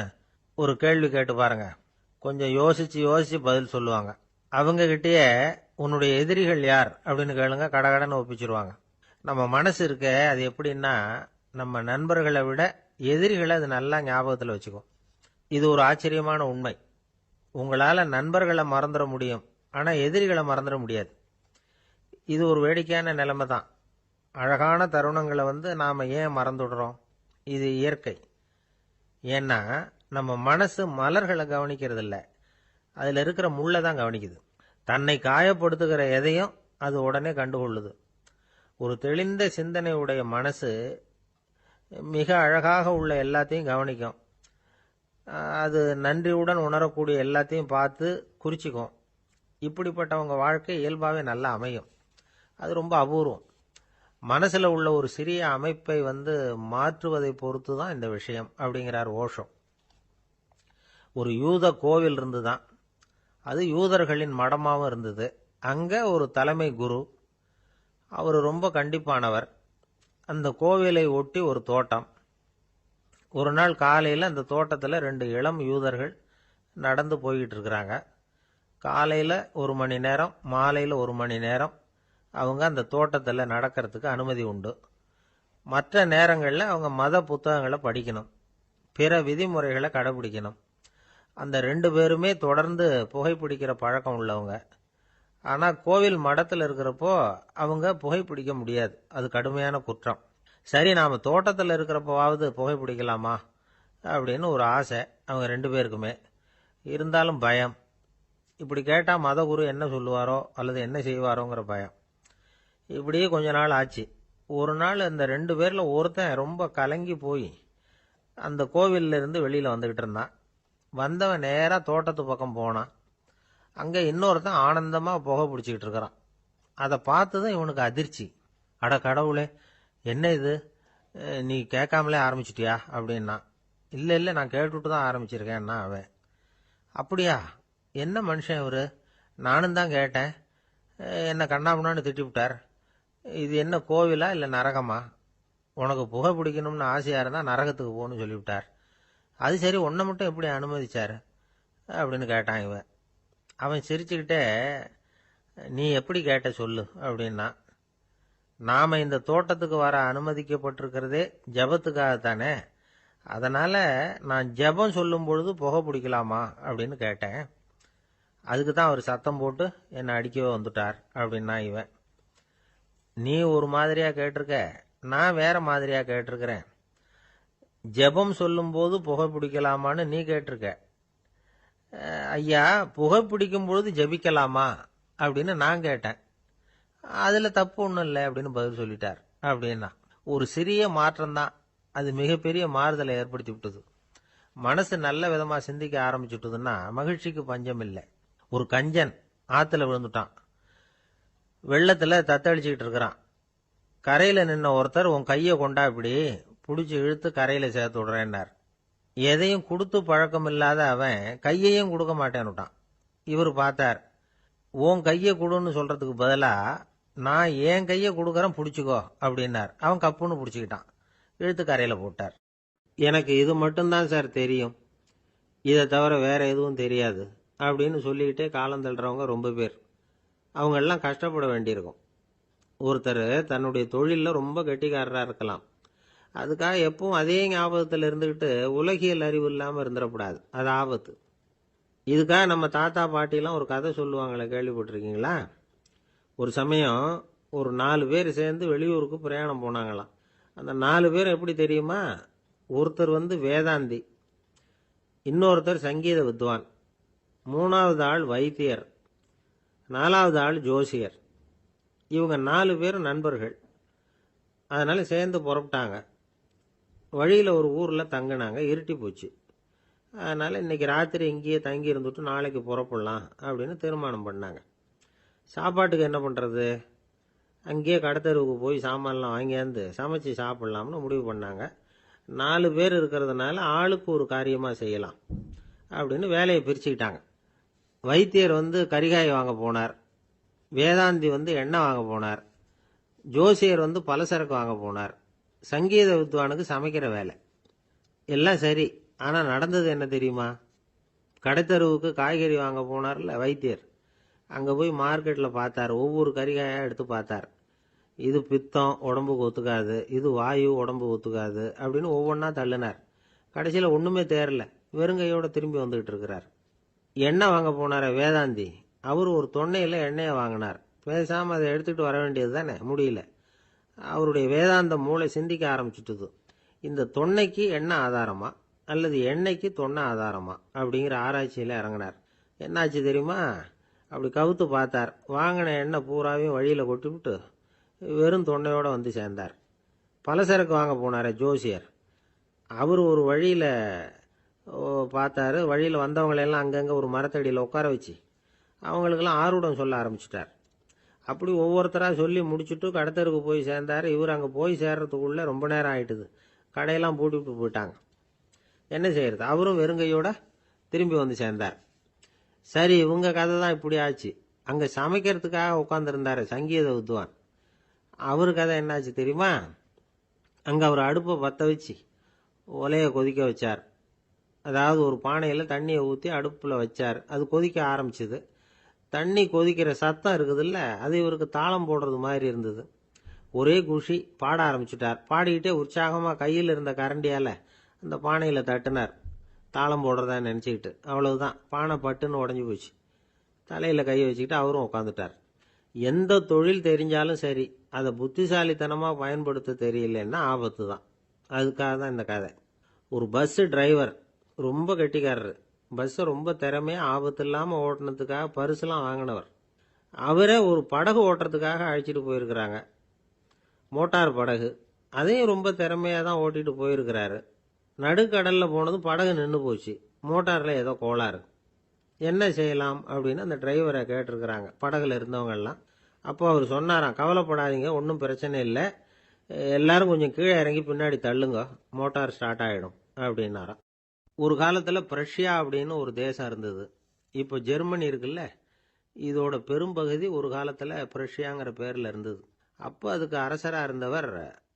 ஒரு கேள்வி கேட்டு பாருங்க. கொஞ்சம் யோசிச்சு யோசிச்சு பதில் சொல்லுவாங்க. அவங்க கிட்டேயே உன்னுடைய எதிரிகள் யார் அப்படின்னு கேளுங்க, கடகடன்னு ஒப்பிச்சிருவாங்க. நம்ம மனசு இருக்க, அது எப்படின்னா நம்ம நண்பர்களை விட எதிரிகளை அது நல்லா ஞாபகத்தில் வச்சுக்கும். இது ஒரு ஆச்சரியமான உண்மை. உங்களால் நண்பர்களை மறந்துட முடியும், ஆனால் எதிரிகளை மறந்துட முடியாது. இது ஒரு வேடிக்கையான நிலைமை தான். அழகான தருணங்களை நாம் ஏன் மறந்துடுறோம்? இது இயற்கை. ஏன்னா நம்ம மனசு மலர்களை கவனிக்கிறது இல்லை, அதில் இருக்கிற முள்ளை தான் கவனிக்குது. தன்னை காயப்படுத்துகிற எதையும் அது உடனே கண்டுகொள்ளுது. ஒரு தெளிந்த சிந்தனை உடைய மனசு மிக அழகாக உள்ள எல்லாத்தையும் கவனிக்கும். அது நன்றியுடன் உணரக்கூடிய எல்லாத்தையும் பார்த்து குறிச்சிக்கும். இப்படிப்பட்டவங்க வாழ்க்கை இயல்பாகவே நல்லா அமையும். அது ரொம்ப அபூர்வம். மனசில் உள்ள ஒரு சிறிய அமைப்பை மாற்றுவதை பொறுத்து தான் இந்த விஷயம் அப்படிங்கிறார் ஓஷோ. ஒரு யூத கோவில் இருந்துதான், அது யூதர்களின் மடமாகவும் இருந்தது. அங்கே ஒரு தலைமை குரு, அவர் ரொம்ப கண்டிப்பானவர். அந்த கோவிலை ஒட்டி ஒரு தோட்டம். ஒரு நாள் காலையில் அந்த தோட்டத்தில் 2 இளம் யூதர்கள் நடந்து போய்கிட்டு இருக்கிறாங்க. காலையில் 1 மணி நேரம், மாலையில் 1 மணி நேரம் அவங்க அந்த தோட்டத்தில் நடக்கிறதுக்கு அனுமதி உண்டு. மற்ற நேரங்களில் அவங்க மத புத்தகங்களை படிக்கணும், பிற விதிமுறைகளை கடைபிடிக்கணும். அந்த 2 பேருமே தொடர்ந்து புகைப்பிடிக்கிற பழக்கம் உள்ளவங்க. ஆனால் கோவில் மடத்தில் இருக்கிறப்போ அவங்க புகைப்பிடிக்க முடியாது, அது கடுமையான குற்றம். சரி, நாம் தோட்டத்தில் இருக்கிறப்போவாவது புகைப்பிடிக்கலாமா அப்படின்னு ஒரு ஆசை அவங்க 2 பேருக்குமே. இருந்தாலும் பயம். இப்படி கேட்டால் மதகுரு என்ன சொல்லுவாரோ அல்லது என்ன செய்வாரோங்கிற பயம். இப்படியே கொஞ்ச நாள் ஆச்சு. ஒரு நாள் இந்த 2 பேரில் ஒருத்தன் ரொம்ப கலங்கி போய் அந்த கோவில்ல இருந்து வெளியில் வந்துக்கிட்டு இருந்தான். வந்தவன் நேராக தோட்டத்து பக்கம் போனான். அங்கே இன்னொருத்தன் ஆனந்தமாக புகை பிடிச்சிக்கிட்டு இருக்கிறான். அதை பார்த்து தான் இவனுக்கு அதிர்ச்சி. அட கடவுளே, என்ன இது, நீ கேட்காமலே ஆரம்பிச்சிட்டியா அப்படின்னா. இல்லை இல்லை, நான் கேட்டுவிட்டு தான் ஆரம்பிச்சிருக்கேன்னா அவன். அப்படியா, என்ன மனுஷன் இவர், நானும் தான் கேட்டேன், என்ன கண்ணாமுன்னான்னு திட்டிவிட்டார். இது என்ன கோவிலா இல்லை நரகமா? உனக்கு புகை பிடிக்கணும்னு ஆசையாக இருந்தால் நரகத்துக்கு போகணும்னு சொல்லிவிட்டார். அது சரி, உன்னை மட்டும் எப்படி அனுமதிச்சார் அப்படின்னு கேட்டான் இவன். அவன் சிரிச்சுக்கிட்டே, நீ எப்படி கேட்ட சொல்லு அப்படின்னா. நாம் இந்த தோட்டத்துக்கு வர அனுமதிக்கப்பட்டிருக்கிறதே ஜபத்துக்காகத்தானே, அதனால் நான் ஜபம் சொல்லும் பொழுது புகை பிடிக்கலாமா அப்படின்னு கேட்டேன். அதுக்கு தான் அவர் சத்தம் போட்டு என்னை அடிக்கவே வந்துட்டார் அப்படின்னா இவன். நீ ஒரு மாதிரியாக கேட்டிருக்க, நான் வேற மாதிரியாக கேட்டிருக்கிறேன். ஜெபம் சொல்லும்போது புகை பிடிக்கலாமான்னு நீ கேட்டிருக்க. ஐயா, புகை பிடிக்கும் பொழுது ஜபிக்கலாமா அப்படின்னு நான் கேட்டேன். அதில் தப்பு ஒன்றும் இல்லை அப்படின்னு பதில் சொல்லிட்டார் அப்படின்னா. ஒரு சிறிய மாற்றம்தான் அது மிகப்பெரிய மாறுதலை ஏற்படுத்தி விட்டது. மனசு நல்ல விதமாக சிந்திக்க ஆரம்பிச்சுட்டுதுன்னா மகிழ்ச்சிக்கு பஞ்சம் இல்லை. ஒரு கஞ்சன் ஆற்றுல விழுந்துட்டான். வெள்ளத்தில் தத்தளிச்சுக்கிட்டு இருக்கிறான். கரையில் நின்ன ஒருத்தர், உன் கையை கொண்டா இப்படி பிடிச்சி இழுத்து கரையில் சேர்த்து விடுறேன்னார். எதையும் கொடுத்து பழக்கம் இல்லாத அவன் கையையும் கொடுக்க மாட்டேன்னுட்டான். இவர் பார்த்தார். உன் கையை கொடுன்னு சொல்றதுக்கு பதிலாக நான் என் கையை கொடுக்குறேன் பிடிச்சிக்கோ அப்படின்னார். அவன் கப்புன்னு பிடிச்சிக்கிட்டான், இழுத்து கரையில் போட்டார். எனக்கு இது மட்டும்தான் சார் தெரியும், இதை தவிர வேற எதுவும் தெரியாது அப்படின்னு சொல்லிக்கிட்டே காலம் தள்ளுறவங்க ரொம்ப பேர். அவங்கெல்லாம் கஷ்டப்பட வேண்டியிருக்கும். ஒருத்தர் தன்னுடைய தொழிலில் ரொம்ப கெட்டிக்காரராக இருக்கலாம். அதுக்காக எப்பவும் அதே ஞாபகத்தில் இருந்துக்கிட்டு உலகியல் அறிவு இல்லாமல் இருந்துடக்கூடாது, அது ஆபத்து. இதுக்காக நம்ம தாத்தா பாட்டிலாம் ஒரு கதை சொல்லுவாங்களே, கேள்விப்பட்டிருக்கீங்களா? ஒரு சமயம் ஒரு 4 பேர் சேர்ந்து வெளியூருக்கு பிரயாணம் போனாங்களாம். அந்த 4 பேர் எப்படி தெரியுமா? ஒருத்தர் வேதாந்தி, இன்னொருத்தர் சங்கீத வித்வான், 3வது ஆள் வைத்தியர், 4வது ஆள் ஜோசியர். இவங்க 4 பேரும் நண்பர்கள். அதனால சேர்ந்து புறப்பட்டாங்க. வழியில் ஒரு ஊரில் தங்கினாங்க. இருட்டி போச்சு. அதனால் இன்றைக்கி ராத்திரி இங்கேயே தங்கி இருந்துட்டு நாளைக்கு புறப்படலாம் அப்படின்னு தீர்மானம் பண்ணாங்க. சாப்பாட்டுக்கு என்ன பண்ணுறது? அங்கேயே கடத்தெருவுக்கு போய் சாமான்லாம் வாங்கியாந்து சமைச்சு சாப்பிட்லாம்னு முடிவு பண்ணாங்க. 4 பேர் இருக்கிறதுனால ஆளுக்கு ஒரு காரியமாக செய்யலாம் அப்படின்னு வேலையை பிரிச்சுக்கிட்டாங்க. வைத்தியர் கரிகாய் வாங்க போனார், வேதாந்தி எண்ணெய் வாங்க போனார், ஜோசியர் பலசரக்கு வாங்க போனார், சங்கீத வித்வானுக்கு சமைக்கிற வேலை. எல்லாம் சரி, ஆனால் நடந்தது என்ன தெரியுமா? கடைத்தருவுக்கு காய்கறி வாங்க போனார்ல வைத்தியர், அங்கே போய் மார்க்கெட்டில் பார்த்தார். ஒவ்வொரு கறிகாயாக எடுத்து பார்த்தார். இது பித்தம், உடம்புக்கு ஒத்துக்காது, இது வாயு, உடம்புக்கு ஒத்துக்காது அப்படின்னு ஒவ்வொன்றா தள்ளினார். கடைசியில் ஒன்றுமே தேரல, வெறுங்கையோடு திரும்பி வந்துக்கிட்டு இருக்கிறார். எண்ணெய் வாங்க போனார் வேதாந்தி, அவர் ஒரு தொன்னையில் எண்ணெயை வாங்கினார். பேசாமல் அதை எடுத்துகிட்டு வர வேண்டியது தானே, முடியல. அவருடைய வேதாந்த மூளை சிந்திக்க ஆரம்பிச்சுட்டுது. இந்த தொன்னைக்கு எண்ணெய் ஆதாரமா அல்லது எண்ணெய்க்கு தொன்னை ஆதாரமா அப்படிங்கிற ஆராய்ச்சியில் இறங்கினார். என்னாச்சு தெரியுமா? அப்படி கவுத்து பார்த்தார். வாங்கின எண்ணெய் பூராவையும் வழியில் கொட்டிவிட்டு வெறும் தொன்னையோடு சேர்ந்தார். பலசரக்கு வாங்க போனார் ஜோசியர், அவர் ஒரு வழியில் பார்த்தாரு. வழியில் வந்தவங்களெல்லாம் அங்கங்கே ஒரு மரத்தடியில் உட்கார வச்சு அவங்களுக்கெல்லாம் ஆர்வம் சொல்ல ஆரம்பிச்சிட்டார். அப்படி ஒவ்வொருத்தராக சொல்லி முடிச்சுட்டு கடத்தருக்கு போய் சேர்ந்தார். இவர் அங்கே போய் சேர்றதுக்குள்ளே ரொம்ப நேரம் ஆகிட்டுது. கடையெல்லாம் பூட்டிவிட்டு போயிட்டாங்க. என்ன செய்யறது? அவரும் வெறுங்கையோட திரும்பி சேர்ந்தார். சரி, இவங்க கதை தான் இப்படி ஆச்சு. அங்கே சமைக்கிறதுக்காக உட்காந்துருந்தார் சங்கீத வித்வான், அவர் கதை என்னாச்சு தெரியுமா? அங்கே அவர் அடுப்பை பற்ற வச்சு ஒலையை கொதிக்க வச்சார். அதாவது ஒரு பானையில் தண்ணியை ஊற்றி அடுப்பில் வச்சார். அது கொதிக்க ஆரம்பிச்சுது. தண்ணி கொதிக்கிற சத்தம் இருக்குதுல்ல, அது இவருக்கு தாளம் போடுறது மாதிரி இருந்தது. ஒரே குஷி, பாட ஆரம்பிச்சுட்டார். பாடிக்கிட்டே உற்சாகமாக கையில் இருந்த கரண்டியால் அந்த பானையில் தட்டினார், தாளம் போடுறதா நினச்சிக்கிட்டு. அவ்வளவுதான், பானை பட்டுன்னு உடஞ்சி போச்சு. தலையில் கை வச்சுக்கிட்டு அவரும் உட்காந்துட்டார். எந்த தொழில் தெரிஞ்சாலும் சரி, அதை புத்திசாலித்தனமாக பயன்படுத்த தெரியலன்னா ஆபத்து தான். அதுக்காக தான் இந்த கதை. ஒரு பஸ்ஸு டிரைவர் ரொம்ப கெட்டிக்காரரு. பஸ்ஸை ரொம்ப திறமையாக ஆபத்து இல்லாமல் ஓட்டினதுக்காக பரிசுலாம் வாங்கினவர். அவரே ஒரு படகு ஓட்டுறதுக்காக அழைச்சிட்டு போயிருக்கிறாங்க, மோட்டார் படகு. அதையும் ரொம்ப திறமையாக தான் ஓட்டிட்டு போயிருக்கிறாரு. நடுக்கடலில் போனதும் படகு நின்று போச்சு. மோட்டாரில் ஏதோ கோளாறு. என்ன செய்யலாம் அப்படின்னு அந்த டிரைவரை கேட்டிருக்கிறாங்க படகுல இருந்தவங்கெல்லாம். அப்போ அவர் சொன்னாராம், கவலைப்படாதீங்க, ஒன்றும் பிரச்சனை இல்லை, எல்லாரும் கொஞ்சம் கீழே இறங்கி பின்னாடி தள்ளுங்க, மோட்டார் ஸ்டார்ட் ஆகிடும் அப்படின்னாராம். ஒரு காலத்தில் பிரஷ்யா அப்படின்னு ஒரு தேசம் இருந்தது. இப்போ ஜெர்மனி இருக்குல்ல, இதோட பெரும்பகுதி ஒரு காலத்தில் பிரஷ்யாங்கிற பேரில் இருந்தது. அப்போ அதுக்கு அரசராக இருந்தவர்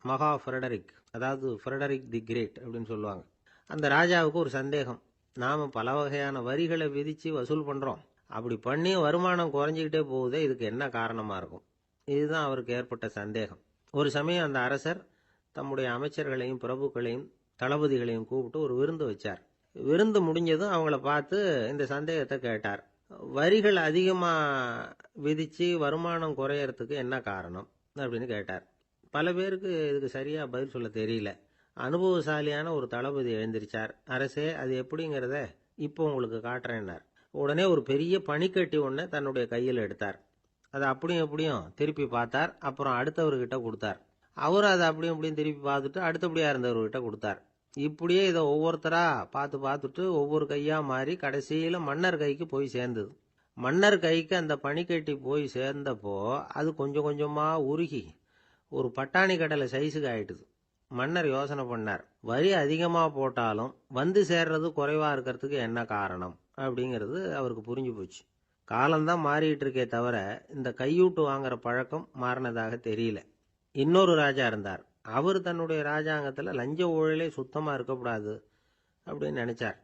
மகா ஃப்ரெடரிக், அதாவது ஃப்ரெடரிக் தி கிரேட் அப்படின்னு சொல்லுவாங்க. அந்த ராஜாவுக்கு ஒரு சந்தேகம், நாம் பல வகையான வரிகளை விதித்து வசூல் பண்ணுறோம், அப்படி பண்ணி வருமானம் குறைஞ்சிக்கிட்டே போகுதே, இதுக்கு என்ன காரணமாக இருக்கும்? இதுதான் அவருக்கு ஏற்பட்ட சந்தேகம். ஒரு சமயம் அந்த அரசர் தம்முடைய அமைச்சர்களையும் பிரபுக்களையும் தளபதிகளையும் கூப்பிட்டு ஒரு விருந்து வச்சார். விருந்து முடிஞ்சதும் அவங்கள பார்த்து இந்த சந்தேகத்தை கேட்டார். வரிகள் அதிகமாக விதித்து வருமானம் குறையறதுக்கு என்ன காரணம் அப்படின்னு கேட்டார். பல பேருக்கு இதுக்கு சரியாக பதில் சொல்ல தெரியல. அனுபவசாலியான ஒரு தளபதி எழுந்திருச்சார். அரசே, அது எப்படிங்கிறத இப்போ உங்களுக்கு காட்டுறேன்னார். உடனே ஒரு பெரிய பனிக்கட்டி ஒன்றை தன்னுடைய கையில் எடுத்தார். அதை அப்படியும் எப்படியும் திருப்பி பார்த்தார். அப்புறம் அடுத்தவர்கிட்ட கொடுத்தார். அவர் அதை அப்படியும் இப்படியும் திருப்பி பார்த்துட்டு அடுத்தபடியாக இருந்தவர்கிட்ட கொடுத்தார். இப்படியே இதை ஒவ்வொருத்தராக பார்த்துட்டு ஒவ்வொரு கையாக மாறி கடைசியில் மன்னர் கைக்கு போய் சேர்ந்தது. மன்னர் கைக்கு அந்த பனிக்கட்டி போய் சேர்ந்தப்போ அது கொஞ்சம் கொஞ்சமாக உருகி ஒரு பட்டாணி கடலை சைஸுக்கு ஆயிட்டுது. மன்னர் யோசனை பண்ணார், வரி அதிகமாக போட்டாலும் வந்து சேர்றது குறைவாக இருக்கிறதுக்கு என்ன காரணம் அப்படிங்கிறது அவருக்கு புரிஞ்சு போச்சு. காலம்தான் மாறிட்டு இருக்கே தவிர இந்த கையூட்டு வாங்குற பழக்கம் மாறினதாக தெரியல. இன்னொரு ராஜா இருந்தார். அவர் தன்னுடைய ராஜாங்கத்தில் லஞ்ச ஊழலே சுத்தமாக இருக்கக்கூடாது அப்படின்னு நினைச்சார்.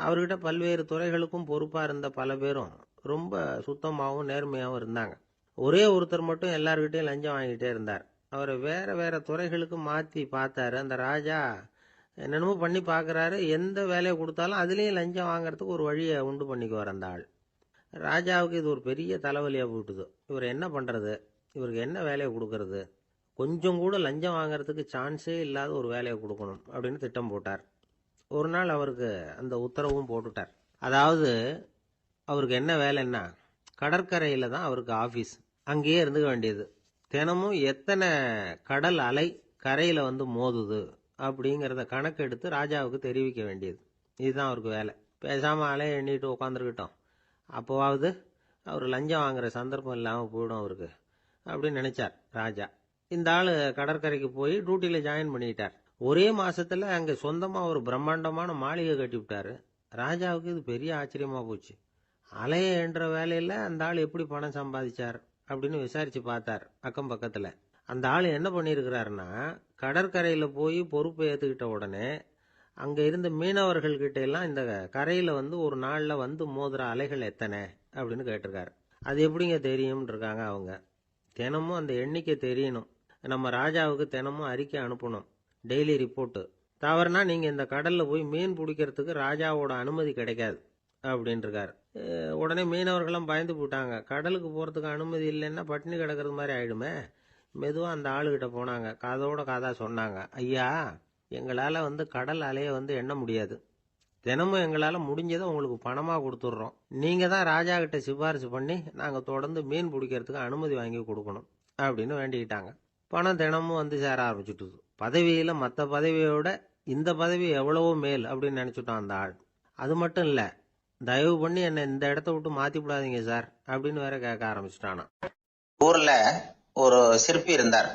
அவர்கிட்ட பல்வேறு துறைகளுக்கும் பொறுப்பாக இருந்த பல பேரும் ரொம்ப சுத்தமாகவும் நேர்மையாகவும் இருந்தாங்க. ஒரே ஒருத்தர் மட்டும் எல்லார்கிட்டையும் லஞ்சம் வாங்கிட்டே இருந்தார். அவரை வேற வேற துறைகளுக்கு மாற்றி பார்த்தாரு. அந்த ராஜா என்னென்னமோ பண்ணி பார்க்குறாரு. எந்த வேலையை கொடுத்தாலும் அதுலேயும் லஞ்சம் வாங்கிறதுக்கு ஒரு வழியை உண்டு பண்ணிக்குவார் அந்த ஆள். ராஜாவுக்கு இது ஒரு பெரிய தலைவலியாக போட்டுது. இவர் என்ன பண்ணுறது, இவருக்கு என்ன வேலையை கொடுக்கறது, கொஞ்சம் கூட லஞ்சம் வாங்கிறதுக்கு சான்ஸே இல்லாத ஒரு வேலையை கொடுக்கணும் அப்படின்னு திட்டம் போட்டார். ஒரு நாள் அவருக்கு அந்த உத்தரவும் போட்டுட்டார். அதாவது அவருக்கு என்ன வேலைன்னா, கடற்கரையில் தான் அவருக்கு ஆஃபீஸ். அங்கேயே இருந்துக்க வேண்டியது. தினமும் எத்தனை கடல் அலை கரையில் வந்து மோதுது அப்படிங்கிறத கணக்கெடுத்து ராஜாவுக்கு தெரிவிக்க வேண்டியது. இதுதான் அவருக்கு வேலை. பேசாமல் அலையை எண்ணிட்டு உட்காந்துருக்கிட்டோம், அப்போவாவது அவர் லஞ்சம் வாங்குற சந்தர்ப்பம் இல்லாமல் போயிடும் அவருக்கு அப்படின்னு நினைச்சார் ராஜா. இந்த ஆள் கடற்கரைக்கு போய் டியூட்டியில் ஜாயின் பண்ணிட்டார். ஒரே மாசத்துல அங்கே சொந்தமாக ஒரு பிரம்மாண்டமான மாளிகை கட்டி விட்டாரு. ராஜாவுக்கு இது பெரிய ஆச்சரியமாக போச்சு. அலையை என்ற வேலையில் அந்த ஆள் எப்படி பணம் சம்பாதிச்சார் அப்படின்னு விசாரிச்சு பார்த்தார் அக்கம் பக்கத்தில். அந்த ஆள் என்ன பண்ணியிருக்கிறாருன்னா, கடற்கரையில் போய் பொறுப்பை ஏற்றுக்கிட்ட உடனே அங்கே இருந்த மீனவர்கள்கிட்ட எல்லாம் இந்த கரையில் வந்து ஒரு நாளில் வந்து மோதுற அலைகள் எத்தனை அப்படின்னு கேட்டிருக்காரு. அது எப்படிங்க தெரியும்னு இருக்காங்க அவங்க. தினமும் அந்த எண்ணிக்கை தெரியணும். நம்ம ராஜாவுக்கு தினமும் அறிக்கை அனுப்பணும், டெய்லி ரிப்போர்ட்டு. தவறுனா நீங்கள் இந்த கடலில் போய் மீன் பிடிக்கிறதுக்கு ராஜாவோட அனுமதி கிடைக்காது அப்படின்ட்டுருக்காரு. உடனே மீனவர்களும் பயந்து போட்டாங்க. கடலுக்கு போகிறதுக்கு அனுமதி இல்லைன்னா பட்டினி கிடக்கிறது மாதிரி ஆகிடுமே. மெதுவாக அந்த ஆளுகிட்ட போனாங்க, காதோட காதாக சொன்னாங்க, ஐயா, எங்களால் வந்து கடல் அலையை வந்து எண்ண முடியாது. தினமும் எங்களால் முடிஞ்சதை உங்களுக்கு பணமாக கொடுத்துட்றோம். நீங்கள் தான் ராஜா கிட்ட சிபாரிசு பண்ணி நாங்கள் தொடர்ந்து மீன் பிடிக்கிறதுக்கு அனுமதி வாங்கி கொடுக்கணும் அப்படின்னு வேண்டிக்கிட்டாங்க. பணம் தினமும் வந்து சேர ஆரம்பிச்சுட்டுது. பதவியில் மற்ற பதவியோட இந்த பதவி எவ்வளவோ மேல் அப்படின்னு நினச்சிட்டான் அந்த ஆள். அது மட்டும் இல்லை, தயவு பண்ணி என்னை இந்த இடத்த விட்டு மாற்றி விடாதீங்க சார் அப்படின்னு வேற கேட்க ஆரம்பிச்சுட்டானா. ஊரில் ஒரு சிற்பி இருந்தார்.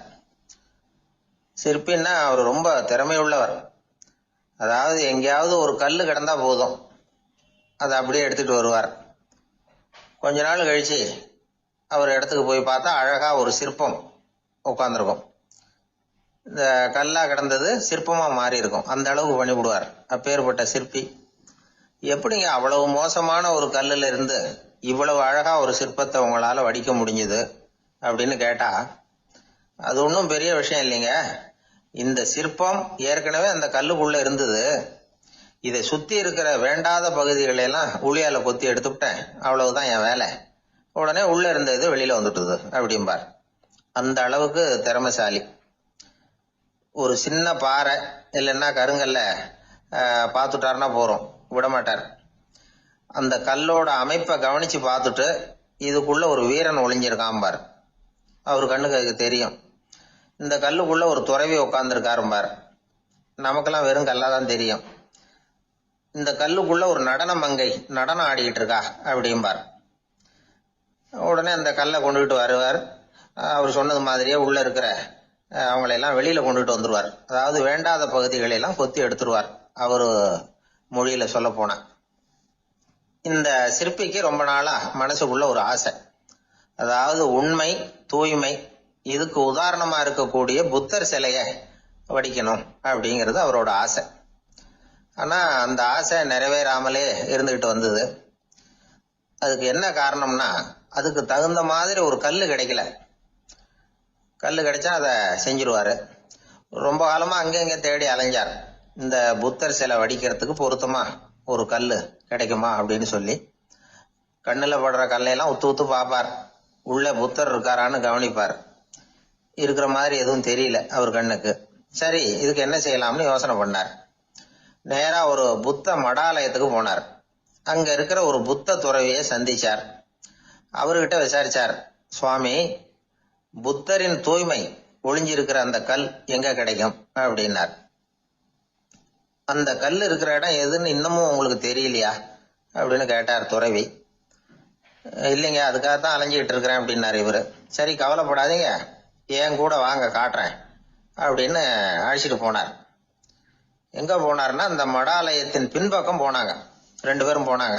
சிற்பின்னா அவர் ரொம்ப திறமை உள்ளவர். அதாவது எங்கேயாவது ஒரு கல் கிடந்தா போதும், அதை அப்படியே எடுத்துட்டு வருவார். கொஞ்ச நாள் கழிச்சு அவர் இடத்துக்கு போய் பார்த்தா அழகா ஒரு சிற்பம் உட்காந்துருக்கும். இந்த கல்லா கிடந்தது சிற்பமா மாறி இருக்கும். அந்த அளவுக்கு பண்ணிவிடுவார் அப்பேற்பட்ட சிற்பி. எப்படிங்க அவ்வளவு மோசமான ஒரு கல்லுல இருந்து இவ்வளவு அழகா ஒரு சிற்பத்தை உங்களால வடிக்க முடிஞ்சது அப்படின்னு கேட்டா, அது ஒன்றும் பெரிய விஷயம் இல்லைங்க. இந்த சிற்பம் ஏற்கனவே அந்த கல்லுக்குள்ள இருந்தது. இதை சுத்தி இருக்கிற வேண்டாத பகுதிகளை எல்லாம் உளியால கொத்தி எடுத்துவிட்டேன், அவ்வளவுதான் என் வேலை. உடனே உள்ள இருந்த இது வெளியில வந்துட்டுது அப்படிம்பார். அந்த அளவுக்கு திறமைசாலி. ஒரு சின்ன பாறை இல்லைன்னா கருங்கல்ல பார்த்துட்டாருன்னா போறோம், விடமாட்டார். அந்த கல்லோட அமைப்பை கவனிச்சு பார்த்துட்டு இதுக்குள்ள ஒரு வீரன் ஒளிஞ்சிருக்காம்பார். அவர் கண்ணுக்கு அதுக்கு தெரியும். இந்த கல்லுக்குள்ள ஒரு துறவி உட்கார்ந்துருக்காரும்பார். நமக்கெல்லாம் வெறும் கல்லாதான் தெரியும். இந்த கல்லுக்குள்ள ஒரு நடன மங்கை நடனம் ஆடிக்கிட்டு இருக்கா அப்படிம்பார். உடனே அந்த கல்லை கொண்டுகிட்டு வருவார். அவர் சொன்னது மாதிரியே உள்ள இருக்கிற அவங்களையெல்லாம் வெளியில கொண்டுட்டு வந்துருவார். அதாவது வேண்டாத பகுதிகளெல்லாம் கொத்தி எடுத்துருவார். அவர் மொழியில சொல்ல போனா, இந்த சிற்பிக்கு ரொம்ப நாளா மனசுக்குள்ள ஒரு ஆசை. அதாவது உண்மை, தூய்மை, இதுக்கு உதாரணமா இருக்கக்கூடிய புத்தர் சிலைய வடிக்கணும் அப்படிங்கிறது அவரோட ஆசை. ஆனா அந்த ஆசை நிறைவேறாமலே இருந்துகிட்டு வந்தது. அதுக்கு என்ன காரணம்னா, அதுக்கு தகுந்த மாதிரி ஒரு கல்லு கிடைக்கல. கல்லு கிடைச்சா அதை செஞ்சிருவாரு. ரொம்ப காலமா அங்கங்க தேடி அலைஞ்சார். இந்த புத்தர் சிலை வடிக்கிறதுக்கு பொருத்தமா ஒரு கல்லு கிடைக்குமா அப்படின்னு சொல்லி கண்ணுல படுற கல்லையெல்லாம் உத்து உத்து பார்ப்பார். உள்ள புத்தர் இருக்காரான்னு கவனிப்பார். இருக்கிற மாதிரி எதுவும் தெரியல அவர் கண்ணுக்கு. சரி, இதுக்கு என்ன செய்யலாம்னு யோசனை பண்ணார். நேரா ஒரு புத்த மடாலயத்துக்கு போனார். அங்க இருக்கிற ஒரு புத்த துறவியை சந்திச்சார். அவர்கிட்ட விசாரிச்சார், சுவாமி, புத்தரின் தூய்மை ஒளிஞ்சிருக்கிற அந்த கல் எங்க கிடைக்கும் அப்படின்னார். அந்த கல் இருக்கிற இடம் எதுன்னு இன்னமும் உங்களுக்கு தெரியலையா அப்படின்னு கேட்டார் துறவி. இல்லைங்க, அதுக்காகத்தான் அலைஞ்சிக்கிட்டு இருக்கிறேன் அப்படின்னாரு இவரு. சரி, கவலைப்படாதீங்க, ஏன் கூட வாங்க காட்டுறேன் அப்படின்னு அழைச்சிட்டு போனார். எங்க போனார்னா, அந்த மடாலயத்தின் பின்பக்கம் போனாங்க. 2 பேரும் போனாங்க.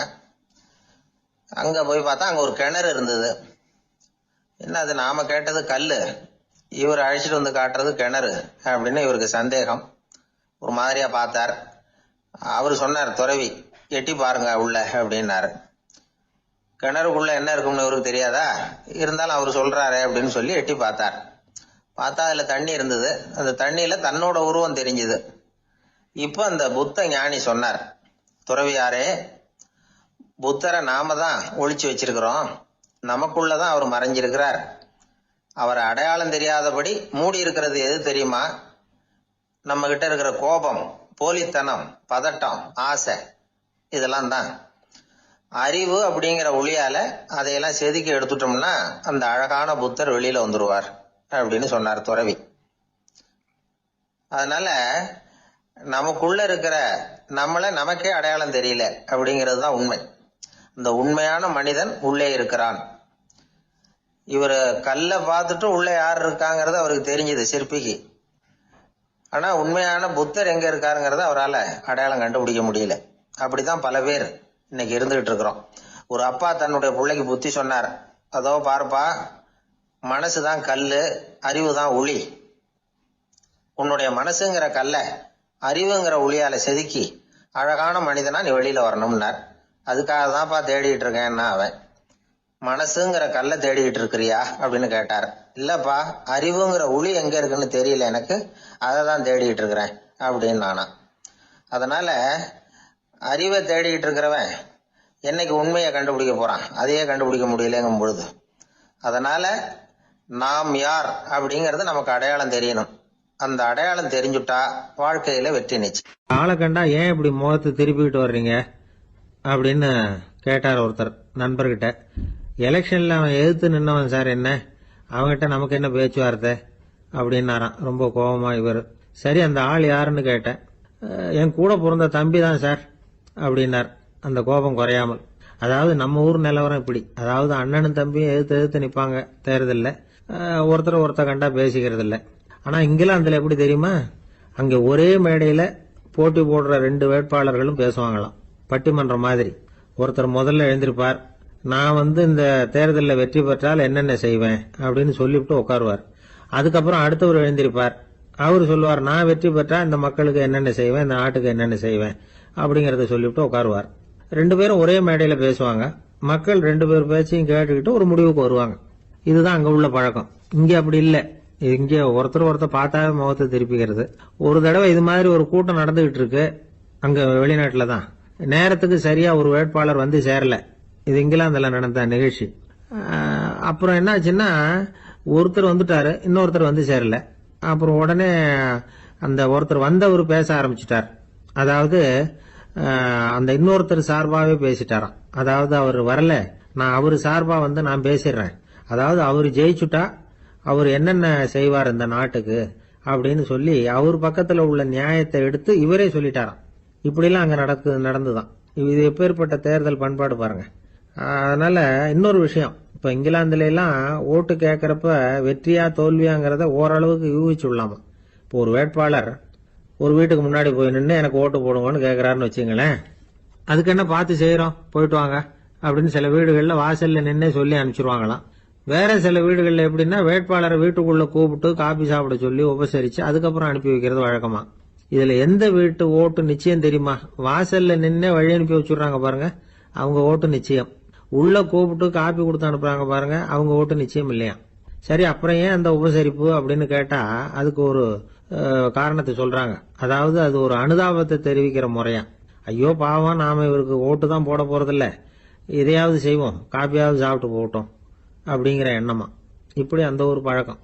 அங்க போய் பார்த்தா அங்க ஒரு கிணறு இருந்தது. என்ன அது, நாம கேட்டது கல்லு, இவர் அழைச்சிட்டு வந்து காட்டுறது கிணறு அப்படின்னு இவருக்கு சந்தேகம். ஒரு மாதிரியா பார்த்தார். அவரு சொன்னார், துறவி எட்டி பாருங்க உள்ள அப்படின்னாரு. கிணறுக்குள்ள என்ன இருக்கும்னு இவருக்கு தெரியாதா, இருந்தாலும் அவர் சொல்றாரு அப்படின்னு சொல்லி எட்டி பார்த்தார். பார்த்தா அதுல தண்ணி இருந்தது. அந்த தண்ணியில தன்னோட உருவம் தெரிஞ்சுது. இப்ப அந்த புத்த ஞானி சொன்னார், துறவியாரே, புத்தரை நாம தான் ஒளிச்சு வச்சிருக்கிறோம், நமக்குள்ளதான் அவர் மறைஞ்சிருக்கிறார். அவரை அடையாளம் தெரியாதபடி மூடி இருக்கிறது எது தெரியுமா? நம்ம கிட்ட இருக்கிற கோபம், போலித்தனம், பதட்டம், ஆசை, இதெல்லாம் தான். அறிவு அப்படிங்கிற ஒளியால அதையெல்லாம் செதுக்கி எடுத்துட்டோம்னா அந்த அழகான புத்தர் வெளியில வந்துருவார் அப்படின்னு சொன்னார் துறவி. அதனால நமக்குள்ள இருக்கிற நம்மளை நமக்கே அடையாளம் தெரியல அப்படிங்கிறது தான் உண்மை. இந்த உண்மையான மனிதன் உள்ளே இருக்கிறான். இவரு கல்லை பார்த்துட்டு உள்ள யார் இருக்காங்கிறது அவருக்கு தெரிஞ்சது சிற்பிக்கு. ஆனா உண்மையான புத்தர் எங்க இருக்காருங்கிறத அவரால் அடையாளம் கண்டுபிடிக்க முடியல. அப்படிதான் பல பேர் இன்னைக்கு இருந்துகிட்டு இருக்கிறோம். ஒரு அப்பா தன்னுடைய பிள்ளைக்கு புத்தி சொன்னார், அதோ பார்ப்பா, மனசுதான் கல்லு, அறிவு தான் உளி. உன்னுடைய மனசுங்கிற கல்லை அறிவுங்கிற ஒளியால செதுக்கி அழகான மனிதனா நீ வெளியில வரணும்னார். அதுக்காக தான்ப்பா தேடிட்டு இருக்கேன்னா அவன். மனசுங்கிற கல்லை தேடிக்கிட்டு இருக்கிறியா அப்படின்னு கேட்டார். இல்லப்பா, அறிவுங்கிற ஒளி எங்க இருக்குன்னு தெரியல எனக்கு, அதை தான் தேடிக்கிட்டு இருக்கிறேன் அப்படின்னு நானா. அதனால அறிவை தேடிக்கிட்டு இருக்கிறவன் என்னைக்கு உண்மையை கண்டுபிடிக்க போறான்? அதையே கண்டுபிடிக்க முடியலங்கும் பொழுது. அதனால நாம் யார் அப்படிங்கறது நமக்கு அடையாளம் தெரியணும். அந்த அடையாளம் தெரிஞ்சுட்டா வாழ்க்கையில வெற்றி நிச்சயம். ஆளை கண்டா ஏன் இப்படி முகத்தை திருப்பிக்கிட்டு வர்றீங்க அப்படின்னு கேட்டார் ஒருத்தர் நண்பர்கிட்ட. எலெக்ஷன்ல அவன் எதிர்த்து நின்னவன் சார், என்ன அவன்கிட்ட நமக்கு என்ன பேச்சுவார்த்தை அப்படின்னாராம் ரொம்ப கோபமா இவர். சரி, அந்த ஆள் யாருன்னு கேட்டேன். என் கூட பிறந்த தம்பி தான் சார் அப்படின்னார் அந்த கோபம் குறையாமல். அதாவது நம்ம ஊர் நிலவரம் இப்படி. அதாவது அண்ணனும் தம்பியும் எதிர்த்து நிற்பாங்க தேர்தலில், ஒருத்தர் கண்டா பேசிக்கிறது இல்லை. ஆனா இங்கிலாந்துல எப்படி தெரியுமா, அங்க ஒரே மேடையில போட்டி போடுற 2 வேட்பாளர்களும் பேசுவாங்களாம், பட்டிமன்றம் மாதிரி. ஒருத்தர் முதல்ல எழுந்திருப்பார், நான் இந்த தேர்தலில் வெற்றி பெற்றால் என்னென்ன செய்வேன் அப்படின்னு சொல்லிவிட்டு உட்காருவார். அதுக்கப்புறம் அடுத்தவர் எழுந்திருப்பார், அவரு சொல்லுவார், நான் வெற்றி பெற்றா இந்த மக்களுக்கு என்னென்ன செய்வேன், இந்த நாட்டுக்கு என்னென்ன செய்வேன் அப்படிங்கறத சொல்லிவிட்டு உட்காருவார். 2 பேரும் ஒரே மேடையில பேசுவாங்க. மக்கள் 2 பேர் பேச்சையும் கேட்டுக்கிட்டு ஒரு முடிவுக்கு வருவாங்க. இதுதான் அங்க உள்ள பழக்கம். இங்க அப்படி இல்லை. இங்க ஒருத்தர் பார்த்தாவே முகத்தை திருப்பிக்கிறது. ஒரு தடவை இது மாதிரி ஒரு கூட்டம் நடந்துகிட்டு இருக்கு. அங்க வெளிநாட்டுல தான். நேரத்துக்கு சரியா ஒரு வேட்பாளர் வந்து சேரல. இது இங்கிலாந்துல நடந்த நிகழ்ச்சி. அப்புறம் என்னாச்சுன்னா, ஒருத்தர் வந்துட்டாரு, இன்னொருத்தர் வந்து சேரல. அப்புறம் உடனே அந்த ஒருத்தர் வந்தவர் பேச ஆரம்பிச்சிட்டார். அதாவது அந்த இன்னொருத்தர் சார்பாவே பேசிட்டாராம். அதாவது அவர் வரல, நான் அவரு சார்பா வந்து நான் பேசிடுறேன். அதாவது அவர் ஜெயிச்சுட்டா அவர் என்னென்ன செய்வார் இந்த நாட்டுக்கு அப்படின்னு சொல்லி அவர் பக்கத்துல உள்ள நியாயத்தை எடுத்து இவரே சொல்லிட்டாராம். இப்படிலாம் அங்க நடந்துதான். இது எப்பேற்பட்ட தேர்தல் பண்பாடு பாருங்க. அதனால இன்னொரு விஷயம், இப்ப இங்கிலாந்துல எல்லாம் ஓட்டு கேட்கறப்ப வெற்றியா தோல்வியாங்கிறத ஓரளவுக்கு யூகிச்சுடலாமா. இப்போ ஒரு வேட்பாளர் ஒரு வீட்டுக்கு முன்னாடி போய் நின்று எனக்கு ஓட்டு போடுங்கன்னு கேட்கறாருன்னு வச்சுங்களேன். அதுக்கு என்ன பார்த்து செய்யறோம், போயிட்டு வாங்க அப்படின்னு சில வீடுகள்ல வாசல்ல நின்னே சொல்லி அனுப்பிச்சிருவாங்களாம். வேற சில வீடுகள்ல எப்படின்னா வேட்பாளரை வீட்டுக்குள்ள கூப்பிட்டு காபி சாப்பிட சொல்லி உபசரிச்சு அதுக்கப்புறம் அனுப்பி வைக்கிறது வழக்கமா. இதுல எந்த வீட்டு ஓட்டு நிச்சயம் தெரியுமா? வாசல்ல நின்னே வழி அனுப்பி வச்சுடுறாங்க பாருங்க, அவங்க ஓட்டு நிச்சயம். உள்ள கூப்பிட்டு காப்பி கொடுத்து அனுப்புறாங்க பாருங்க, அவங்க ஓட்டு நிச்சயம் இல்லையா. சரி, அப்புறம் ஏன் அந்த உபசரிப்பு அப்படின்னு கேட்டா அதுக்கு ஒரு காரணத்தை சொல்றாங்க. அதாவது அது ஒரு அனுதாபத்தை தெரிவிக்கிற முறையா. ஐயோ பாவம், நாம இவருக்கு ஓட்டு தான் போட போறதில்ல, இதையாவது செய்வோம், காப்பியாவது சாப்பிட்டு போகட்டும் அப்படிங்கிற எண்ணமா. இப்படி அந்த ஒரு பழக்கம்.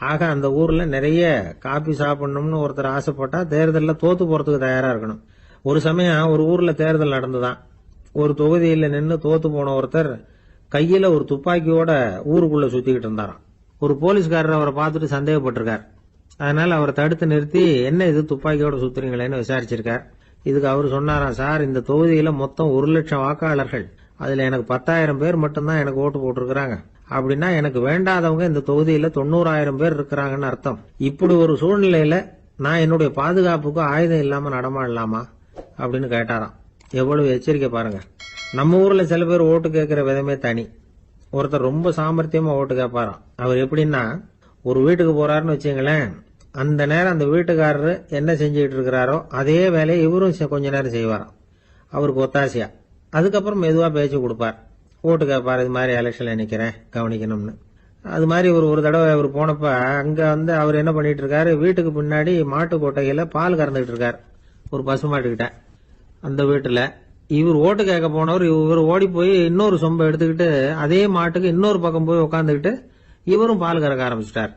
ஆக அந்த ஊர்ல நிறைய காப்பி சாப்பிடணும்னு ஒருத்தர் ஆசைப்பட்டா தேர்தலில் தோத்து போறதுக்கு தயாரா இருக்கணும். ஒரு சமயம் ஒரு ஊர்ல தேர்தல் நடந்துதான். ஒரு தொகுதியில நின்று தோத்து போன ஒருத்தர் கையில ஒரு துப்பாக்கியோட ஊருக்குள்ள சுத்திக்கிட்டு இருந்தாராம். ஒரு போலீஸ்காரர் அவரை பார்த்துட்டு சந்தேகப்பட்டிருக்கார். அதனால அவரை தடுத்து நிறுத்தி என்ன இது துப்பாக்கியோட சுத்துறீங்களேன்னு விசாரிச்சிருக்கார். இதுக்கு அவர் சொன்னாராம், சார், இந்த தொகுதியில மொத்தம் 1,00,000 வாக்காளர்கள், அதுல எனக்கு 10,000 பேர் மட்டும்தான் எனக்கு ஓட்டு போட்டிருக்கிறாங்க. அப்படின்னா எனக்கு வேண்டாதவங்க இந்த தொகுதியில 90,000 பேர் இருக்கிறாங்கன்னு அர்த்தம். இப்படி ஒரு சூழ்நிலையில நான் என்னுடைய பாதுகாப்புக்கு ஆயுதம் இல்லாம நடமாடலாமா அப்படின்னு கேட்டாராம். எவ்வளவு எச்சரிக்கை பாருங்க. நம்ம ஊர்ல சில பேர் ஓட்டு கேட்கிற விதமே தனி. ஒருத்தர் ரொம்ப சாமர்த்தியமா ஓட்டு கேட்பாராம். அவர் எப்படின்னா, ஒரு வீட்டுக்கு போறாருன்னு வச்சுங்களேன், அந்த நேரம் அந்த வீட்டுக்காரரு என்ன செஞ்சுக்கிட்டு இருக்கிறாரோ அதே வேலையை இவரும் கொஞ்ச நேரம் செய்வாராம், அவருக்கு ஒத்தாசையா. அதுக்கப்புறம் மெதுவா பேச்சு கொடுப்பார், ஓட்டு கேட்பார், இது மாதிரி எலெக்ஷன்ல நிக்கிறேன் கவனிக்கணும்னு. அது மாதிரி ஒரு தடவை அவர் போனப்ப அங்க வந்து அவர் என்ன பண்ணிட்டு இருக்காரு, வீட்டுக்கு பின்னாடி மாட்டு கொட்டையில பால் கறந்துகிட்டு இருக்காரு ஒரு பசுமாட்டுக்கிட்ட. அந்த வீட்டுல இவர் ஓட்டு கேட்க போனவர் இவர் ஓடி போய் இன்னொரு சொம்பை எடுத்துக்கிட்டு அதே மாட்டுக்கு இன்னொரு பக்கம் போய் உட்காந்துக்கிட்டு இவரும் பால் கறக்க ஆரம்பிச்சிட்டார்.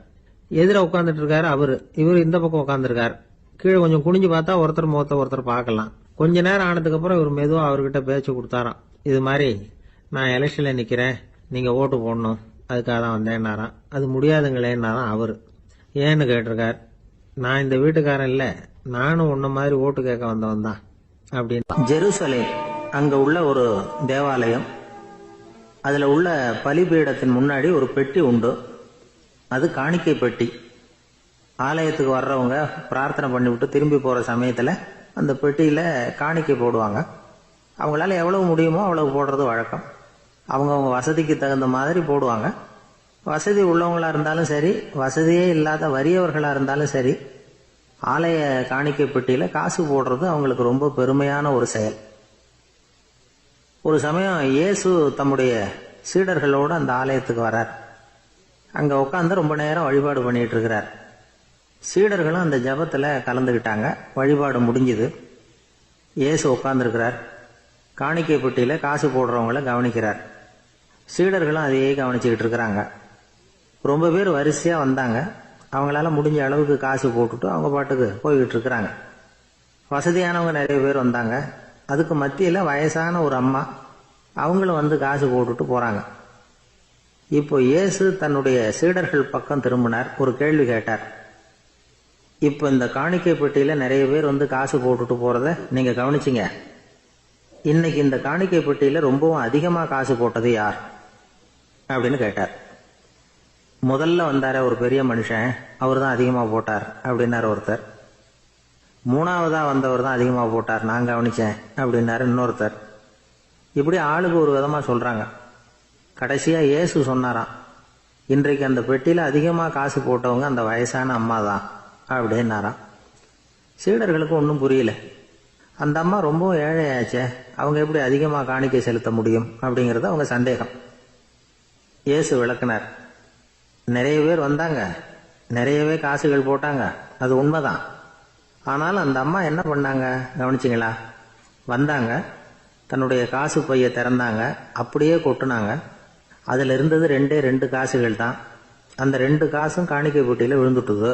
எதிர உட்காந்துட்டு இருக்காரு அவரு, இவர் இந்த பக்கம் உட்காந்துருக்காரு. கீழே கொஞ்சம் குனிஞ்சு பார்த்தா ஒருத்தர் முகத்தை ஒருத்தர் பார்க்கலாம். கொஞ்ச நேரம் ஆனதுக்கு அப்புறம் இவர் மெதுவா அவர்கிட்ட பேச்சு கொடுத்தாராம். இது மாதிரி நான் எலெக்ஷன்ல நிக்கிறேன், நீங்க ஓட்டு போடணும், அதுக்காக தான் வந்தேன்னாராம். அது முடியாதுங்களேன்னாராம் அவரு. ஏன்னு கேட்டிருக்கார். நான் இந்த வீட்டுக்காரன் இல்ல, நானும் உன்ன மாதிரி ஓட்டு கேட்க வந்தவன் தான் அப்படின்னு. ஜெருசலேம் அங்க உள்ள ஒரு தேவாலயம், அதுல உள்ள பலிபீடத்தின் முன்னாடி ஒரு பெட்டி உண்டு. அது காணிக்கை பெட்டி. ஆலயத்துக்கு வர்றவங்க பிரார்த்தனை பண்ணிவிட்டு திரும்பி போற சமயத்துல அந்த பெட்டியில காணிக்கை போடுவாங்க. அவங்களால எவ்வளவு முடியுமோ அவ்வளவு போடுறது வழக்கம். அவங்க வசதிக்கு தகுந்த மாதிரி போடுவாங்க. வசதி உள்ளவங்களா இருந்தாலும் சரி, வசதியே இல்லாத வறியவர்களா இருந்தாலும் சரி, ஆலய காணிக்கை பெட்டியில காசு போடுறது அவங்களுக்கு ரொம்ப பெருமையான ஒரு செயல். ஒரு சமயம் இயேசு தம்முடைய சீடர்களோடு அந்த ஆலயத்துக்கு வர்றார். அங்க உட்காந்து ரொம்ப நேரம் வழிபாடு பண்ணிட்டு இருக்கிறார். சீடர்களும் அந்த ஜபத்துல கலந்துகிட்டாங்க. வழிபாடு முடிஞ்சுது. இயேசு உட்கார்ந்துருக்கிறார். காணிக்கை பெட்டியில காசு போடுறவங்கள கவனிக்கிறார். சீடர்களும் அதையே கவனிச்சுக்கிட்டு இருக்கிறாங்க. ரொம்ப பேர் வரிசையா வந்தாங்க. அவங்களால முடிஞ்ச அளவுக்கு காசு போட்டுட்டு அவங்க பாட்டுக்கு போய்கிட்டு இருக்கிறாங்க. வசதியானவங்க நிறைய பேர் வந்தாங்க. அதுக்கு மத்தியில வயசான ஒரு அம்மா, அவங்களும் வந்து காசு போட்டுட்டு போறாங்க. இப்போ இயேசு தன்னுடைய சீடர்கள் பக்கம் திரும்பினார். ஒரு கேள்வி கேட்டார். இப்போ இந்த காணிக்கை பெட்டியில நிறைய பேர் வந்து காசு போட்டுட்டு போறத நீங்க கவனிச்சிங்க. இன்னைக்கு இந்த காணிக்கை பெட்டியில ரொம்பவும் அதிகமா காசு போட்டது யார் அப்படின்னு கேட்டார். முதல்ல வந்தார ஒரு பெரிய மனுஷன், அவர் தான் அதிகமா போட்டார் அப்படின்னாரு ஒருத்தர். மூணாவதா வந்தவர் தான் அதிகமா போட்டார், நான் கவனிச்சேன் அப்படின்னாரு இன்னொருத்தர். இப்படி ஆளுக்கு ஒரு விதமா சொல்றாங்க. கடைசியா இயேசு சொன்னாராம், இன்றைக்கு அந்த பெட்டியில அதிகமா காசு போட்டவங்க அந்த வயசான அம்மா தான் அப்படின்னாராம். சீடர்களுக்கு ஒன்றும் புரியல. அந்த அம்மா ரொம்பவும் ஏழையாச்சே, அவங்க எப்படி அதிகமாக காணிக்கை செலுத்த முடியும் அப்படிங்கிறது அவங்க சந்தேகம். இயேசு விளக்குனார். நிறைய பேர் வந்தாங்க, நிறையவே காசுகள் போட்டாங்க, அது உண்மைதான். ஆனால் அந்த அம்மா என்ன பண்ணாங்க கவனிச்சிங்களா? வந்தாங்க, தன்னுடைய காசு பையை திறந்தாங்க, அப்படியே கொட்டுனாங்க. அதில் இருந்தது 2 காசுகள் தான். அந்த 2 காசும் காணிக்கை போட்டியில் விழுந்துட்டுது.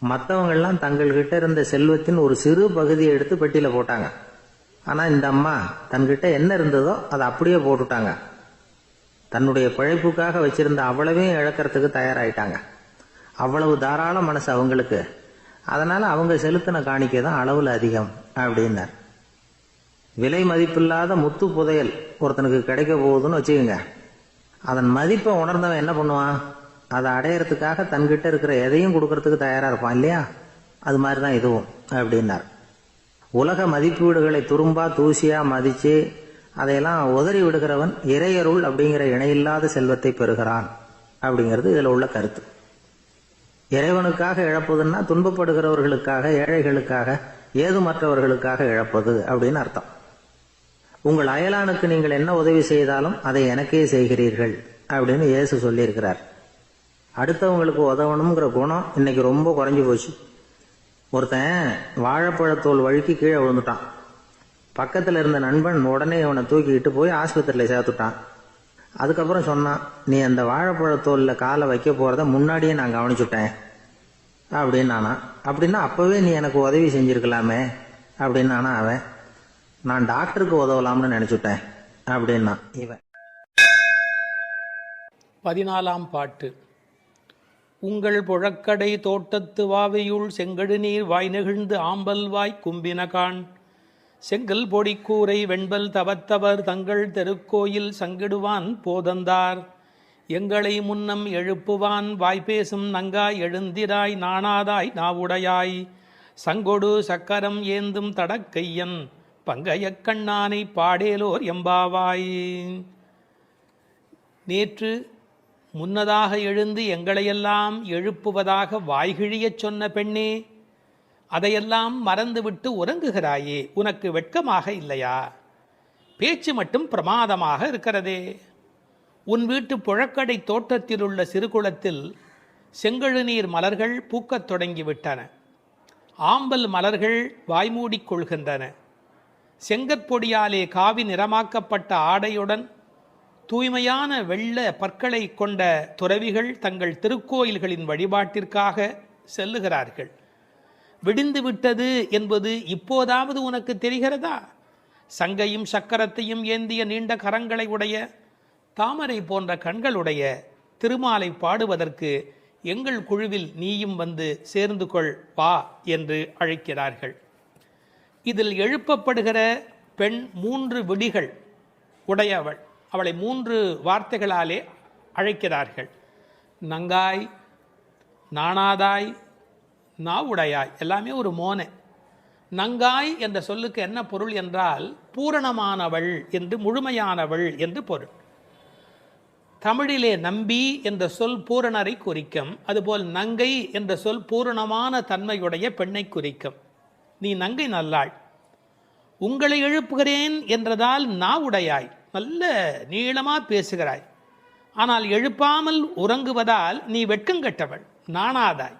மற்றவங்கள்லாம் தங்கள்கிட்ட இருந்த செல்வத்தின் ஒரு சிறு பகுதியை எடுத்து பெட்டியில் போட்டாங்க. ஆனால் இந்த அம்மா தன்கிட்ட என்ன இருந்ததோ அதை அப்படியே போட்டுட்டாங்க. தன்னுடைய பிழைப்புக்காக வச்சிருந்த அவ்வளவையும் இழக்கிறதுக்கு தயாராயிட்டாங்க. அவ்வளவு தாராள மனசு அவங்களுக்கு. அதனால அவங்க செலுத்தின காணிக்கை தான் அளவில் அதிகம் அப்படின்னார். விலை மதிப்பில்லாத முத்து புதையல் ஒருத்தனுக்கு கிடைக்க போகுதுன்னு வச்சுக்கோங்க. அதன் மதிப்பை உணர்ந்தவன் என்ன பண்ணுவான்? அதை அடையறதுக்காக தன்கிட்ட இருக்கிற எதையும் கொடுக்கறதுக்கு தயாராக இருப்பான் இல்லையா? அது மாதிரி தான் இதுவும் அப்படின்னார். உலக மதிப்பீடுகளை துரும்பா தூசியா மதிச்சு அதையெல்லாம் உதறி விடுகிறவன் இறையருள் அப்படிங்கிற இணையில்லாத செல்வத்தை பெறுகிறான் அப்படிங்கிறது இதில் உள்ள கருத்து. இறைவனுக்காக இழப்பதுன்னா துன்பப்படுகிறவர்களுக்காக, ஏழைகளுக்காக, ஏதுமற்றவர்களுக்காக இழப்பது அப்படின்னு அர்த்தம். உங்கள் அயலானுக்கு நீங்கள் என்ன உதவி செய்தாலும் அதை எனக்கே செய்கிறீர்கள் அப்படின்னு இயேசு சொல்லியிருக்கிறார். அடுத்தவங்களுக்கு உதவணுங்கிற குணம் இன்னைக்கு ரொம்ப குறைஞ்சி போச்சு. ஒருத்தன் வாழைப்பழத்தோல் வழுக்கி கீழே விழுந்துட்டான். பக்கத்தில் இருந்த நண்பன் உடனே அவனை தூக்கிக்கிட்டு போய் ஆஸ்பத்திரியில் சேர்த்துட்டான். அதுக்கப்புறம் சொன்னான், நீ அந்த வாழைப்பழத்தோலில் காலை வைக்க போகிறத முன்னாடியே நான் கவனிச்சுட்டேன் அப்படின்னு நானா. அப்படின்னா அப்போவே நீ எனக்கு உதவி செஞ்சுருக்கலாமே அப்படின்னு நானா அவன். நான் டாக்டருக்கு உதவலாம்னு நினச்சிட்டேன் அப்படின்னா இவன். 14ஆம் பாட்டு. உங்கள் புழக்கடை தோட்டத்து வாவையுள் செங்கடு நீர் வாய் நெகிழ்ந்து ஆம்பல் வாய் கும்பினகான் செங்கல் பொடிக்கூரை வெண்பல் தவத்தவர் தங்கள் தெருக்கோயில் சங்கிடுவான் போதந்தார் எங்களை முன்னம் எழுப்புவான் வாய்பேசும் நங்காய் எழுந்திராய் நாணாதாய் நாவுடையாய் சங்கொடு சக்கரம் ஏந்தும் தடக்கையன் பங்கையக் கண்ணானை பாடேலோர் எம்பாவாய். நேற்று முன்னதாக எழுந்து எங்களையெல்லாம் எழுப்புவதாக வாய்கிழியச் சொன்ன பெண்ணே, அதையெல்லாம் மறந்துவிட்டு உறங்குகிறாயே, உனக்கு வெட்கமாக இல்லையா? பேச்சு மட்டும் பிரமாதமாக இருக்கிறதே. உன் வீட்டு புழக்கடை தோட்டத்தில் உள்ள சிறுகுளத்தில் செங்கழுநீர் மலர்கள் பூக்கத் தொடங்கிவிட்டன. ஆம்பல் மலர்கள் வாய்மூடிக் கொள்கின்றன. செங்கற்பொடியாலே காவி நிறமாக்கப்பட்ட ஆடையுடன் தூய்மையான வெள்ள பற்களை கொண்ட துறவிகள் தங்கள் திருக்கோயில்களின் வழிபாட்டிற்காக செல்லுகிறார்கள். விடிந்து விட்டது என்பது இப்போதாவது உனக்கு தெரிகிறதா? சங்கையும் சக்கரத்தையும் ஏந்திய நீண்ட கரங்களை உடைய, தாமரை போன்ற கண்களுடைய திருமாலை பாடுவதற்கு எங்கள் குழுவில் நீயும் வந்து சேர்ந்து கொள் வா என்று அழைக்கிறார்கள். இதில் எழுப்பப்படுகிற பெண் 3 விடிகள் உடையவள். அவளை 3 வார்த்தைகளாலே அழைக்கிறார்கள். நங்காய், நாணாதாய், நாவுடையாய், எல்லாமே ஒரு மோனை. நங்காய் என்ற சொல்லுக்கு என்ன பொருள் என்றால் பூரணமானவள் என்று, முழுமையானவள் என்று பொருள். தமிழிலே நம்பி என்ற சொல் பூரணரை குறிக்கும். அதுபோல் நங்கை என்ற சொல் பூரணமான தன்மையுடைய பெண்ணை குறிக்கும். நீ நங்கை நல்லாள். உங்களை எழுப்புகிறேன் என்றதால் நாவுடையாய், நல்ல நீளமாக பேசுகிறாய். ஆனால் எழுப்பாமல் உறங்குவதால் நீ வெட்கங்கட்டவள், நாணாதாய்.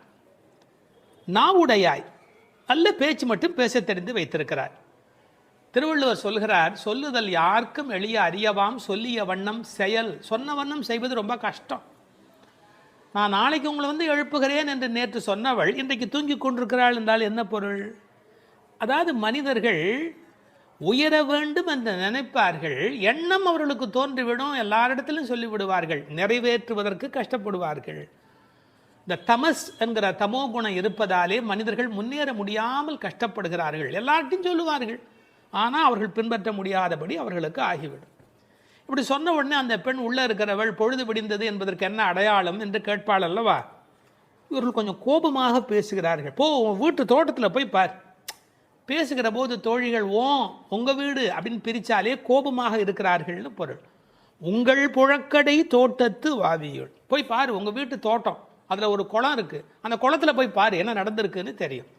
நாவுடையாய், நல்ல பேச்சு மட்டும் பேச தெரிந்து வைத்திருக்கிறார். திருவள்ளுவர் சொல்கிறார், சொல்லுதல் யாருக்கும் எளிய அறியவாம் சொல்லிய வண்ணம் செயல். சொன்ன வண்ணம் செய்வது ரொம்ப கஷ்டம். நான் நாளைக்கு உங்களை வந்து எழுப்புகிறேன் என்று நேற்று சொன்னவள் இன்றைக்கு தூங்கி கொண்டிருக்கிறாள் என்றால் என்ன பொருள்? அதாவது மனிதர்கள் உயர வேண்டும் என்று நினைப்பார்கள், எண்ணம் அவர்களுக்கு தோன்றிவிடும், எல்லாரிடத்திலும் சொல்லிவிடுவார்கள், நிறைவேற்றுவதற்கு கஷ்டப்படுவார்கள். இந்த தமஸ் என்கிற தமோ குணம் இருப்பதாலே மனிதர்கள் முன்னேற முடியாமல் கஷ்டப்படுகிறார்கள். எல்லார்ட்டையும் சொல்லுவார்கள், ஆனால் அவர்கள் பின்பற்ற முடியாதபடி அவர்களுக்கு ஆகிவிடும். இப்படி சொன்ன உடனே அந்த பெண் உள்ளே இருக்கிறவள் பொழுது விடிந்தது என்பதற்கு என்ன அடையாளம் என்று கேட்பாள் அல்லவா? இவர்கள் கொஞ்சம் கோபமாக பேசுகிறார்கள். போ, உன் வீட்டு தோட்டத்தில் போய் பார். பேசுகிற போது தோழிகள் உங்கள் வீடு அப்படின்னு பிரித்தாலே கோபமாக இருக்கிறார்கள்னு பொருள். உங்கள் புழக்கடை தோட்டத்து வாவியுள், போய் பாரு, உங்கள் வீட்டு தோட்டம், அதில் ஒரு குளம் இருக்குது, அந்த குளத்தில் போய் பாரு என்ன நடந்திருக்குன்னு தெரியும்.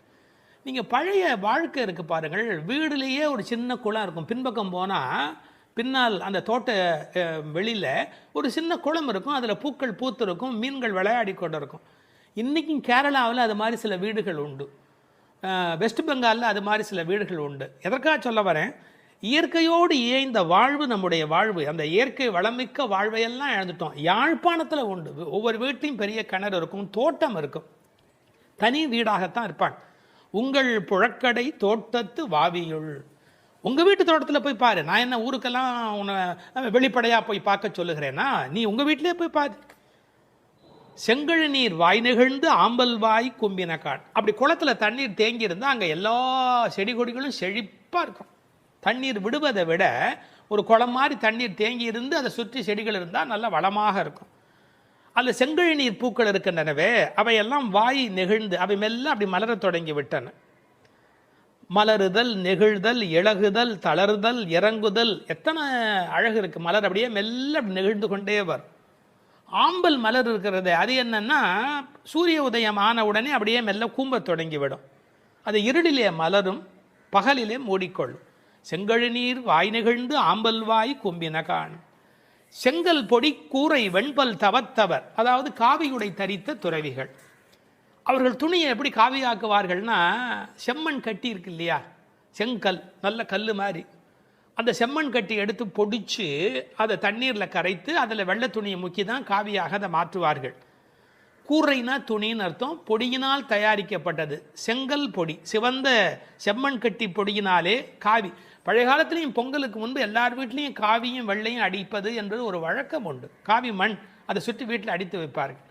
நீங்கள் பழைய வாழ்க்கை இருக்கு பாருங்கள், வீடுலேயே ஒரு சின்ன குளம் இருக்கும், பின்பக்கம் போனால் பின்னால் அந்த தோட்ட வெளியில் ஒரு சின்ன குளம் இருக்கும், அதில் பூக்கள் பூத்து இருக்கும், மீன்கள் விளையாடி கொண்டு இருக்கும். இன்றைக்கும் கேரளாவில் அது மாதிரி சில வீடுகள் உண்டு, வெஸ்ட் பெங்காலில் அது மாதிரி சில வீடுகள் உண்டு. எதற்காக சொல்ல வரேன், இயற்கையோடு இயைந்த வாழ்வு நம்முடைய வாழ்வு. அந்த இயற்கை வளமிக்க வாழ்வையெல்லாம் இழந்துட்டோம். யாழ்ப்பாணத்தில் உண்டு, ஒவ்வொரு வீட்லையும் பெரிய கிணறு இருக்கும், தோட்டம் இருக்கும், தனி வீடாகத்தான் இருப்பாங்க. உங்கள் புழக்கடை தோட்டத்து வாவியுள், உங்கள் வீட்டு தோட்டத்தில் போய் பாரு. நான் என்ன ஊருக்கெல்லாம் உன்னை வெளிப்படையாக போய் பார்க்க சொல்லுகிறேன்னா, நீ உங்கள் வீட்டிலே போய் பாரு. செங்கழு நீர் வாய் நெகிழ்ந்து ஆம்பல் வாய் கும்பினக்கான். அப்படி குளத்தில் தண்ணீர் தேங்கி இருந்தால் அங்கே எல்லா செடி கொடிகளும் செழிப்பாக இருக்கும். தண்ணீர் விடுவதை விட ஒரு குளம் மாதிரி தண்ணீர் தேங்கி இருந்து அதை சுற்றி செடிகள் இருந்தால் நல்ல வளமாக இருக்கும். அதில் செங்கழு நீர் பூக்கள் இருக்கின்றனவே, அவையெல்லாம் வாய் நெகிழ்ந்து அவை மெல்ல அப்படி மலர தொடங்கி விட்டன. மலருதல், நெகிழ்தல், இழகுதல், தளருதல், இறங்குதல், எத்தனை அழகு இருக்குது. மலர் அப்படியே மெல்ல அப்படி நெகிழ்ந்து கொண்டே வரும். ஆம்பல் மலர் இருக்கிறது, அது என்னன்னா சூரிய உதயம் ஆன உடனே அப்படியே மெல்ல கூம்ப தொடங்கிவிடும். அது இருளிலே மலரும், பகலிலே மூடிக்கொள்ளும். செங்கழு நீர் வாய் நெகிழ்ந்து ஆம்பல் வாய் கும்பினகான். செங்கல் பொடி கூரை வெண்பல் தவத்தவர், அதாவது காவியுடை தரித்த துறவிகள். அவர்கள் துணியை எப்படி காவியாக்குவார்கள்னா, செம்மண் கட்டி இருக்கு இல்லையா, செங்கல் நல்ல கல் மாதிரி, அந்த செம்மண் கட்டி எடுத்து பொடிச்சு அதை தண்ணீரில் கரைத்து அதில் வெள்ளை துணியை முக்கி தான் காவியாக அதை மாற்றுவார்கள். கூரைனா துணின்னு அர்த்தம், பொடியினால் தயாரிக்கப்பட்டது செங்கல் பொடி, சிவந்த செம்மண் கட்டி பொடியினாலே காவி. பழைய காலத்துலேயும் பொங்கலுக்கு முன்பு எல்லார் வீட்லேயும் காவியும் வெள்ளையும் அடிப்பது என்பது ஒரு வழக்கம் உண்டு. காவி மண் அதை சுற்றி வீட்டில் அடித்து வைப்பார்கள்.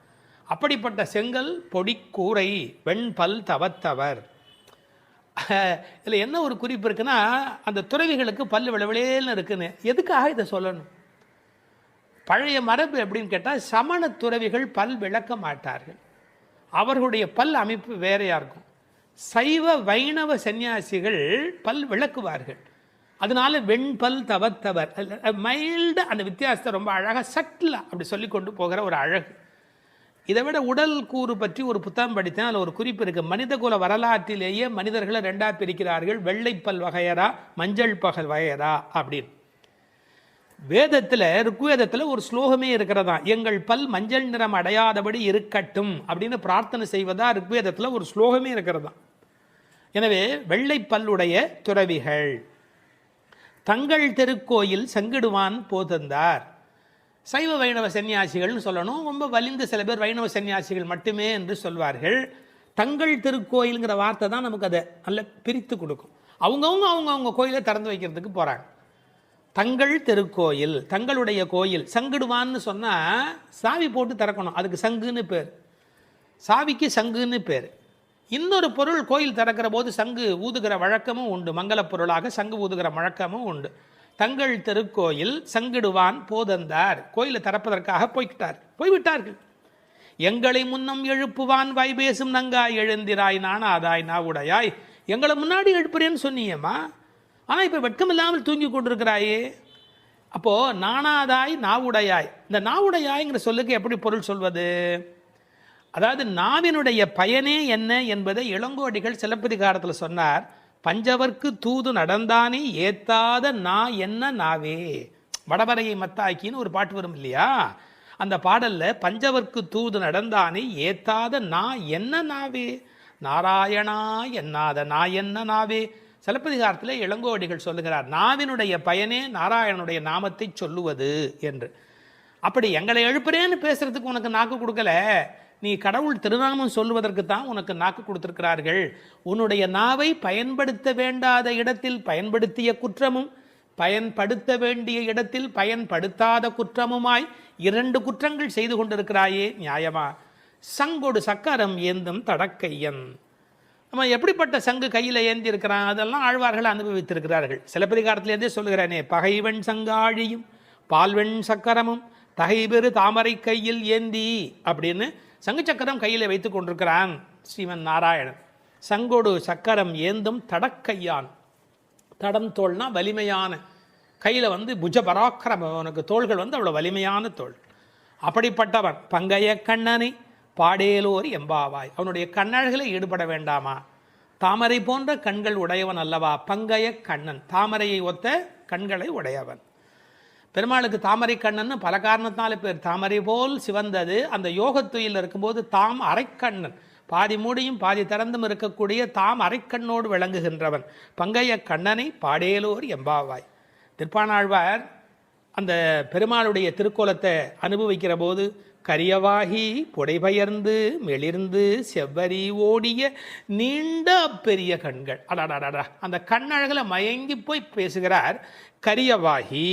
அப்படிப்பட்ட செங்கல் பொடி கூரை வெண்பல் தவத்தவர். இதில் என்ன ஒரு குறிப்பு இருக்குன்னா, அந்த துறவிகளுக்கு பல் விளவிலேன்னு இருக்குன்னு. எதுக்காக இதை சொல்லணும்? பழைய மரபு எப்படின்னு கேட்டால், சமண துறவிகள் பல் விளக்க மாட்டார்கள், அவர்களுடைய பல் அமைப்பு வேறையாக இருக்கும். சைவ வைணவ சன்னியாசிகள் பல் விளக்குவார்கள். அதனால வெண்பல் தவத்தவர், மைல்டு, அந்த வித்தியாசத்தை ரொம்ப அழகாக சட்டிலாக அப்படி சொல்லி கொண்டு போகிற ஒரு அழகு. இதை விட உடல் கூறு பற்றி ஒரு புத்தகம் படித்தேன், அதில் ஒரு குறிப்பு இருக்குது. மனிதகுல வரலாற்றிலேயே மனிதர்களை ரெண்டாக பிரிக்கிறார்கள், வெள்ளைப்பல் வகையரா மஞ்சள் பகல் வகையரா அப்படின்னு. வேதத்தில், ருக்வேதத்தில் ஒரு ஸ்லோகமே இருக்கிறதா, எங்கள் பல் மஞ்சள் நிறம் அடையாதபடி இருக்கட்டும் அப்படின்னு பிரார்த்தனை செய்வதா ருக்வேதத்தில் ஒரு ஸ்லோகமே இருக்கிறதா. எனவே வெள்ளைப்பல்லுடைய துறவிகள் தங்கள் திருக்கோயில் சங்கிடுவான் போதந்தார். சைவ வைணவ சன்னியாசிகள்னு சொல்லணும், ரொம்ப வலிந்து சில பேர் வைணவ சன்னியாசிகள் மட்டுமே என்று சொல்வார்கள். தங்கள் திருக்கோயிலுங்கிற வார்த்தை தான் நமக்கு அதை நல்ல பிரித்து கொடுக்கும். அவங்கவுங்க கோயிலை திறந்து வைக்கிறதுக்கு போகிறாங்க. தங்கள் திருக்கோயில், தங்களுடைய கோயில். சங்கிடுவான்னு சொன்னால் சாவி போட்டு திறக்கணும், அதுக்கு சங்குன்னு பேர், சாவிக்கு சங்குன்னு பேர். இன்னொரு பொருள் கோயில் திறக்கிற போது சங்கு ஊதுகிற வழக்கமும் உண்டு, மங்கள பொருளாக சங்கு ஊதுகிற வழக்கமும் உண்டு. தங்கள் திருக்கோயில் சங்கிடுவான் போதந்தார், கோயிலை திறப்பதற்காக போய்விட்டார்கள். எங்களை முன்னம் எழுப்புவான் வாய்பேசும் நங்காய் எழுந்திராய் நானாதாய் நாவுடையாய். எங்களை முன்னாடி எழுப்புறேன்னு சொன்னியம்மா, ஆனால் இப்போ வெட்கம் இல்லாமல் தூங்கி கொண்டிருக்கிறாயே. அப்போது நானாதாய் நாவுடையாய், இந்த நாவுடையாய்ங்கிற சொல்லுக்கு எப்படி பொருள் சொல்வது? அதாவது நாவினுடைய பயனே என்ன என்பதை இளங்கோடிகள் சிலப்பதிகாரத்தில் சொன்னார். பஞ்சவர்க்கு தூது நடந்தானே ஏத்தாத நா என்ன நாவே. வடவரையை மத்தாக்கின்னு ஒரு பாட்டு வரும் இல்லையா, அந்த பாடல்ல பஞ்சவர்க்கு தூது நடந்தானே ஏத்தாத நா என்ன நாவே, நாராயணா என்னாத நா என்ன நாவே. சிலப்பதிகாரத்தில் இளங்கோடிகள் சொல்லுகிறார், நாவினுடைய பயனே நாராயணனுடைய நாமத்தை சொல்லுவது என்று. அப்படி எங்களை எழுப்புறேன்னு பேசுறதுக்கு உனக்கு நாக்கு கொடுக்கல, நீ கடவுள் திருநாமம் சொல்லுவதற்கு தான் உனக்கு நாக்கு கொடுத்திருக்கிறார்கள். உன்னுடைய நாவை பயன்படுத்த வேண்டாத இடத்தில் பயன்படுத்திய குற்றமும், பயன்படுத்த வேண்டிய இடத்தில் பயன்படுத்தாத குற்றமுமாய் 2 குற்றங்கள் செய்து கொண்டிருக்கிறாயே, நியாயமா? சங்கொடு சக்கரம் ஏந்தும் தடக்கையன். நம்ம எப்படிப்பட்ட சங்கு கையில் ஏந்தி இருக்கிறான், அதெல்லாம் ஆழ்வார்கள் அனுபவித்திருக்கிறார்கள். சிலப்பதிகாரத்திலேருந்தே சொல்லுகிறானே, பகைவன் சங்காழியும் பால்வெண் சக்கரமும் தகைபெரு தாமரை கையில் ஏந்தி அப்படின்னு சங்கு சக்கரம் கையில் வைத்து கொண்டிருக்கிறான் ஸ்ரீமன் நாராயணன். சங்கொடு சக்கரம் ஏந்தும் தடக்கையான், தடம் தோள்னா வலிமையான, கையில் புஜ பராக்கிரமம், உனக்கு தோள்கள் அவ்வளோ வலிமையான தோள். அப்படிப்பட்டவன் பங்கைய கண்ணனை பாடேலோர் எம்பாவாய். அவனுடைய கண்ணழகில் ஈடுபட வேண்டாமா? தாமரை போன்ற கண்கள் உடையவன் அல்லவா பங்கைய கண்ணன், தாமரையை ஒத்த கண்களை உடையவன். பெருமாளுக்கு தாமரை கண்ணன் பல காரணத்தினால பேர். தாமரை போல் சிவந்தது அந்த யோகத்துயில் இருக்கும்போது தாம் அரைக்கண்ணன், பாதி மூடியும் பாதி திறந்தும் இருக்கக்கூடிய தாம் அரைக்கண்ணோடு விளங்குகின்றவன். பங்கைய கண்ணனை பாடேலோர் எம்பாவாய். திருப்பாணாழ்வார் அந்த பெருமாளுடைய திருக்கோலத்தை அனுபவிக்கிற போது கரியவாகி புடைபெயர்ந்து மெளிர்ந்து செவ்வரி ஓடிய நீண்ட பெரிய கண்கள், அடாடாடா அந்த கண்ணழகில் மயங்கி போய் பேசுகிறார். கரியவாகி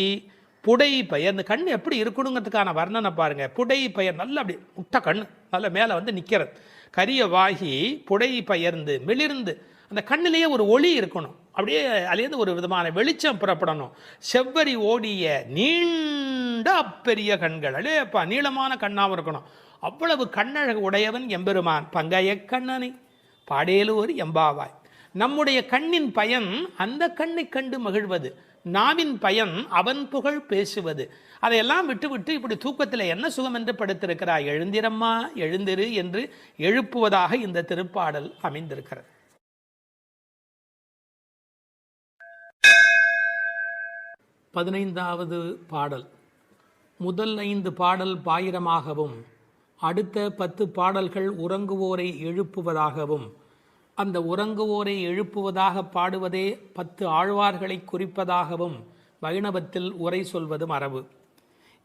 புடை பெயர்ந்து, கண் எப்படி இருக்கணுங்கிறதுக்கான வர்ணனை பாருங்க. புடை பெயர் நல்ல அப்படி முட்டை கண் நல்ல மேலே வந்து நிற்கிறது. கரியவாகி புடை பெயர்ந்து மெளிர்ந்து, அந்த கண்ணிலேயே ஒரு ஒளி இருக்கணும், அப்படியே அதுலேருந்து ஒரு விதமான வெளிச்சம் புறப்படணும். செவ்வரி ஓடிய நீண்ட பெரிய கண்கள், அடேப்பா நீளமான கண்ணாகவும் இருக்கணும். அவ்வளவு கண்ணழகு உடையவன் எம்பெருமான். பங்கைய கண்ணனை பாடேலோர் எம்பாவாய். நம்முடைய கண்ணின் பயன் அந்த கண்ணை கண்டு மகிழ்வது, நாவின் பயன் அவன் புகழ் பேசுவது. அதையெல்லாம் விட்டு இப்படி தூக்கத்தில் என்ன சுகம் என்று படுத்திருக்கிறாய், எழுந்திரம்மா எழுந்திரு என்று எழுப்புவதாக இந்த திருப்பாடல் அமைந்திருக்கிறது. 15வது பாடல். முதல் 5 பாடல் பாயிரமாகவும் அடுத்த 10 பாடல்கள் உறங்குவோரை எழுப்புவதாகவும், அந்த உறங்குவோரை எழுப்புவதாக பாடுவதே 10 ஆழ்வார்களை குறிப்பதாகவும் வைணவத்தில் உரை சொல்வது மரபு.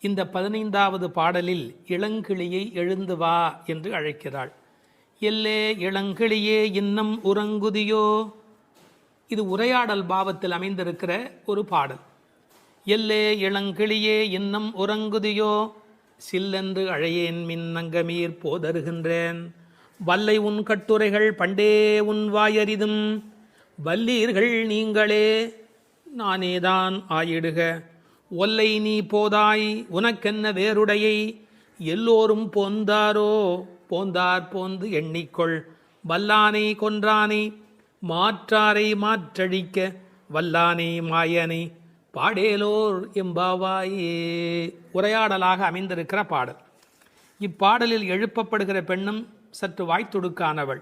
இந்த 15வது பாடலில் இளங்கிளியை எழுந்து வா என்று அழைக்கிறாள். எல்லே இளங்கிளியே இன்னம் உறங்குதியோ. இது உரையாடல் பாவத்தில் அமைந்திருக்கிற ஒரு பாடல். எல்லே இளங்கிளியே இன்னம் உறங்குதியோ, சில்லென்று அழையேன் மின்னங்கமீர் போதருகின்றேன். வல்லை உன் கட்டுரைகள் பண்டே உன் வாயறிதும், வல்லீர்கள் நீங்களே நானேதான் ஆயிடுக. ஒல்லை நீ போதாய் உனக்கென்ன வேறுடையை, எல்லோரும் போந்தாரோ போந்தார் போந்து எண்ணிக்கொள். வல்லானை கொன்றானை மாற்றாரை மாற்றழிக்க, வல்லானை மாயனை பாடேலோர் எம்பாவாயே. உரையாடலாக அமைந்திருக்கிற பாடல். இப்பாடலில் எழுப்பப்படுகிற பெண்ணும் சற்று வாய்த்துடுக்கானவள்.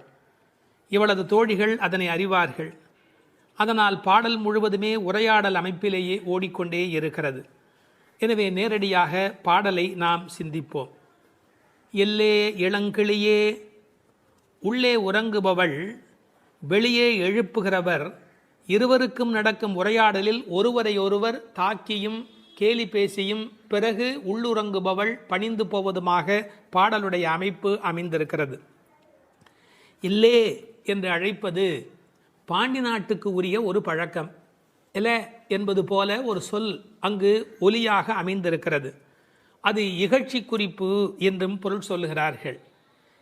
இவளது தோழிகள் அதனை அறிவார்கள். அதனால் பாடல் முழுவதுமே உரையாடல் அமைப்பிலேயே ஓடிக்கொண்டே இருக்கிறது. எனவே நேரடியாக பாடலை நாம் சிந்திப்போம். எல்லே இளங்கிளியே, உள்ளே உறங்குபவள், வெளியே எழுப்புகிறவர், இருவருக்கும் நடக்கும் உரையாடலில் ஒருவரையொருவர் தாக்கியும் கேலி பேசியும் பிறகு உள்ளுறங்குபவள் பணிந்து போவதுமாக பாடலுடைய அமைப்பு அமைந்திருக்கிறது. இல்லே என்று அழைப்பது பாண்டி நாட்டுக்கு உரிய ஒரு பழக்கம். எல என்பது போல ஒரு சொல் அங்கு ஒலியாக அமைந்திருக்கிறது. அது இகழ்ச்சி குறிப்பு என்றும் பொருள் சொல்லுகிறார்கள்,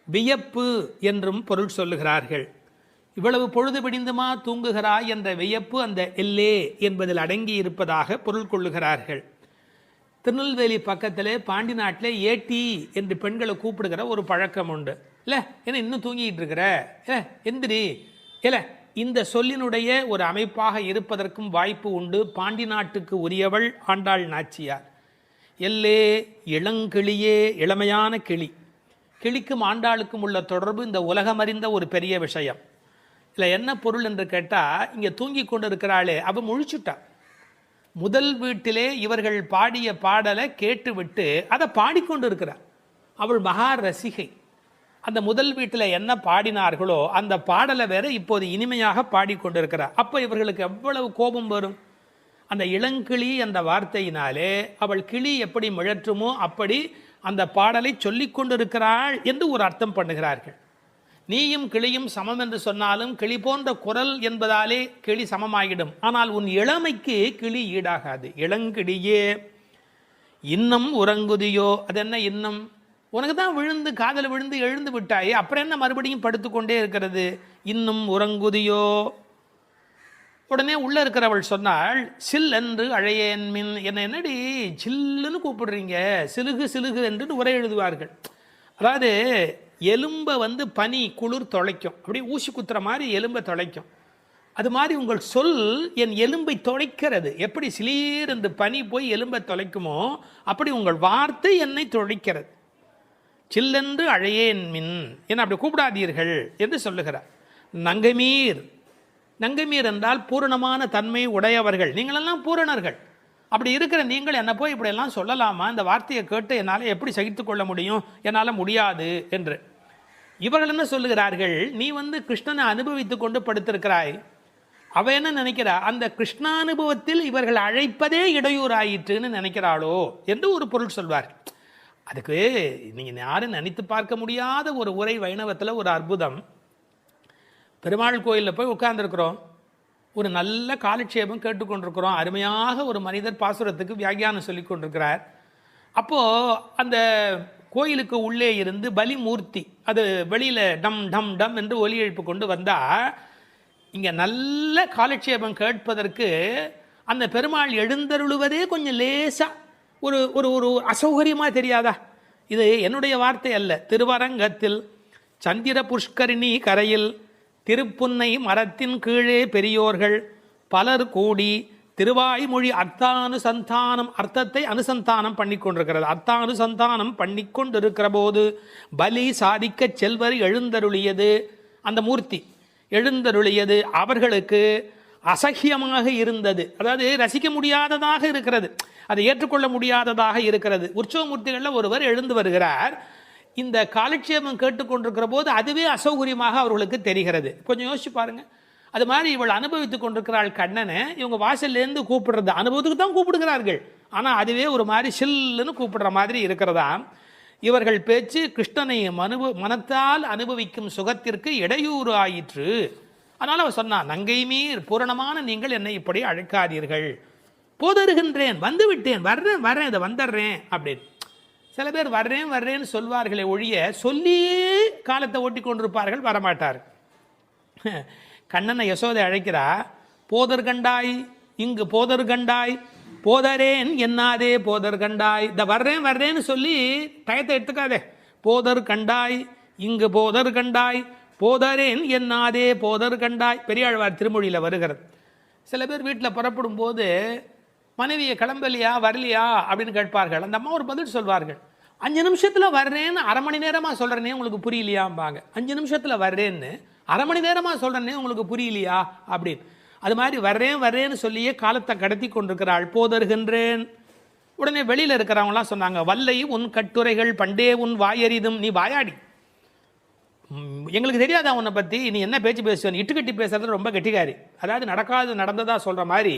வியப்பு என்றும் பொருள் சொல்லுகிறார்கள். இவ்வளவு பொழுது பிடிந்துமா தூங்குகிறாய் என்ற வியப்பு அந்த எல்லே என்பதில் அடங்கி இருப்பதாக பொருள் கொள்ளுகிறார்கள். திருநெல்வேலி பக்கத்தில் பாண்டி நாட்டில் ஏட்டி என்று பெண்களை கூப்பிடுகிற ஒரு பழக்கம் உண்டு. இல்லை என்ன இன்னும் தூங்கிட்டு இருக்கிற, எந்திரி, இல்லை இந்த சொல்லினுடைய ஒரு அமைப்பாக இருப்பதற்கும் வாய்ப்பு உண்டு. பாண்டி நாட்டுக்கு உரியவள் ஆண்டாள் நாச்சியார். எல்லே இளங்கிளியே, இளமையான கிளி. கிளிக்கும் ஆண்டாளுக்கும் உள்ள தொடர்பு இந்த உலகமறிந்த ஒரு பெரிய விஷயம். இல்லை என்ன பொருள் என்று கேட்டால், இங்கே தூங்கி கொண்டு இருக்கிறாளே அவள் முழிச்சுட்டா. முதல் வீட்டிலே இவர்கள் பாடிய பாடலை கேட்டுவிட்டு அதை பாடிக்கொண்டு இருக்கிறார். அவள் மகா ரசிகை. அந்த முதல் வீட்டில் என்ன பாடினார்களோ அந்த பாடலை வேற இப்போது இனிமையாக பாடிக்கொண்டிருக்கிறார். அப்போ இவர்களுக்கு எவ்வளவு கோபம் வரும். அந்த இளங்கிளி என்ற வார்த்தையினாலே அவள் கிளி எப்படி மிழற்றுமோ அப்படி அந்த பாடலை சொல்லி கொண்டிருக்கிறாள் என்று ஒரு அர்த்தம் பண்ணுகிறார்கள். நீயும் கிளியும் சமம் என்று சொன்னாலும் கிளி போன்ற குரல் என்பதாலே கிளி சமமாகிடும். ஆனால் உன் இளமைக்கு கிளி ஈடாகாது. இளங்கிளியே இன்னும் உறங்குதியோ. அது என்ன இன்னும்? உனக்கு தான் விழுந்து காதல் விழுந்து எழுந்து விட்டாயே, அப்புறம் என்ன மறுபடியும் படுத்துக்கொண்டே இருக்கிறது? இன்னும் உறங்குதியோ. உடனே உள்ள இருக்கிறவள் சொன்னாள், சில் என்று அழையேன் மின். என்னடி சில்லுன்னு கூப்பிடுறீங்க, சிலுகு சிலுகு என்று உரை எழுதுவார்கள். அதாவது எலும்பை பனி குளிர் தொலைக்கும், அப்படியே ஊசி குத்துற மாதிரி எலும்பை தொலைக்கும். அது மாதிரி உங்கள் சொல் என் எலும்பை தொலைக்கிறது. எப்படி சிலீர் என்று பனி போய் எலும்பை தொலைக்குமோ அப்படி உங்கள் வார்த்தை என்னை தொலைக்கிறது. சில்லென்று அழையேன் மின், என்ன அப்படி கூப்பிடாதீர்கள் என்று சொல்லுகிறார். நங்கைமீர். நங்கைமீர் என்றால் பூரணமான தன்மை உடையவர்கள், நீங்களெல்லாம் பூரணர்கள். அப்படி இருக்கிற நீங்கள் என்ன போய் இப்படியெல்லாம் சொல்லலாமா? இந்த வார்த்தையை கேட்டு என்னால் எப்படி சகித்து கொள்ள முடியும்? என்னால் முடியாது என்று. இவர்கள் என்ன சொல்லுகிறார்கள், நீ கிருஷ்ணனை அனுபவித்து கொண்டு படுத்திருக்கிறாய். அவ என்ன நினைக்கிறா, அந்த கிருஷ்ணானுபவத்தில் இவர்கள் அழைப்பதே இடையூறாயிற்றுன்னு நினைக்கிறாளோ என்று ஒரு பொருள் சொல்வார். அதுக்கு நீங்கள் யாரும் நினைத்து பார்க்க முடியாத ஒரு உரை வைணவத்தில் ஒரு அற்புதம். பெருமாள் கோயிலில் போய் உட்கார்ந்துருக்கிறோம், ஒரு நல்ல காலட்சேபம் கேட்டுக்கொண்டிருக்கிறோம். அருமையாக ஒரு மனிதர் பாசுரத்துக்கு வியாக்கியானம் சொல்லி கொண்டிருக்கிறார். அப்போது அந்த கோயிலுக்கு உள்ளே இருந்து பலிமூர்த்தி அது வெளியில் டம் டம் டம் என்று ஒலி எழுப்பு கொண்டு வந்தால், இங்கே நல்ல காலட்சேபம் கேட்பதற்கு அந்த பெருமாள் எழுந்தருளுவதே கொஞ்சம் லேசாக ஒரு ஒரு ஒரு அசௌகரியமாக தெரியாதா? இது என்னுடைய வார்த்தை அல்ல. திருவரங்கத்தில் சந்திர புஷ்கரிணி கரையில் திருப்புன்னை மரத்தின் கீழே பெரியோர்கள் பலர் கூடி திருவாய்மொழி அர்த்தானுசந்தானம், அர்த்தத்தை அனுசந்தானம் பண்ணி கொண்டிருக்கிறது. அர்த்தானுசந்தானம் பண்ணி கொண்டிருக்கிற போது பலி சாதிக்க செல்வர் எழுந்தருளியது, அந்த மூர்த்தி எழுந்தருளியது அவர்களுக்கு அசகியமாக இருந்தது. அதாவது ரசிக்க முடியாததாக இருக்கிறது, அதை ஏற்றுக்கொள்ள முடியாததாக இருக்கிறது. உற்சவமூர்த்திகளில் ஒருவர் எழுந்து வருகிறார், இந்த காலட்சேபம் கேட்டுக்கொண்டிருக்கிற போது அதுவே அசௌகரியமாக அவர்களுக்கு தெரிகிறது. கொஞ்சம் யோசிச்சு பாருங்க. அது மாதிரி இவள் அனுபவித்துக் கொண்டிருக்கிறாள் கண்ணனை. இவங்க வாசல்லேருந்து கூப்பிடுறது அனுபவத்துக்கு தான் கூப்பிடுகிறார்கள், ஆனால் அதுவே ஒரு மாதிரி சில்லுன்னு கூப்பிடுற மாதிரி இருக்கிறதா. இவர்கள் பேச்சு கிருஷ்ணனை மனத்தால் அனுபவிக்கும் சுகத்திற்கு இடையூறு ஆயிற்று. அதனால் அவள் சொன்னான், நங்கை மீர் பூரணமான நீங்கள் என்னை இப்படி அழைக்காதீர்கள். போதருகின்றேன், வந்து விட்டேன், வர்றேன் வர்றேன், இதை வந்துடுறேன் அப்படின்னு. சில பேர் வர்றேன் வர்றேன்னு சொல்வார்களே ஒழிய சொல்லியே காலத்தை ஓட்டி கொண்டிருப்பார்கள், வரமாட்டார். கண்ணனை யசோதை அழைக்கிறா, போதர் கண்டாய் இங்கு போதர் கண்டாய், போதரேன் என்னாதே போதர் கண்டாய். இந்த வர்றேன் வர்றேன்னு சொல்லி டயத்தை எடுத்துக்காதே. போதர் கண்டாய் இங்கு போதர் கண்டாய், போதரேன் என்னாதே போதர் கண்டாய். பெரியாழ்வார் திருமொழியில் வருகிறது. சில பேர் வீட்டில் புறப்படும் போது மனைவியை கிளம்பலையா வரலையா அப்படின்னு கேட்பார்கள். அந்த அம்மா ஒரு பதில் சொல்வார்கள், 5 நிமிஷத்தில் வர்றேன்னு அரை மணி நேரமாக சொல்கிறேனே உங்களுக்கு புரியலையாம்பாங்க. 5 நிமிஷத்தில் வர்றேன்னு அரை மணி நேரமாக சொல்கிறேனே உங்களுக்கு புரியலையா அப்படின்னு. அது மாதிரி வர்றேன் வர்றேன்னு சொல்லியே காலத்தை கடத்தி கொண்டிருக்கிறாள். போதருகின்றேன். உடனே வெளியில் இருக்கிறவங்களாம் சொன்னாங்க, வல்லை உன் கட்டுரைகள் பண்டே உன் வாயறிதும், நீ வாயாடி, எங்களுக்கு தெரியாதா உன்னை பற்றி, நீ என்ன பேச்சு பேசுவேன், இட்டுக்கட்டி பேசுறது ரொம்ப கெட்டிக்காரி. அதாவது நடக்காது நடந்ததா சொல்கிற மாதிரி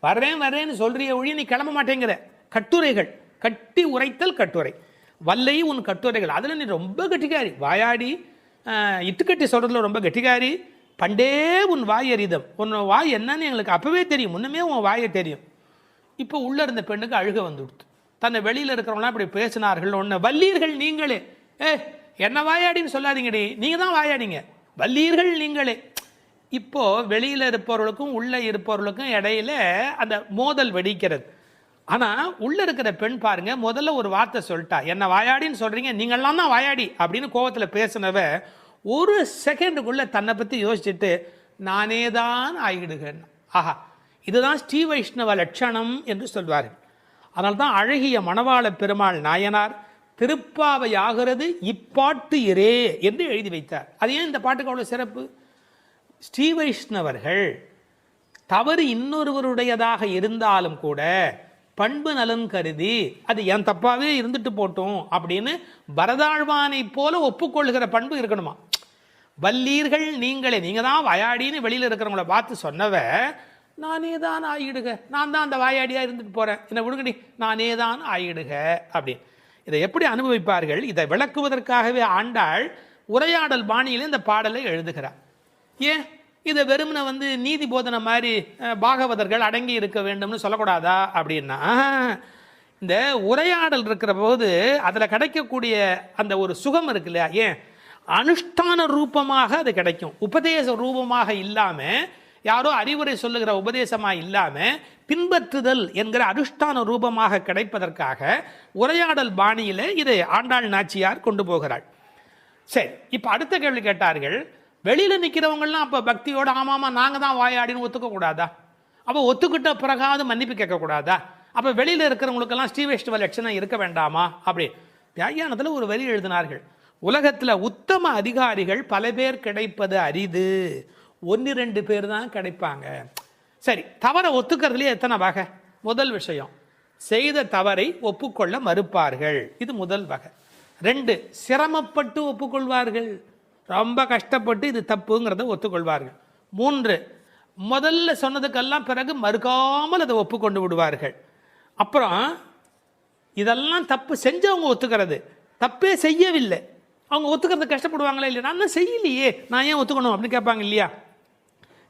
வர்றேன் வர்றேன்னு சொல்கிறிய ஒழி நீ கிளம்ப மாட்டேங்கிற. கட்டுரைகள், கட்டி உரைத்தல் கட்டுரை, வல்லை உன் கட்டுரைகள், அதில் நீ ரொம்ப கெட்டிக்காரி, வாயாடி இட்டுக்கட்டி சொல்கிறதுல ரொம்ப கெட்டிக்காரி. பண்டே உன் வாய் அறிதம், உன் வாய் என்னன்னு எங்களுக்கு அப்போவே தெரியும், முன்னமே உன் வாயை தெரியும். இப்போ உள்ளே இருந்த பெண்ணுக்கு அழுக வந்து கொடுத்து, தன்னை வெளியில் இருக்கிறவங்களாம் இப்படி பேசினார்கள். ஒன்று வல்லீர்கள் நீங்களே, என்ன வாயாடின்னு சொல்லாதீங்கடி, நீங்கள் தான் வாயாடிங்க, வல்லீர்கள் நீங்களே. இப்போது வெளியில் இருப்பவர்களுக்கும் உள்ளே இருப்பவர்களுக்கும் இடையில அந்த மோதல் வெடிக்கிறது. ஆனால் உள்ளே இருக்கிற பெண் பாருங்க, முதல்ல ஒரு வார்த்தை சொல்லிட்டா, என்ன வாயாடின்னு சொல்கிறீங்க, நீங்கள்லாம் தான் வாயாடி அப்படின்னு கோவத்தில் பேசினவ ஒரு செகண்டுக்குள்ளே தன்னை பற்றி யோசிச்சுட்டு நானே தான் ஆகிடுகிறேன். ஆஹா, இதுதான் ஸ்ரீ வைஷ்ணவ லட்சணம் என்று சொல்வார்கள். அதனால தான் அழகிய மணவாள பெருமாள் நாயனார் திருப்பாவை ஆகிறது இப்பாட்டு இரே என்று எழுதி வைத்தார். அது ஏன் இந்த பாட்டுக்கு அவ்வளோ சிறப்பு? ஸ்ரீ வைஷ்ணவர்கள் தவறு இன்னொருவருடையதாக இருந்தாலும் கூட பண்பு நலன் கருதி அது என் தப்பாவே இருந்துட்டு போட்டோம் அப்படின்னு பரதாழ்வானை போல ஒப்புக்கொள்கிற பண்பு இருக்கணுமா. வல்லீர்கள் நீங்களே, நீங்கள் தான் வாயாடின்னு வெளியில் இருக்கிறவங்கள பார்த்து சொன்னவ நானே தான் ஆயிடுக, நான் தான் அந்த வாயாடியாக இருந்துட்டு போகிறேன், என்னை விடுங்கடி, நானே தான் ஆயிடுக அப்படின்னு. இதை எப்படி அனுபவிப்பார்கள்? இதை விளக்குவதற்காகவே ஆண்டாள் உரையாடல் பாணியில் இந்த பாடலை எழுதுகிறார். ஏன் இதை வெறுமனை நீதி போதனை மாதிரி பாகவதர்கள் அடங்கி இருக்க வேண்டும்னு சொல்லக்கூடாதா அப்படின்னா, இந்த உரையாடல் இருக்கிற போது அதில் கிடைக்கக்கூடிய அந்த ஒரு சுகம் இருக்கு இல்லையா, ஏன் அனுஷ்டான ரூபமாக அது கிடைக்கும், உபதேச ரூபமாக இல்லாமல், யாரோ அறிவுரை சொல்லுகிற உபதேசமாக இல்லாமல் பின்பற்றுதல் என்கிற அனுஷ்டான ரூபமாக கிடைப்பதற்காக உரையாடல் பாணியில் இதை ஆண்டாள் நாச்சியார் கொண்டு போகிறாள். சரி, இப்போ அடுத்த கேள்வி கேட்டார்கள், வெளியில் நிற்கிறவங்கலாம் அப்போ பக்தியோட ஆமாமா நாங்கள் தான் வாயாடின்னு ஒத்துக்கக்கூடாதா? அப்போ ஒத்துக்கிட்ட பிறகாவது மன்னிப்பு கேட்கக்கூடாதா? அப்போ வெளியில் இருக்கிறவங்களுக்கெல்லாம் ஸ்ரீ வைஷ்ணவ லட்சணம் இருக்க வேண்டாமா? அப்படி வியாக்கியானத்தில் ஒரு வரி எழுதினார்கள், உலகத்தில் உத்தம அதிகாரிகள் பல பேர் கிடைப்பது அரிது, 1-2 பேர் தான் கிடைப்பாங்க. சரி, தவறை ஒத்துக்கிறதுலேயே எத்தனை வகை? முதல் விஷயம், செய்த தவறை ஒப்புக்கொள்ள மறுப்பார்கள், இது முதல் வகை. 2, சிரமப்பட்டு ஒப்புக்கொள்வார்கள், ரொம்ப கஷ்டப்பட்டு இது தப்புங்கிறத ஒத்துக்கொள்வார்கள். 3, முதல்ல சொன்னதுக்கெல்லாம் பிறகு மறுக்காமல் அதை ஒப்புக்கொண்டு விடுவார்கள். அப்புறம் இதெல்லாம் தப்பு செஞ்சவங்க ஒத்துக்கிறது, தப்பே செய்யவில்லை அவங்க ஒத்துக்கிறது கஷ்டப்படுவாங்களா இல்லையா? நான் தான் செய்யலையே, நான் ஏன் ஒத்துக்கணும் அப்படின்னு கேட்பாங்க இல்லையா?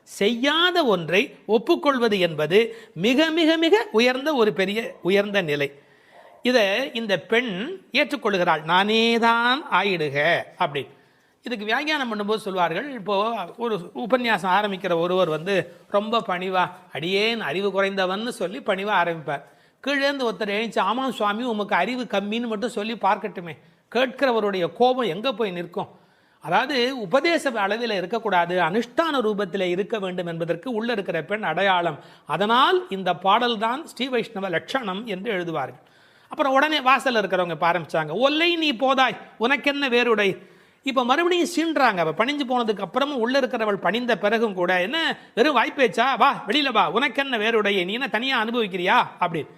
செய்யாத ஒன்றை ஒப்புக்கொள்வது என்பது மிக மிக மிக உயர்ந்த ஒரு பெரிய உயர்ந்த நிலை. இதை இந்த பெண் ஏற்றுக்கொள்கிறாள், நானே தான் ஆயிடுக அப்படின்னு. இதுக்கு வியாக்கியானம் பண்ணும்போது சொல்வார்கள், இப்போது ஒரு உபன்யாசம் ஆரம்பிக்கிற ஒருவர் ரொம்ப பணிவா, அடியேன் அறிவு குறைந்தவன்னு சொல்லி பணிவாக ஆரம்பிப்பார். கீழேந்து ஒருத்தர் எழுந்துச்சு, ஆமாம் சுவாமி உமக்கு அறிவு கம்மின்னு மட்டும் சொல்லி பார்க்கட்டுமே, கேட்கிறவருடைய கோபம் எங்கே போய் நிற்கும்? அதாவது உபதேச அளவில் இருக்கக்கூடாது, அனுஷ்டான ரூபத்தில் இருக்க வேண்டும் என்பதற்கு உள்ள இருக்கிற பெண் அடையாளம். அதனால் இந்த பாடல் தான் ஸ்ரீ வைஷ்ணவ லட்சணம் என்று எழுதுவார்கள். அப்புறம் உடனே வாசல் இருக்கிறவங்க ஆரம்பிச்சாங்க, ஒல்லை நீ போதாய் உனக்கென்ன வேறுடை. இப்போ மறுபடியும் சீன்றாங்க. அவள் பணிஞ்சு போனதுக்கு அப்புறமும் உள்ள இருக்கிறவள் பணிந்த பிறகும் கூட, என்ன வெறும் வாய்ப்பேச்சா, வா வெளியில வா, உனக்கென்ன வேறுடைய, நீ என்ன தனியாக அனுபவிக்கிறியா அப்படின்னு.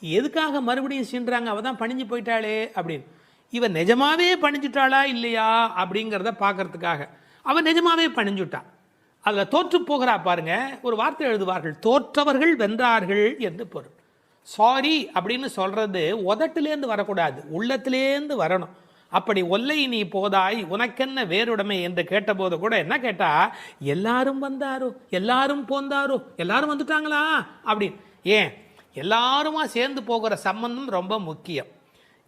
எதுக்காக மறுபடியும் சீன்றாங்க? அவள் தான் பணிஞ்சு போயிட்டாளே அப்படின்னு. இவன் நிஜமாவே பணிஞ்சுட்டாளா இல்லையா அப்படிங்கிறத பார்க்கறதுக்காக அவன் நிஜமாவே பணிஞ்சுட்டான். அதில் தோற்று போகிறா பாருங்க. ஒரு வார்த்தை எழுதுவார்கள், தோற்றவர்கள் வென்றார்கள் என்று பொருள். சாரி அப்படின்னு சொல்றது உதட்டிலேருந்து வரக்கூடாது, உள்ளத்திலேருந்து வரணும். அப்படி ஒல்லை நீ போதாய் உனக்கென்ன வேறுடைமை என்று கேட்டபோது கூட என்ன கேட்டா, எல்லாரும் வந்தாரோ, எல்லாரும் போந்தாரோ, எல்லாரும் வந்துட்டாங்களா அப்படின்னு. ஏன் எல்லாருமா சேர்ந்து போகிற சம்பந்தம் ரொம்ப முக்கியம்.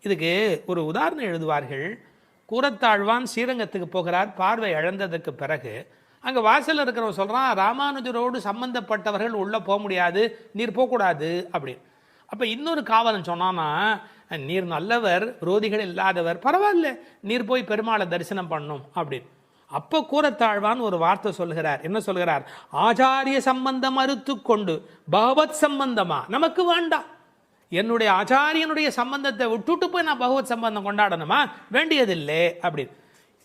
இதுக்கு ஒரு உதாரணம் எழுதுவார்கள். கூரத்தாழ்வான் ஸ்ரீரங்கத்துக்கு போகிறார், பார்வை இழந்ததுக்கு பிறகு அங்கே வாசலில் இருக்கிறவன் சொல்கிறான், ராமானுஜரோடு சம்பந்தப்பட்டவர்கள் உள்ளே போக முடியாது, நீர் போகக்கூடாது அப்படின்னு. அப்போ இன்னொரு காவலன் சொன்னான்னா, நீர் நல்லவர், விரோதிகள் இல்லாதவர், பரவாயில்ல, நீர் போய் பெருமாளை தரிசனம் பண்ணும் அப்படின்னு. அப்போ கூரத்தாழ்வான் ஒரு வார்த்தை சொல்கிறார். என்ன சொல்கிறார்? ஆச்சாரிய சம்பந்தம் அறுத்து கொண்டு பகவத் சம்பந்தமா நமக்கு வேண்டாம். என்னுடைய ஆச்சாரியனுடைய சம்பந்தத்தை விட்டுட்டு போய் நான் பகவத் சம்பந்தம் கொண்டாடணுமா? வேண்டியதில்லை அப்படின்னு.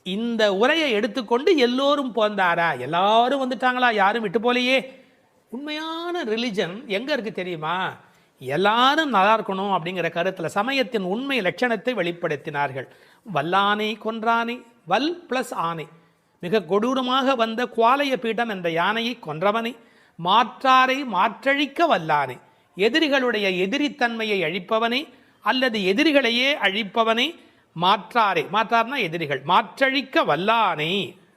இந்த உரையை எடுத்துக்கொண்டு எல்லோரும் போந்தாரா, எல்லாரும் வந்துட்டாங்களா, யாரும் விட்டு போலையே. உண்மையான ரிலிஜன் எங்க இருக்கு தெரியுமா? எல்லாரும் நல்லா இருக்கணும் அப்படிங்கிற கருத்தில் சமயத்தின் உண்மை லட்சணத்தை வெளிப்படுத்தினார்கள். வல்லானை கொன்றானை, வல் பிளஸ் ஆனை, மிக கொடூரமாக வந்த குவாலய பீடம் என்ற யானையை கொன்றவனை, மாற்றாரை மாற்றழிக்க வல்லானை, எதிரிகளுடைய எதிரித்தன்மையை அழிப்பவனை அல்லது எதிரிகளையே அழிப்பவனை, மாற்றாரை, மாற்றார்னா எதிரிகள், மாற்றழிக்க வல்லானை.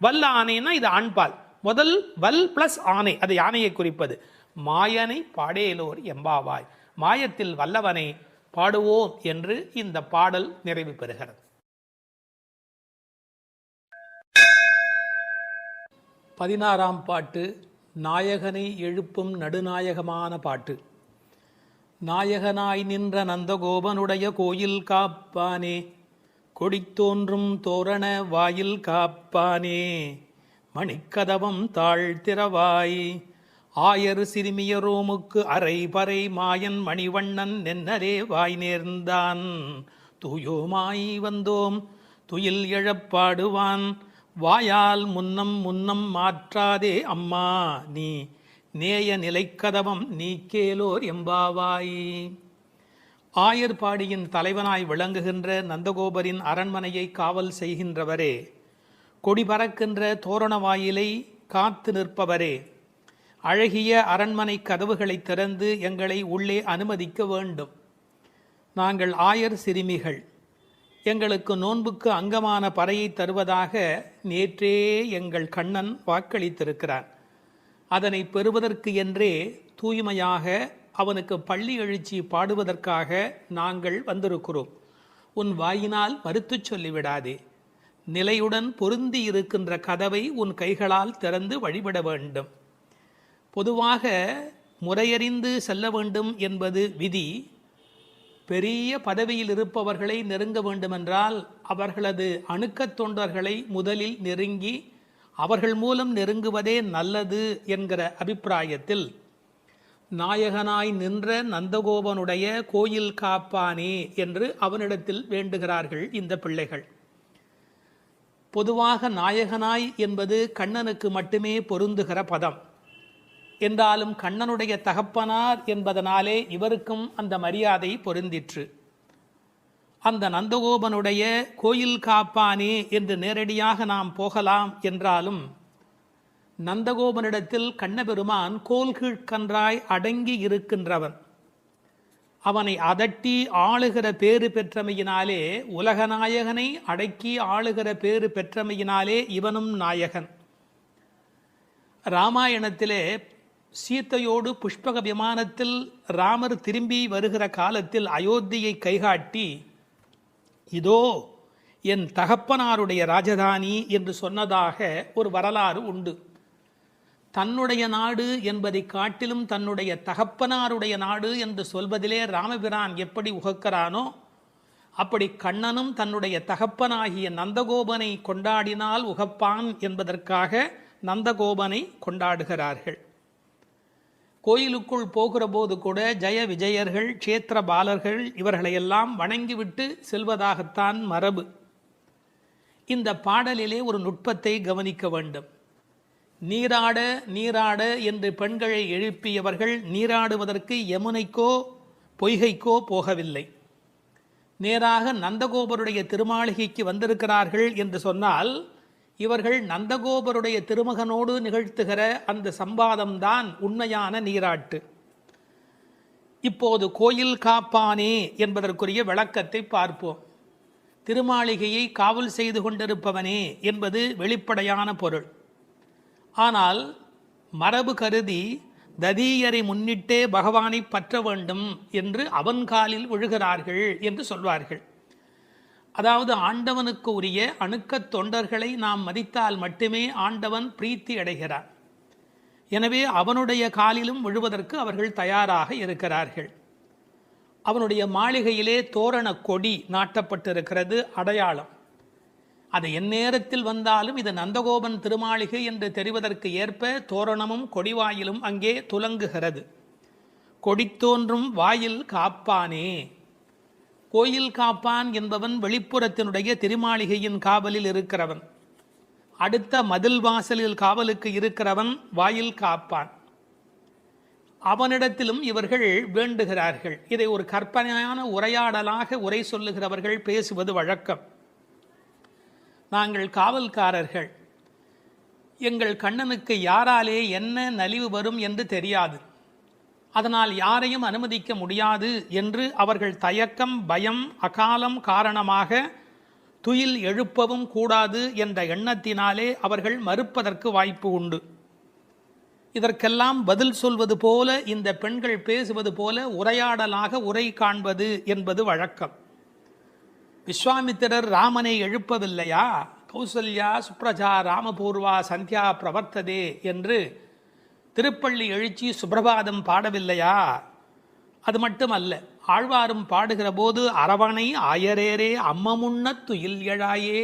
வல்லானைனா இது ஆண்பால், முதல் வல் பிளஸ் ஆனை, அது யானையை குறிப்பது. மாயனை பாடேலோர் எம்பாவாய், மாயத்தில் வல்லவனை பாடுவோம் என்று இந்த பாடல் நிறைவு பெறுகிறது. 16ஆம் பாட்டு நாயகனை எழுப்பும் நடுநாயகமான பாட்டு. நாயகனாய் நின்ற நந்தகோபனுடைய கோயில் காப்பானே, கொடித்தோன்றும் தோரண வாயில் காப்பானே, மணிக்கதவம் தாழ்த்திரவாய், ஆயர் சிறுமியரோமுக்கு அரை பறை மாயன் மணிவண்ணன் நென்னரே வாய் நேர்ந்தான், தூயோமாய் வந்தோம் துயில் எழப்பாடுவான், வாயால் முன்னம் முன்னம் மாற்றாதே அம்மா நீ, நேய நிலைக்கதவம் நீக்கேலோர் எம்பாவாய். ஆயர்பாடியின் தலைவனாய் விளங்குகின்ற நந்தகோபரின் அரண்மனையை காவல் செய்கின்றவரே, கொடி பறக்கின்ற தோரண வாயிலை காத்து நிற்பவரே, அழகிய அரண்மனை கதவுகளை திறந்து எங்களை உள்ளே அனுமதிக்க வேண்டும். நாங்கள் ஆயர் சிறுமிகள், எங்களுக்கு நோன்புக்கு அங்கமான பறையை தருவதாக நேற்றே எங்கள் கண்ணன் வாக்களித்திருக்கிறார். அதனை பெறுவதற்கு என்றே தூய்மையாக அவனுக்கு பள்ளி எழுச்சி பாடுவதற்காக நாங்கள் வந்திருக்கிறோம். உன் வாயினால் மறுத்து சொல்லிவிடாதே. நிலையுடன் பொருந்தி இருக்கின்ற கதவை உன் கைகளால் திறந்து வழிபட வேண்டும். பொதுவாக முறையறிந்து செல்ல வேண்டும் என்பது விதி. பெரிய பதவியில் இருப்பவர்களை நெருங்க வேண்டுமென்றால் அவர்களது அணுக்கத் தொண்டர்களை முதலில் நெருங்கி அவர்கள் மூலம் நெருங்குவதே நல்லது என்கிற அபிப்பிராயத்தில் நாயகனாய் நின்ற நந்தகோபனுடைய கோயில் காப்பானே என்று அவனிடத்தில் வேண்டுகிறார்கள் இந்த பிள்ளைகள். பொதுவாக நாயகனாய் என்பது கண்ணனுக்கு மட்டுமே பொருந்துகிற பதம். என்றாலும் கண்ணனுடைய தகப்பனார் என்பதனாலே இவருக்கும் அந்த மரியாதை பொருந்திற்று. அந்த நந்தகோபனுடைய கோயில் காப்பானே என்று நேரடியாக நாம் போகலாம் என்றாலும், நந்தகோபனிடத்தில் கண்ணபெருமான் கோல்கீழ்கன்றாய் அடங்கி இருக்கின்றவன். அவனை அதட்டி ஆளுகிற பேறு பெற்றமையினாலே, உலகநாயகனை அடக்கி ஆளுகிற பேறு பெற்றமையினாலே இவனும் நாயகன். ராமாயணத்திலே சீத்தையோடு புஷ்பக விமானத்தில் ராமர் திரும்பி வருகிற காலத்தில் அயோத்தியை கைகாட்டி, இதோ என் தகப்பனாருடைய ராஜதானி என்று சொன்னதாக ஒரு வரலாறு உண்டு. தன்னுடைய நாடு என்பதை காட்டிலும் தன்னுடைய தகப்பனாருடைய நாடு என்று சொல்வதிலே ராமபிரான் எப்படி உகக்கிறானோ, அப்படி கண்ணனும் தன்னுடைய தகப்பனாகிய நந்தகோபனை கொண்டாடினால் உகப்பான் என்பதற்காக நந்தகோபனை கொண்டாடுகிறார்கள். கோயிலுக்குள் போகிற போது கூட ஜெய விஜயர்கள், க்ஷேத்திர பாலர்கள் இவர்களையெல்லாம் வணங்கிவிட்டு செல்வதாகத்தான் மரபு. இந்த பாடலிலே ஒரு நுட்பத்தை கவனிக்க வேண்டும். நீராட நீராட என்று பெண்களை எழுப்பியவர்கள் நீராடுவதற்கு யமுனைக்கோ பொய்கைக்கோ போகவில்லை. நேராக நந்தகோபருடைய திருமாளிகைக்கு வந்திருக்கிறார்கள் என்று சொன்னால், இவர்கள் நந்தகோபருடைய திருமகனோடு நிகழ்த்துகிற அந்த சம்பாதம்தான் உண்மையான நீராட்டு. இப்போது கோயில் காப்பானே என்பதற்குரிய விளக்கத்தை பார்ப்போம். திருமாளிகையை காவல் செய்து கொண்டிருப்பவனே என்பது வெளிப்படையான பொருள். ஆனால் மரபு கருதி ததீயரை முன்னிட்டே பகவானை பற்ற வேண்டும் என்று அவன் காலில் விழுகிறார்கள் என்று சொல்வார்கள். அதாவது ஆண்டவனுக்கு உரிய அணுக்கத் தொண்டர்களை நாம் மதித்தால் மட்டுமே ஆண்டவன் பிரீத்தி அடைகிறார். எனவே அவனுடைய காலிலும் விழுவதற்கு அவர்கள் தயாராக இருக்கிறார்கள். அவனுடைய மாளிகையிலே தோரண கொடி நாட்டப்பட்டிருக்கிறது, அடையாளம். அது எந்நேரத்தில் வந்தாலும் இது நந்தகோபன் திருமாளிகை என்று தெரிவதற்கு ஏற்ப தோரணமும் கொடிவாயிலும் அங்கே துலங்குகிறது. கொடி தோன்றும் வாயில் காப்பானே. கோயில் காப்பான் என்பவன் வெளிப்புறத்தினுடைய திருமாளிகையின் காவலில் இருக்கிறவன். அடுத்த மதில் வாசலில் காவலுக்கு இருக்கிறவன் வாயில் காப்பான். அவனிடத்திலும் இவர்கள் வேண்டுகிறார்கள். இதை ஒரு கற்பனையான உரையாடலாக உரை சொல்லுகிறவர்கள் பேசுவது வழக்கம். நாங்கள் காவல்காரர்கள், எங்கள் கண்ணனுக்கு யாராலே என்ன நலிவு வரும் என்று தெரியாது, அதனால் யாரையும் அனுமதிக்க முடியாது என்று அவர்கள் தயக்கம், பயம், அகாலம் காரணமாக துயில் எழுப்பவும் கூடாது என்ற எண்ணத்தினாலே அவர்கள் மறுப்பதற்கு வாய்ப்பு உண்டு. இதற்கெல்லாம் பதில் சொல்வது போல இந்த பெண்கள் பேசுவது போல உரையாடலாக உரை காண்பது என்பது வழக்கம். விஸ்வாமித்திரர் ராமனை எழுப்பவில்லையா? கௌசல்யா சுப்ரஜா ராமபூர்வா சந்தியா பிரவர்த்ததே என்று திருப்பள்ளி எழுச்சி சுப்பிரபாதம் பாடவில்லையா? அது மட்டுமல்ல, ஆழ்வாரும் பாடுகிற போது அரவணை ஆயரேரே அம்மமுன்ன துயில் எழாயே,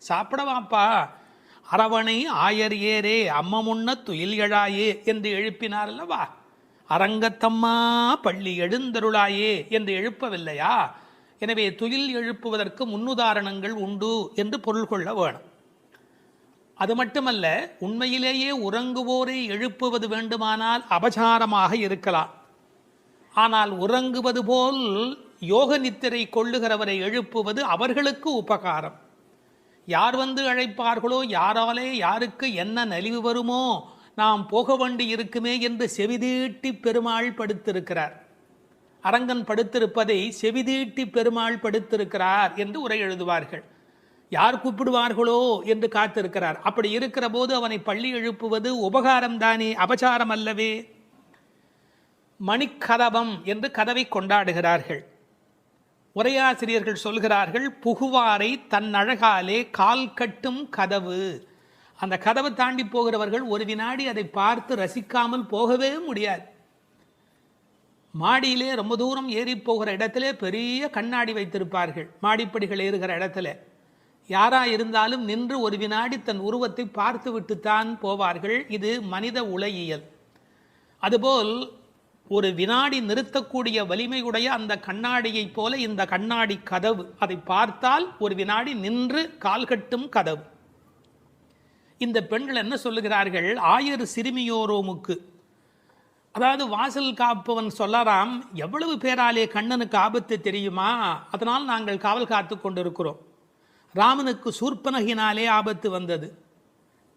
சாப்பிடவாப்பா, அரவணை ஆயர் ஏரே அம்மமுன்ன துயில் எழாயே என்று எழுப்பினார் அல்லவா? அரங்கத்தம்மா பள்ளி எழுந்தருளாயே என்று எழுப்பவில்லையா? எனவே துயில் எழுப்புவதற்கு முன்னுதாரணங்கள் உண்டு என்று பொருள் கொள்ள வேணும். அது மட்டுமல்ல, உண்மையிலேயே உறங்குவோரை எழுப்புவது வேண்டுமானால் அபசாரமாக இருக்கலாம். ஆனால் உறங்குவது போல் யோக நித்திரை கொள்ளுகிறவரை எழுப்புவது அவர்களுக்கு உபகாரம். யார் வந்து அழைப்பார்களோ, யாராலே யாருக்கு என்ன நலிவு வருமோ, நாம் போக வேண்டி இருக்குமே என்று செவிதீட்டி பெருமாள் படுத்திருக்கிறார். அரங்கன் படுத்திருப்பதை செவிதீட்டி பெருமாள் படுத்திருக்கிறார் என்று உரை எழுதுவார்கள். யார் கூப்பிடுவார்களோ என்று காத்திருக்கிறார். அப்படி இருக்கிற போது அவனை பள்ளி எழுப்புவது உபகாரம் தானே, அபசாரம் அல்லவே. மணிக்கதவம் என்று கதவை கொண்டாடுகிறார்கள். உரையாசிரியர்கள் சொல்கிறார்கள், புகுவாரை தன் அழகாலே கால் கட்டும் கதவு. அந்த கதவை தாண்டி போகிறவர்கள் ஒரு வினாடி அதை பார்த்து ரசிக்காமல் போகவே முடியாது. மாடியிலே ரொம்ப தூரம் ஏறி போகிற இடத்திலே பெரிய கண்ணாடி வைத்திருப்பார்கள். மாடிப்படிகள் ஏறுகிற இடத்துல யாரா இருந்தாலும் நின்று ஒரு வினாடி தன் உருவத்தை பார்த்து விட்டுத்தான் போவார்கள். இது மனித உலகியல். அதுபோல் ஒரு வினாடி நிறுத்தக்கூடிய வலிமையுடைய அந்த கண்ணாடியைப் போல இந்த கண்ணாடி கதவு, அதை பார்த்தால் ஒரு வினாடி நின்று கால்கட்டும் கதவு. இந்த பெண்கள் என்ன சொல்லுகிறார்கள்? ஆயர் சிறுமியோரோமுக்கு, அதாவது வாசல் காப்பவன் சொல்லலாம், எவ்வளவு பேராலே கண்ணனுக்கு ஆபத்து தெரியுமா, அதனால் நாங்கள் காவல் காத்து கொண்டிருக்கிறோம். ராமனுக்கு சூர்பனகினாலே ஆபத்து வந்தது,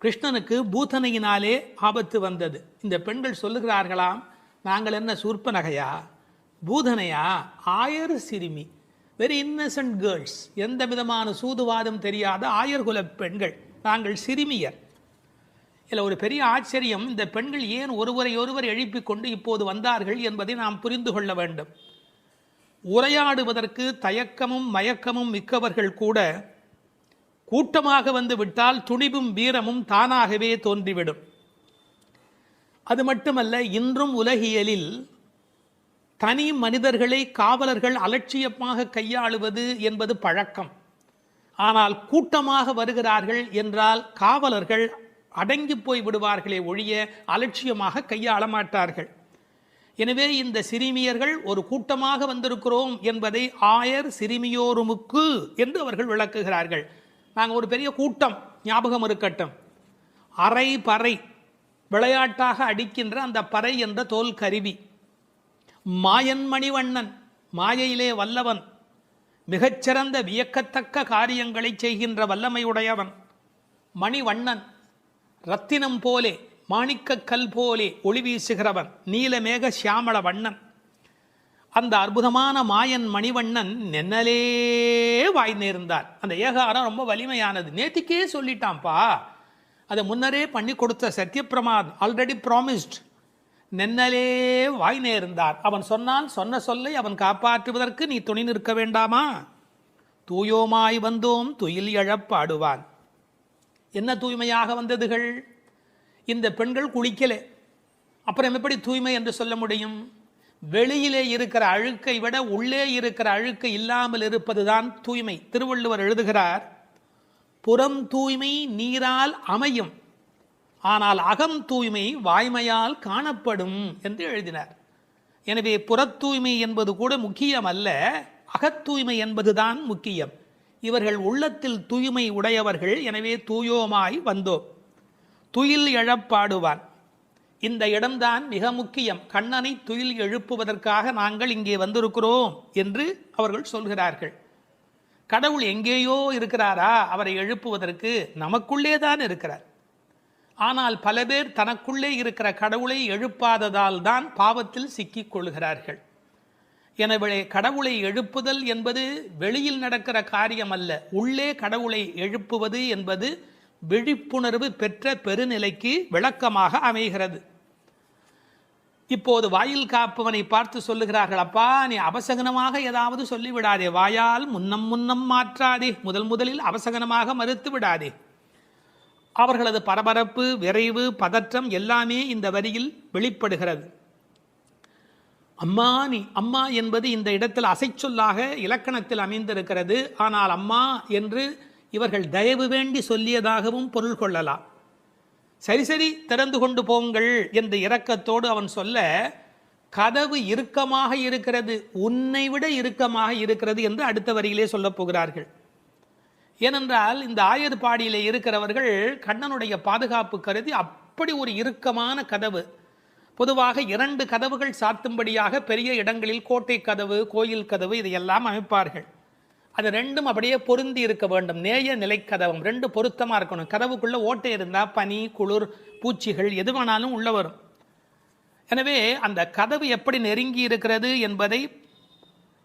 கிருஷ்ணனுக்கு பூதனையினாலே ஆபத்து வந்தது. இந்த பெண்கள் சொல்லுகிறார்களாம், நாங்கள் என்ன சூர்பனகையா, பூதனையா? ஆயர் சிறுமி, வெரி இன்னசென்ட் கேர்ள்ஸ், எந்த விதமான சூதுவாதம் தெரியாத ஆயர்குல பெண்கள், நாங்கள் சிறுமியர். இதில் ஒரு பெரிய ஆச்சரியம், இந்த பெண்கள் ஏன் ஒருவரை எழுப்பிக் கொண்டு இப்போது வந்தார்கள் என்பதை நாம் புரிந்து கொள்ள வேண்டும். உரையாடுவதற்கு தயக்கமும் மயக்கமும் மிக்கவர்கள் கூட கூட்டமாக வந்து விட்டால் துணிவும் வீரமும் தானாகவே தோன்றிவிடும். அது மட்டுமல்ல, இன்றும் உலகியலில் தனி மனிதர்களை காவலர்கள் அலட்சியமாக கையாளுவது என்பது பழக்கம். ஆனால் கூட்டமாக வருகிறார்கள் என்றால் காவலர்கள் அடங்கி போய் விடுவார்களே ஒழிய அலட்சியமாக கையாள மாட்டார்கள். எனவே இந்த சிறுமியர்கள் ஒரு கூட்டமாக வந்திருக்கிறோம் என்பதை ஆயர் சிறுமியோருமுக்கு என்று அவர்கள் விளக்குகிறார்கள். நாங்கள் ஒரு பெரிய கூட்டம், ஞாபகம் இருக்கட்டும். அரை பறை, விளையாட்டாக அடிக்கின்ற அந்த பறை என்ற தோல் கருவி. மாயன் மணிவண்ணன், மாயையிலே வல்லவன், மிகச்சிறந்த வியக்கத்தக்க காரியங்களை செய்கின்ற வல்லமையுடையவன். மணிவண்ணன், ரத்தினம் போலே மாணிக்கக்கல் போலே ஒளி வீசுகிறவன், நீலமேக சியாமள வண்ணன். அந்த அற்புதமான மாயன் மணிவண்ணன் நென்னலே வாய் நேர்ந்தார். அந்த ஏகாரம் ரொம்ப வலிமையானது, நேத்திக்கே சொல்லிட்டான்ப்பா, அதை முன்னரே பண்ணி கொடுத்த சத்யபிரமாத் ஆல்ரெடி ப்ராமிஸ்ட். நென்னலே வாய் நேர்ந்தார். அவன் சொன்னான், சொன்ன சொல்லை அவன் காப்பாற்றுவதற்கு நீ துணை நிற்க வேண்டாமா? தூயோமாய் வந்தோம் துயில் எழப்பாடுவான். என்ன தூய்மையாக வந்ததுகள்? இந்த பெண்கள் குளிக்கலே, அப்புறம் எப்படி தூய்மை என்று சொல்ல முடியும்? வெளியிலே இருக்கிற அழுக்கை விட உள்ளே இருக்கிற அழுக்கை இல்லாமல் இருப்பதுதான் தூய்மை. திருவள்ளுவர் எழுதுகிறார், புறம் தூய்மை நீரால் அமையும், ஆனால் அகம் தூய்மை வாய்மையால் காணப்படும் என்று எழுதினார். எனவே புறத் தூய்மை என்பது கூட முக்கியம் அல்ல, அகத்தூய்மை என்பதுதான் முக்கியம். இவர்கள் உள்ளத்தில் தூய்மை உடையவர்கள். எனவே தூயோமாய் வந்தோம், துயில் எழப்பாடுவான். இந்த இடம்தான் மிக முக்கியம். கண்ணனை துயில் எழுப்புவதற்காக நாங்கள் இங்கே வந்திருக்கிறோம் என்று அவர்கள் சொல்கிறார்கள். கடவுள் எங்கேயோ இருக்கிறாரா? அவரை எழுப்புவதற்கு நமக்குள்ளே தான் இருக்கிறார். ஆனால் பல பேர் தனக்குள்ளே இருக்கிற கடவுளை எழுப்பாததால் தான் பாவத்தில் சிக்கிக் கொள்கிறார்கள். எனவே கடவுளை எழுப்புதல் என்பது வெளியில் நடக்கிற காரியம் அல்ல, உள்ளே கடவுளை எழுப்புவது என்பது விழிப்புணர்வு பெற்ற பெருநிலைக்கு விளக்கமாக அமைகிறது. இப்போது வாயில் காப்பவனை பார்த்து சொல்லுகிறார்கள், அப்பா நீ அபசகனமாக ஏதாவது சொல்லிவிடாதே, வாயால் முன்னம் மாற்றாதே, முதலில் அபசகனமாக மறுத்து விடாதே. அவர்களது பரபரப்பு, விரைவு, பதற்றம் எல்லாமே இந்த வரியில் வெளிப்படுகிறது. அம்மா நீ, அம்மா என்பது இந்த இடத்தில் அசைச்சொல்லாக இலக்கணத்தில் அமைந்திருக்கிறது. ஆனால் அம்மா என்று இவர்கள் தயவு வேண்டி சொல்லியதாகவும் பொருள் கொள்ளலாம். சரி திறந்து கொண்டு போங்கள் என்ற இரக்கத்தோடு அவன் சொல்ல, கதவு இறுக்கமாக இருக்கிறது, உன்னை விட இறுக்கமாக இருக்கிறது என்று அடுத்த வரியிலே சொல்லப் போகிறார்கள். ஏனென்றால் இந்த ஆயர்பாடியிலே இருக்கிறவர்கள் கண்ணனுடைய பாதுகாப்பு கருதி அப்படி ஒரு இறுக்கமான கதவு. பொதுவாக 2 கதவுகள் சாத்தும்படியாக பெரிய இடங்களில் கோட்டை கதவு, கோயில் கதவு இதையெல்லாம் அமைப்பார்கள். அது 2ம் அப்படியே பொருந்தி இருக்க வேண்டும். நேய நிலைக்கதவம் 2 பொருத்தமாக இருக்கணும். கதவுக்குள்ள ஓட்டை இருந்தால் பனி, குளிர், பூச்சிகள் எது வேணாலும் உள்ள வரும். எனவே அந்த கதவு எப்படி நெருங்கி இருக்கிறது என்பதை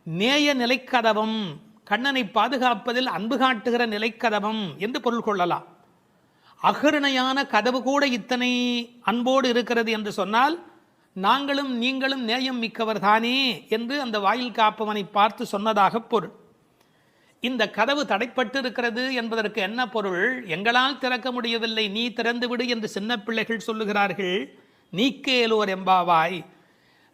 நேய நிலைக்கதவம், கண்ணனை பாதுகாப்பதில் அன்பு காட்டுகிற நிலைக்கதவம் என்று பொருள் கொள்ளலாம். அகருணையான கதவு கூட இத்தனை அன்போடு இருக்கிறது என்று சொன்னால் நாங்களும் நீங்களும் நேயம் மிக்கவர் தானே என்று அந்த வாயில் காப்பவனை பார்த்து சொன்னதாக பொருள். இந்த கதவு தடைப்பட்டு இருக்கிறது என்பதற்கு என்ன பொருள்? எங்களால் திறக்க முடியவில்லை, நீ திறந்து விடு என்று சின்ன பிள்ளைகள் சொல்லுகிறார்கள். நீக்கேலோர் எம்பாவாய்.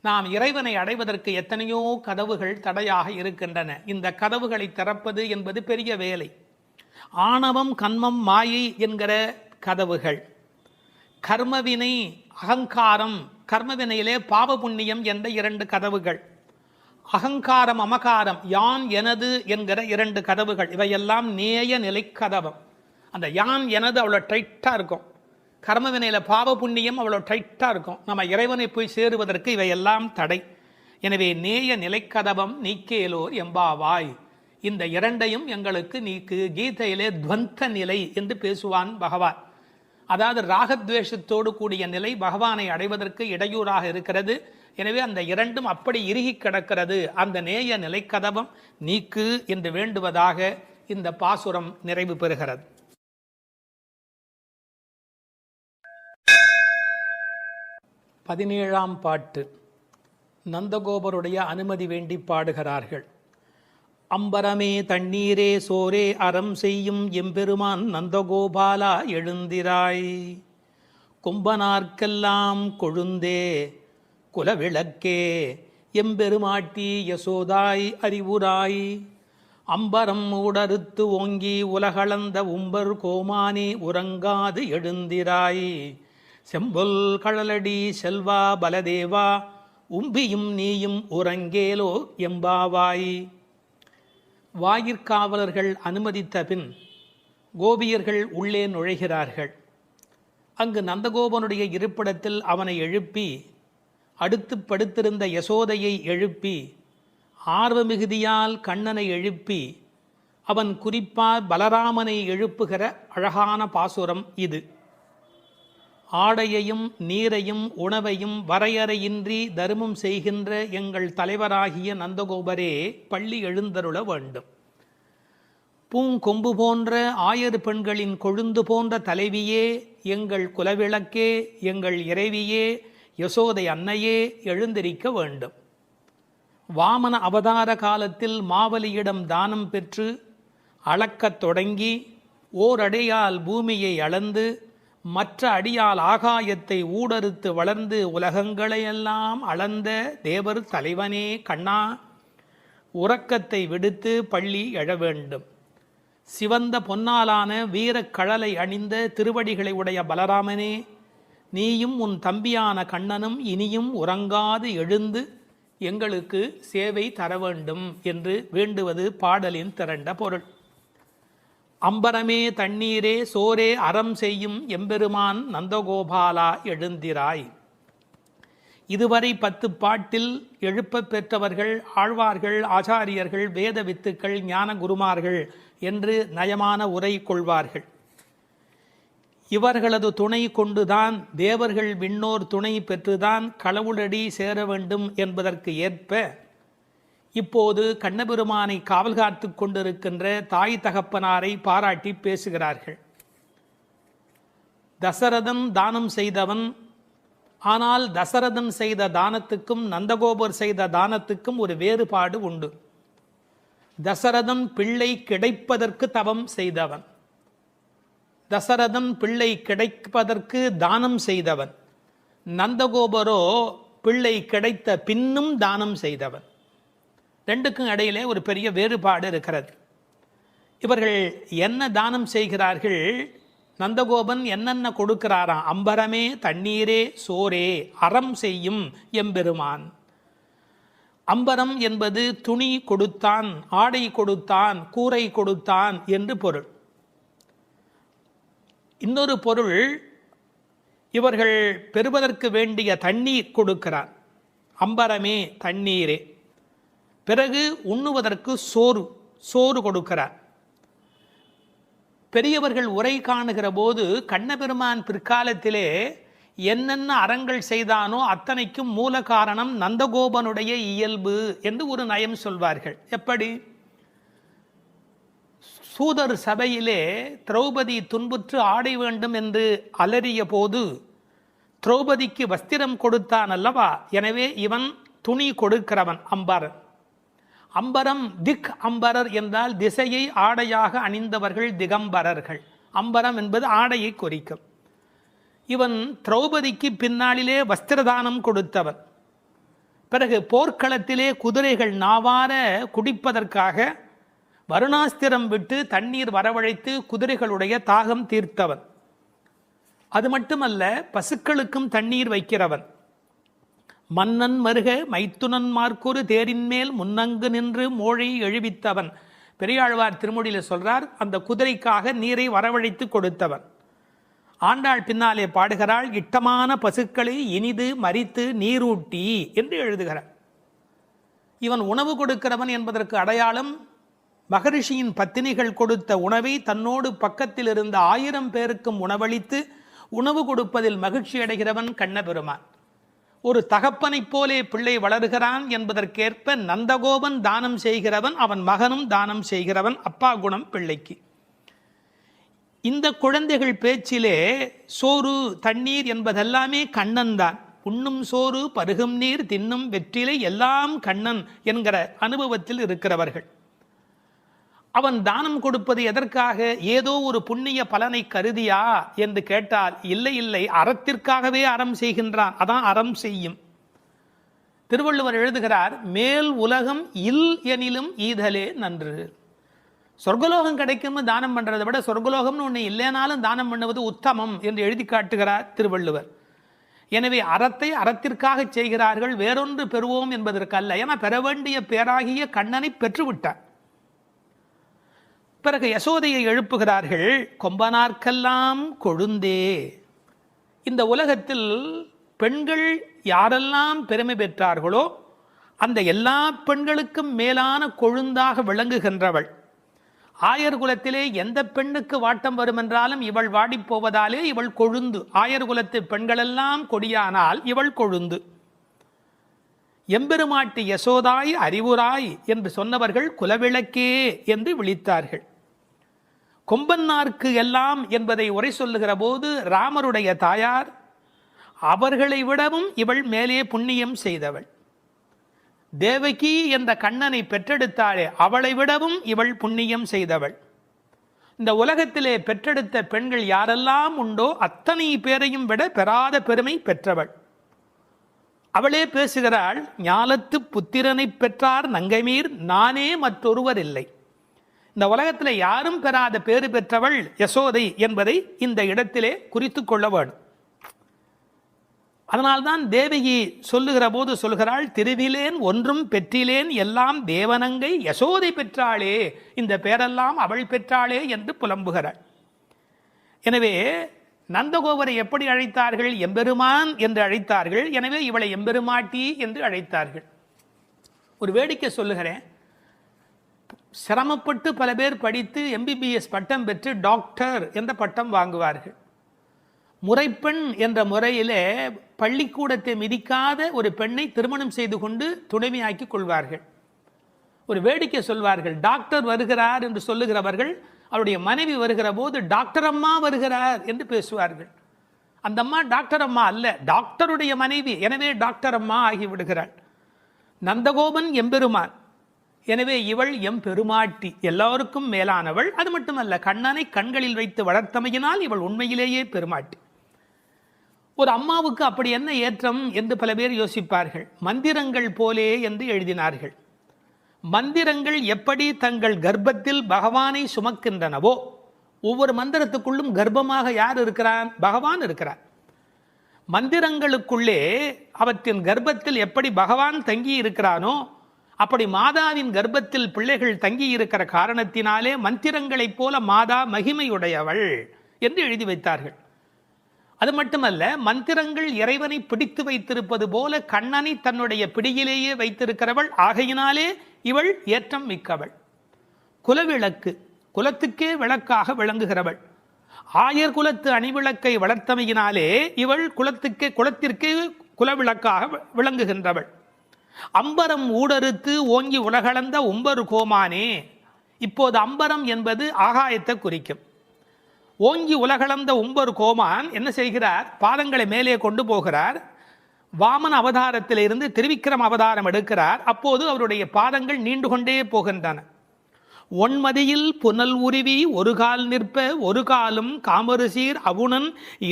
நாம் இறைவனை அடைவதற்கு எத்தனையோ கதவுகள் தடையாக இருக்கின்றன. இந்த கதவுகளை திறப்பது என்பது பெரிய வேலை. ஆணவம், கன்மம், மாயை என்கிற கதவுகள், கர்மவினை, அகங்காரம், கர்மவினையிலே பாவ புண்ணியம் என்ற 2 கதவுகள், அகங்காரம், அமகாரம், யான் எனது என்கிற 2 கதவுகள், இவையெல்லாம் நேய நிலை கதவம். அந்த யான் எனது அவ்வளோ டைட்டாக இருக்கும். கர்ம வினையில் பாவ புண்ணியம் அவ்வளோ டைட்டாக இருக்கும். நம்ம இறைவனை போய் சேருவதற்கு இவையெல்லாம் தடை. எனவே நேய நிலைக்கதவம் நீக்கேலோர் எம்பாவாய், இந்த இரண்டையும் எங்களுக்கு நீக்கு. கீதையிலே துவந்த நிலை என்று பேசுவான் பகவான். அதாவது ராகத்வேஷத்தோடு கூடிய நிலை பகவானை அடைவதற்கு இடையூறாக இருக்கிறது. எனவே அந்த இரண்டும் அப்படி இறுகி கிடக்கிறது. அந்த நேய நிலைக்கதவம் நீக்கு என்று வேண்டுவதாக இந்த பாசுரம் நிறைவு பெறுகிறது. 17ஆம் பாட்டு. நந்தகோபருடைய அனுமதி வேண்டி பாடுகிறார்கள். அம்பரமே தண்ணீரே சோரே அறம் செய்யும் எம்பெருமான் நந்தகோபாலா எழுந்திராய், கும்பனார்க்கெல்லாம் கொழுந்தே குலவிளக்கே எம்பெருமாட்டி யசோதாய் அறிவுராய், அம்பரம் மூடறுத்து ஓங்கி உலகளந்த உம்பர் கோமானே உறங்காது எழுந்திராய், செம்பொல் கழலடி செல்வா பலதேவா உம்பியும் நீயும் உறங்கேலோ எம்பாவாய். வாயிற்காவலர்கள் அனுமதித்த பின் கோபியர்கள் உள்ளே நுழைகிறார்கள். அங்கு நந்தகோபனுடைய இருப்பிடத்தில் அவனை எழுப்பி, அடுத்து படுத்திருந்த யசோதையை எழுப்பி, ஆர்வ மிகுதியால் கண்ணனை எழுப்பி, அவன் குறிப்பால் பலராமனை எழுப்புகிற அழகான பாசுரம் இது. ஆடையையும் நீரையும் உணவையும் வரையறையின்றி தருமம் செய்கின்ற எங்கள் தலைவராகிய நந்தகோபரே பள்ளி எழுந்தருள வேண்டும். பூங்கொம்பு போன்ற ஆயர் பெண்களின் கொழுந்து போன்ற தலைவியே, எங்கள் குலவிளக்கே, எங்கள் இறைவியே, யசோதை அன்னையே எழுந்திருக்க வேண்டும். வாமன அவதார காலத்தில் மாவலியிடம் தானம் பெற்று அளக்கத் தொடங்கி ஓரடியால் பூமியை அளந்து மற்ற அடியால் ஆகாயத்தை ஊடறுத்து வளர்ந்து உலகங்களையெல்லாம் அளந்த தேவர் தலைவனே கண்ணா, உறக்கத்தை விடுத்து பள்ளி எழ வேண்டும். சிவந்த பொன்னாலான வீரக் கழலை அணிந்த திருவடிகளை உடைய பலராமனே, நீயும் உன் தம்பியான கண்ணனும் இனியும் உறங்காது எழுந்து எங்களுக்கு சேவை தர வேண்டும் என்று வேண்டுவது பாடலின் திரண்ட பொருள். அம்பரமே தண்ணீரே சோரே அறம் செய்யும் எம்பெருமான் நந்தகோபாலா எழுந்திராய். இதுவரை 10 பாட்டில் எழுப்ப பெற்றவர்கள் ஆழ்வார்கள், ஆச்சாரியர்கள், வேத வித்துக்கள், ஞான குருமார்கள் என்று நயமான உரை கொள்வார்கள். இவர்களது துணை கொண்டுதான் தேவர்கள் விண்ணோர் துணை பெற்றுதான் கடவுளடி சேர வேண்டும் என்பதற்கு ஏற்ப இப்போது கண்ணபெருமானை காவல் காத்து கொண்டிருக்கின்ற தாய் தகப்பனாரை பாராட்டி பேசுகிறார்கள். தசரதன் தானம் செய்தவன். ஆனால் தசரதன் செய்த தானத்துக்கும் நந்தகோபர் செய்த தானத்துக்கும் ஒரு வேறுபாடு உண்டு. தசரதன் பிள்ளை கிடைப்பதற்கு தவம் செய்தவன். தசரதன் பிள்ளை கிடைப்பதற்கு தானம் செய்தவன். நந்தகோபரோ பிள்ளை கிடைத்த பின்னும் தானம் செய்தவன். ரெண்டுக்கும் இடையிலே ஒரு பெரிய வேறுபாடு இருக்கிறது. இவர்கள் என்ன தானம் செய்கிறார்கள்? நந்தகோபன் என்னென்ன கொடுக்கிறாராம்? அம்பரமே தண்ணீரே சோரே அறம் செய்யும் எம்பெருமான். அம்பரம் என்பது துணி கொடுத்தான், ஆடை கொடுத்தான், கூரை கொடுத்தான் என்று பொருள். இன்னொரு பொருள், இவர்கள் பெறுவதற்கு வேண்டிய தண்ணீர் கொடுக்கிறார். அம்பரமே தண்ணீரே. பிறகு உண்ணுவதற்கு சோறு கொடுக்கிறார். பெரியவர்கள் உரை காணுகிற போது கண்ணபெருமான் பிற்காலத்திலே என்னென்ன அறங்கள் செய்தானோ அத்தனைக்கும் மூல காரணம் நந்தகோபனுடைய இயல்பு என்று ஒரு நயம் சொல்வார்கள். எப்படி? சூதர் சபையிலே திரௌபதி துன்புற்று ஆடை வேண்டும் என்று அலறிய போது திரௌபதிக்கு வஸ்திரம் கொடுத்தான் அல்லவா? எனவே இவன் துணி கொடுக்கிறவன் அம்பரன். அம்பரம் திக் அம்பரர் என்றால் திசையை ஆடையாக அணிந்தவர்கள் திகம்பரர்கள். அம்பரம் என்பது ஆடையை குறிக்கும். இவன் திரௌபதிக்கு பின்னாளிலே வஸ்திரதானம் கொடுத்தவன். பிறகு போர்க்களத்திலே குதிரைகள் நாவார குடிப்பதற்காக வருணாஸ்திரம் விட்டு தண்ணீர் வரவழைத்து குதிரைகளுடைய தாகம் தீர்த்தவன். அது மட்டுமல்ல, பசுக்களுக்கும் தண்ணீர் வைக்கிறவன். மன்னன் மருக மைத்துனன் மார்க்கொரு தேரின் மேல் முன்னங்கு நின்று மோழை எழுவித்தவன். பெரியாழ்வார் திருமொழியில் சொல்றார், அந்த குதிரைக்காக நீரை வரவழைத்து கொடுத்தவன். ஆண்டாள் பின்னாலே பாடுகிறாள், இட்டமான பசுக்களை இனிது மரித்து நீரூட்டி என்று எழுதுகிறார். இவன் உணவு கொடுக்கிறவன் என்பதற்கு அடையாளம், மகரிஷியின் பத்தினிகள் கொடுத்த உணவை தன்னோடு பக்கத்தில் இருந்த 1000 பேருக்கும் உணவளித்து உணவு கொடுப்பதில் மகிழ்ச்சி அடைகிறவன் கண்ணபெருமான். ஒரு தகப்பனைப் போலே பிள்ளை வளர்கிறான் என்பதற்கேற்ப நந்தகோபன் தானம் செய்கிறவன், அவன் மகனும் தானம் செய்கிறவன். அப்பா குணம் பிள்ளைக்கு. இந்த குழந்தைகள் பேச்சிலே சோறு தண்ணீர் என்பதெல்லாமே கண்ணன் தான். உண்ணும் சோறு பருகும் நீர் தின்னும் வெற்றிலை எல்லாம் கண்ணன் என்கிற அனுபவத்தில் இருக்கிறவர்கள். அவன் தானம் கொடுப்பது எதற்காக? ஏதோ ஒரு புண்ணிய பலனை கருதியா என்று கேட்டால் இல்லை இல்லை, அறத்திற்காகவே அறம் செய்கின்றான். அதான் அறம் செய்யும். திருவள்ளுவர் எழுதுகிறார், மேல் உலகம் இல் எனிலும் ஈதலே நன்று. சொர்க்கலோகம் கிடைக்கும் தானம் பண்றதை விட சொர்க்கலோகம்னு ஒன்று இல்லைனாலும் தானம் பண்ணுவது உத்தமம் என்று எழுதி காட்டுகிறார் திருவள்ளுவர். எனவே அறத்தை அறத்திற்காக செய்கிறார்கள், வேறொன்று பெறுவோம் என்பதற்கல்ல. ஏன்னா பெற வேண்டிய பேராகிய கண்ணனை பெற்றுவிட்டார். பிறகு யசோதையை எழுப்புகிறார்கள், கொம்பனார்க்கெல்லாம் கொழுந்தே. இந்த உலகத்தில் பெண்கள் யாரெல்லாம் பெருமை பெற்றார்களோ அந்த எல்லா பெண்களுக்கும் மேலான கொழுந்தாக விளங்குகின்றவள். ஆயர் குலத்திலே எந்த பெண்ணுக்கு வாட்டம் வருமென்றாலும் இவள் வாடிப்போவதாலே இவள் கொழுந்து. ஆயர் குலத்து பெண்களெல்லாம் கொடியானால் இவள் கொழுந்து. எம்பெருமாட்டி யசோதாய் அறிவுராய் என்று சொன்னவர்கள் குலவிளக்கே என்று விழித்தார்கள். கொம்பன்னார்க்கு எல்லாம் என்பதை உரை சொல்லுகிற போது ராமருடைய தாயார், அவர்களை விடவும் இவள் மேலே புண்ணியம் செய்தவள். தேவகி என்ற கண்ணனை பெற்றெடுத்தாளே, அவளை விடவும் இவள் புண்ணியம் செய்தவள். இந்த உலகத்திலே பெற்றெடுத்த பெண்கள் யாரெல்லாம் உண்டோ அத்தனை பேரையும் விட பெறாத பெருமை பெற்றவள். அவளே பேசுகிறாள், ஞாலத்து புத்திரனை பெற்றார் நங்கைமீர் நானே மற்றொருவர் இல்லை. இந்த உலகத்தில் யாரும் பெறாத பேறு பெற்றவள் யசோதை என்பதை இந்த இடத்திலே குறித்து கொள்ள வேண்டும். அதனால்தான் தேவகி சொல்லுகிற போது சொல்கிறாள், திருவிலேன் ஒன்றும் பெற்றிலேன் எல்லாம் தேவனங்கை யசோதை பெற்றாளே, இந்த பேரெல்லாம் அவள் பெற்றாளே என்று புலம்புகிறாள். எனவே நந்தகோபரை எப்படி அழைத்தார்கள்? எம்பெருமான் என்று அழைத்தார்கள். எனவே இவளை எம்பெருமாட்டி என்று அழைத்தார்கள். ஒரு வேடிக்கை சொல்லுகிறேன். சிரமப்பட்டு பல பேர் படித்து எம்பிபிஎஸ் பட்டம் பெற்று டாக்டர் என்ற பட்டம் வாங்குவார்கள். முறைப்பெண் என்ற முறையிலே பள்ளிக்கூடத்தை மிதிக்காத ஒரு பெண்ணை திருமணம் செய்து கொண்டு துணைமையாக்கி கொள்வார்கள். ஒரு வேடிக்கை சொல்வார்கள், டாக்டர் வருகிறார் என்று சொல்லுகிறவர்கள் அவருடைய மனைவி வருகிற போது டாக்டர் அம்மா வருகிறார் என்று பேசுவார்கள். அந்த அம்மா டாக்டர் அம்மா அல்ல, டாக்டருடைய மனைவி. எனவே டாக்டர் அம்மா ஆகிவிடுகிறாள். நந்தகோபன் எம்பெருமான், எனவே இவள் எம்பெருமாட்டி, எல்லோருக்கும் மேலானவள். அது மட்டுமல்ல, கண்ணனை கண்களில் வைத்து வளர்த்தமையினால் இவள் உண்மையிலேயே பெருமாட்டி. ஒரு அம்மாவுக்கு அப்படி என்ன ஏற்றம் என்று பல பேர் யோசிப்பார்கள். மந்திரங்கள் போலே என்று எழுதினார்கள். மந்திரங்கள் எப்படி தங்கள் கர்ப்பத்தில் பகவானை சுமக்கின்றனவோ, ஒவ்வொரு மந்திரத்துக்குள்ளும் கர்ப்பமாக யார் இருக்கிறான்? பகவான் இருக்கிறார். மந்திரங்களுக்குள்ளே அவற்றின் கர்ப்பத்தில் எப்படி பகவான் தங்கி இருக்கிறானோ, அப்படி மாதாவின் கர்ப்பத்தில் பிள்ளைகள் தங்கி இருக்கிற காரணத்தினாலே மந்திரங்களைப் போல மாதா மகிமையுடையவள் என்று எழுதி வைத்தார்கள். அது மட்டுமல்ல, மந்திரங்கள் இறைவனை பிடித்து வைத்திருப்பது போல கண்ணனை தன்னுடைய பிடியிலேயே வைத்திருக்கிறவள். ஆகையினாலே இவள் ஏற்றம் மிக்கவள். குலவிளக்கு, குலத்துக்கே விளக்காக விளங்குகிறவள். ஆயர் குலத்து அணிவிளக்கை வளர்த்தமையினாலே இவள் குலத்திற்கே குலவிளக்காக விளங்குகின்றவள். அம்பரம் ஊடறுத்து ஓங்கி உலகளந்த உம்பரு கோமானே. இப்போது அம்பரம் என்பது ஆகாயத்தை குறிக்கும். ஓங்கி உலகளந்த உம்பரு கோமான் என்ன செய்கிறார்? பாதங்களை மேலே கொண்டு போகிறார். வாமன அவதாரத்திலிருந்து திருவிக்கிரம அவதாரம் எடுக்கிறார். அப்போது அவருடைய பாதங்கள் நீண்டு கொண்டே போகின்றன. ஒன்மதியில் புனல் உருவி ஒரு கால் நிற்ப ஒரு காலும் காமருசீர் அவுணன்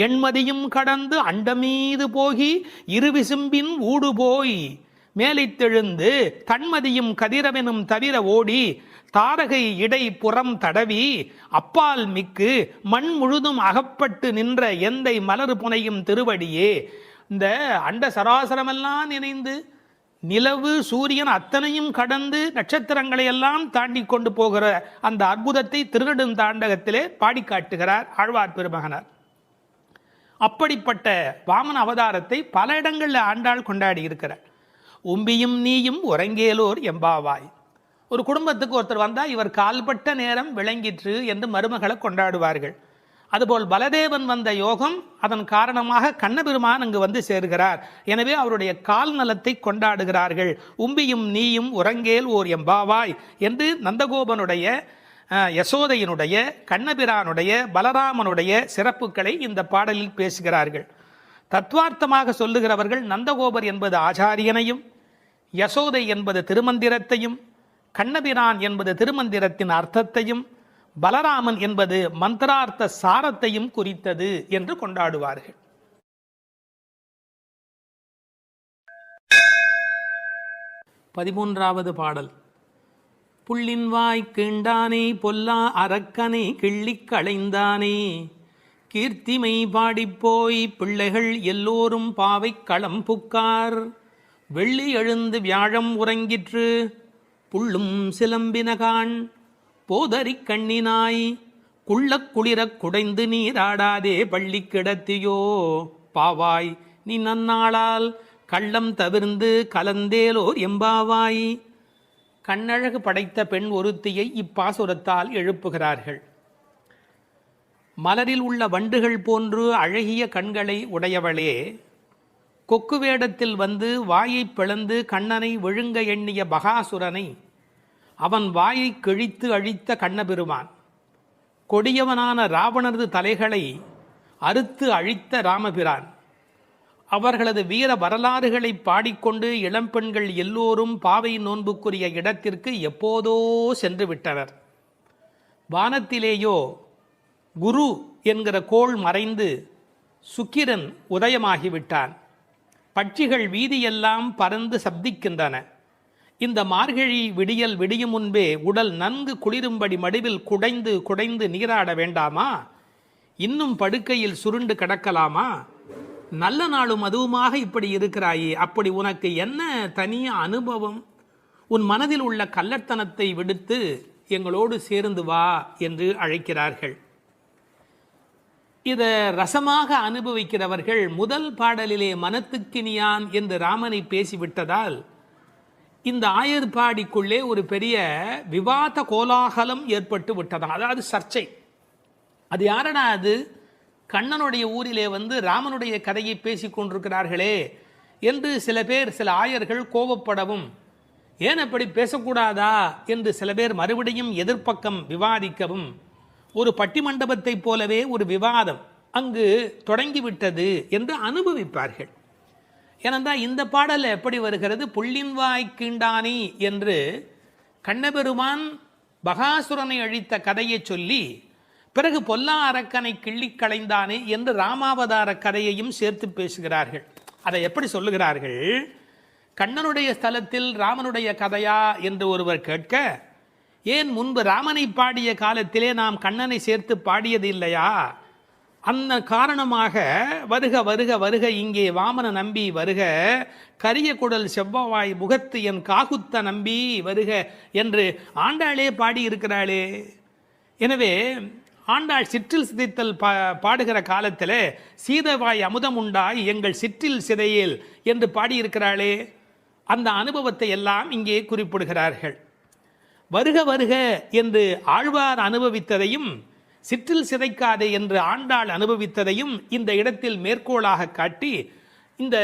எண்மதியும் கடந்து அண்டமீது போகி இருவிசும்பின் ஊடு போய் மேலைத்தெழுந்து தன்மதியும் கதிரவெனும் தவிர ஓடி தாரகை இடை புறம் தடவி அப்பால் மிக்கு மண் முழுதும் அகப்பட்டு நின்ற எந்தை மலர் புனையும் திருவடியே. இந்த அண்ட சராசரமெல்லாம் நினைந்து நிலவு சூரியன் அத்தனையும் கடந்து நட்சத்திரங்களை எல்லாம் தாண்டி கொண்டு போகிற அந்த அற்புதத்தை திருநெடுந்தாண்டகத்திலே பாடி காட்டுகிறார் ஆழ்வார் பெருமகனார். அப்படிப்பட்ட வாமன அவதாரத்தை பல இடங்களில் ஆண்டாள் கொண்டாடி இருக்கிறார். உம்பியும் நீயும் உறங்கேலோர் எம்பாவாய். ஒரு குடும்பத்துக்கு ஒருத்தர் வந்தால் இவர் கால்பட்ட நேரம் விளங்கிற்று என்று மருமகளை கொண்டாடுவார்கள். அதுபோல் பலதேவன் வந்த யோகம், அதன் காரணமாக கண்ணபெருமான் அங்கு வந்து சேர்கிறார். எனவே அவருடைய கால் நலத்தை கொண்டாடுகிறார்கள். உம்பியும் நீயும் உறங்கேல் ஓர் எம்பாவாய் என்று நந்தகோபனுடைய, யசோதையினுடைய, கண்ணபிரானுடைய, பலராமனுடைய சிறப்புகளை இந்த பாடலில் பேசுகிறார்கள். தத்துவார்த்தமாக சொல்லுகிறவர்கள் நந்தகோபர் என்பது ஆச்சாரியனையும், யசோதை என்பது திருமந்திரத்தையும், கண்ணபிரான் என்பது திருமந்திரத்தின் அர்த்தத்தையும், பலராமன் என்பது மந்திரார்த்த சாரத்தையும் குறித்தது என்று கொண்டாடுவார்கள். 13வது பாடல். புள்ளின்வாய் கீண்டானே பொல்லா அரக்கனை கிள்ளிக் களைந்தானே, கீர்த்திமை பாடிப்போய் பிள்ளைகள் எல்லோரும் பாவை களம் புக்கார், வெள்ளி எழுந்து வியாழம் உறங்கிற்று புள்ளும் சிலம்பினகான், போதறிக் கண்ணினாய் குள்ளக் குளிரக் குடைந்து நீராடாதே பள்ளி கிடத்தியோ, பாவாய் நீ நன்னாளால் கள்ளம் தவிர்ந்து கலந்தேலோர் எம்பாவாய். கண்ணழகு படைத்த பெண் ஒருத்தியை இப்பாசுரத்தால் எழுப்புகிறார்கள். மலரில் உள்ள வண்டுகள் போன்று அழகிய கண்களை உடையவளே, கொக்கு வேடத்தில் வந்து வாயை பிளந்து கண்ணனை விழுங்க எண்ணிய பகாசுரனை அவன் வாயை கிழித்து அழித்த கண்ணபெருமான், கொடியவனான ராவணனது தலைகளை அறுத்து அழித்த ராமபிரான், அவர்களது வீர வரலாறுகளை பாடிக்கொண்டு இளம்பெண்கள் எல்லோரும் பாவை நோன்புக்குரிய இடத்திற்கு எப்போதோ சென்று விட்டனர். வானத்திலேயோ குரு என்கிற கோள் மறைந்து சுக்கிரன் உதயமாகிவிட்டான். பட்சிகள் வீதியெல்லாம் பறந்து சப்திக்கின்றன. இந்த மார்கழி விடியல் விடியும் முன்பே உடல் நன்கு குளிரும்படி மடிவில் குடைந்து குடைந்து நீராட வேண்டாமா? இன்னும் படுக்கையில் சுருண்டு கிடக்கலாமா? நல்ல நாளும் அதுவுமாக இப்படி இருக்கிறாயே, அப்படி உனக்கு என்ன தனி அனுபவம்? உன் மனதில் உள்ள கள்ளத்தனத்தை விடுத்து எங்களோடு சேர்ந்து வா என்று அழைக்கிறார்கள். இதை ரசமாக அனுபவிக்கிறவர்கள் முதல் பாடலிலே மனத்துக்கினியான் என்று ராமனை பேசிவிட்டதால் இந்த ஆயர்பாடிக்குள்ளே ஒரு பெரிய விவாத கோலாகலம் ஏற்பட்டு விட்டதாம். அதாவது சர்ச்சை. அது யாரடா அது? கண்ணனுடைய ஊரிலே வந்து ராமனுடைய கதையை பேசி கொண்டிருக்கிறார்களே என்று சில பேர், சில ஆயர்கள் கோபப்படவும், ஏன் அப்படி பேசக்கூடாதா என்று சில பேர் மறுபடியும் எதிர்ப்பக்கம் விவாதிக்கவும், ஒரு பட்டிமண்டபத்தை போலவே ஒரு விவாதம் அங்கு தொடங்கிவிட்டது என்று அனுபவிப்பார்கள். ஏனென்றால் இந்த பாடல் எப்படி வருகிறது? புள்ளின்வாய் கீண்டானி என்று கண்ணபெருமான் பகாசுரனை அழித்த கதையை சொல்லி, பிறகு பொல்லா அரக்கனை கிள்ளிக் களைந்தானே என்று ராமாவதார கதையையும் சேர்த்து பேசுகிறார்கள். அதை எப்படி சொல்லுகிறார்கள்? கண்ணனுடைய ஸ்தலத்தில் ராமனுடைய கதையா என்று ஒருவர் கேட்க, ஏன் முன்பு ராமனை பாடிய காலத்திலே நாம் கண்ணனை சேர்த்து பாடியது இல்லையா? அந்த காரணமாக வருக வருக வருக இங்கே வாமன நம்பி வருக, கரிய குடல் செவ்வாய் முகத்து என் காகுத்த நம்பி வருக என்று ஆண்டாளே பாடியிருக்கிறாளே. எனவே ஆண்டாள் சிற்றில் சிதைத்தல் பாடுகிற காலத்தில் சீதவாய் அமுதம் உண்டாய் எங்கள் சிற்றில் சிதையேல் என்று பாடியிருக்கிறாளே. அந்த அனுபவத்தை எல்லாம் இங்கே குறிப்பிடுகிறார்கள். வருக வருக என்று ஆழ்வார் அனுபவித்ததையும், சிற்றில் சிதைக்காதே என்று ஆண்டாள் அனுபவித்ததையும் இந்த இடத்தில் மேற்கோளாக காட்டி, இந்த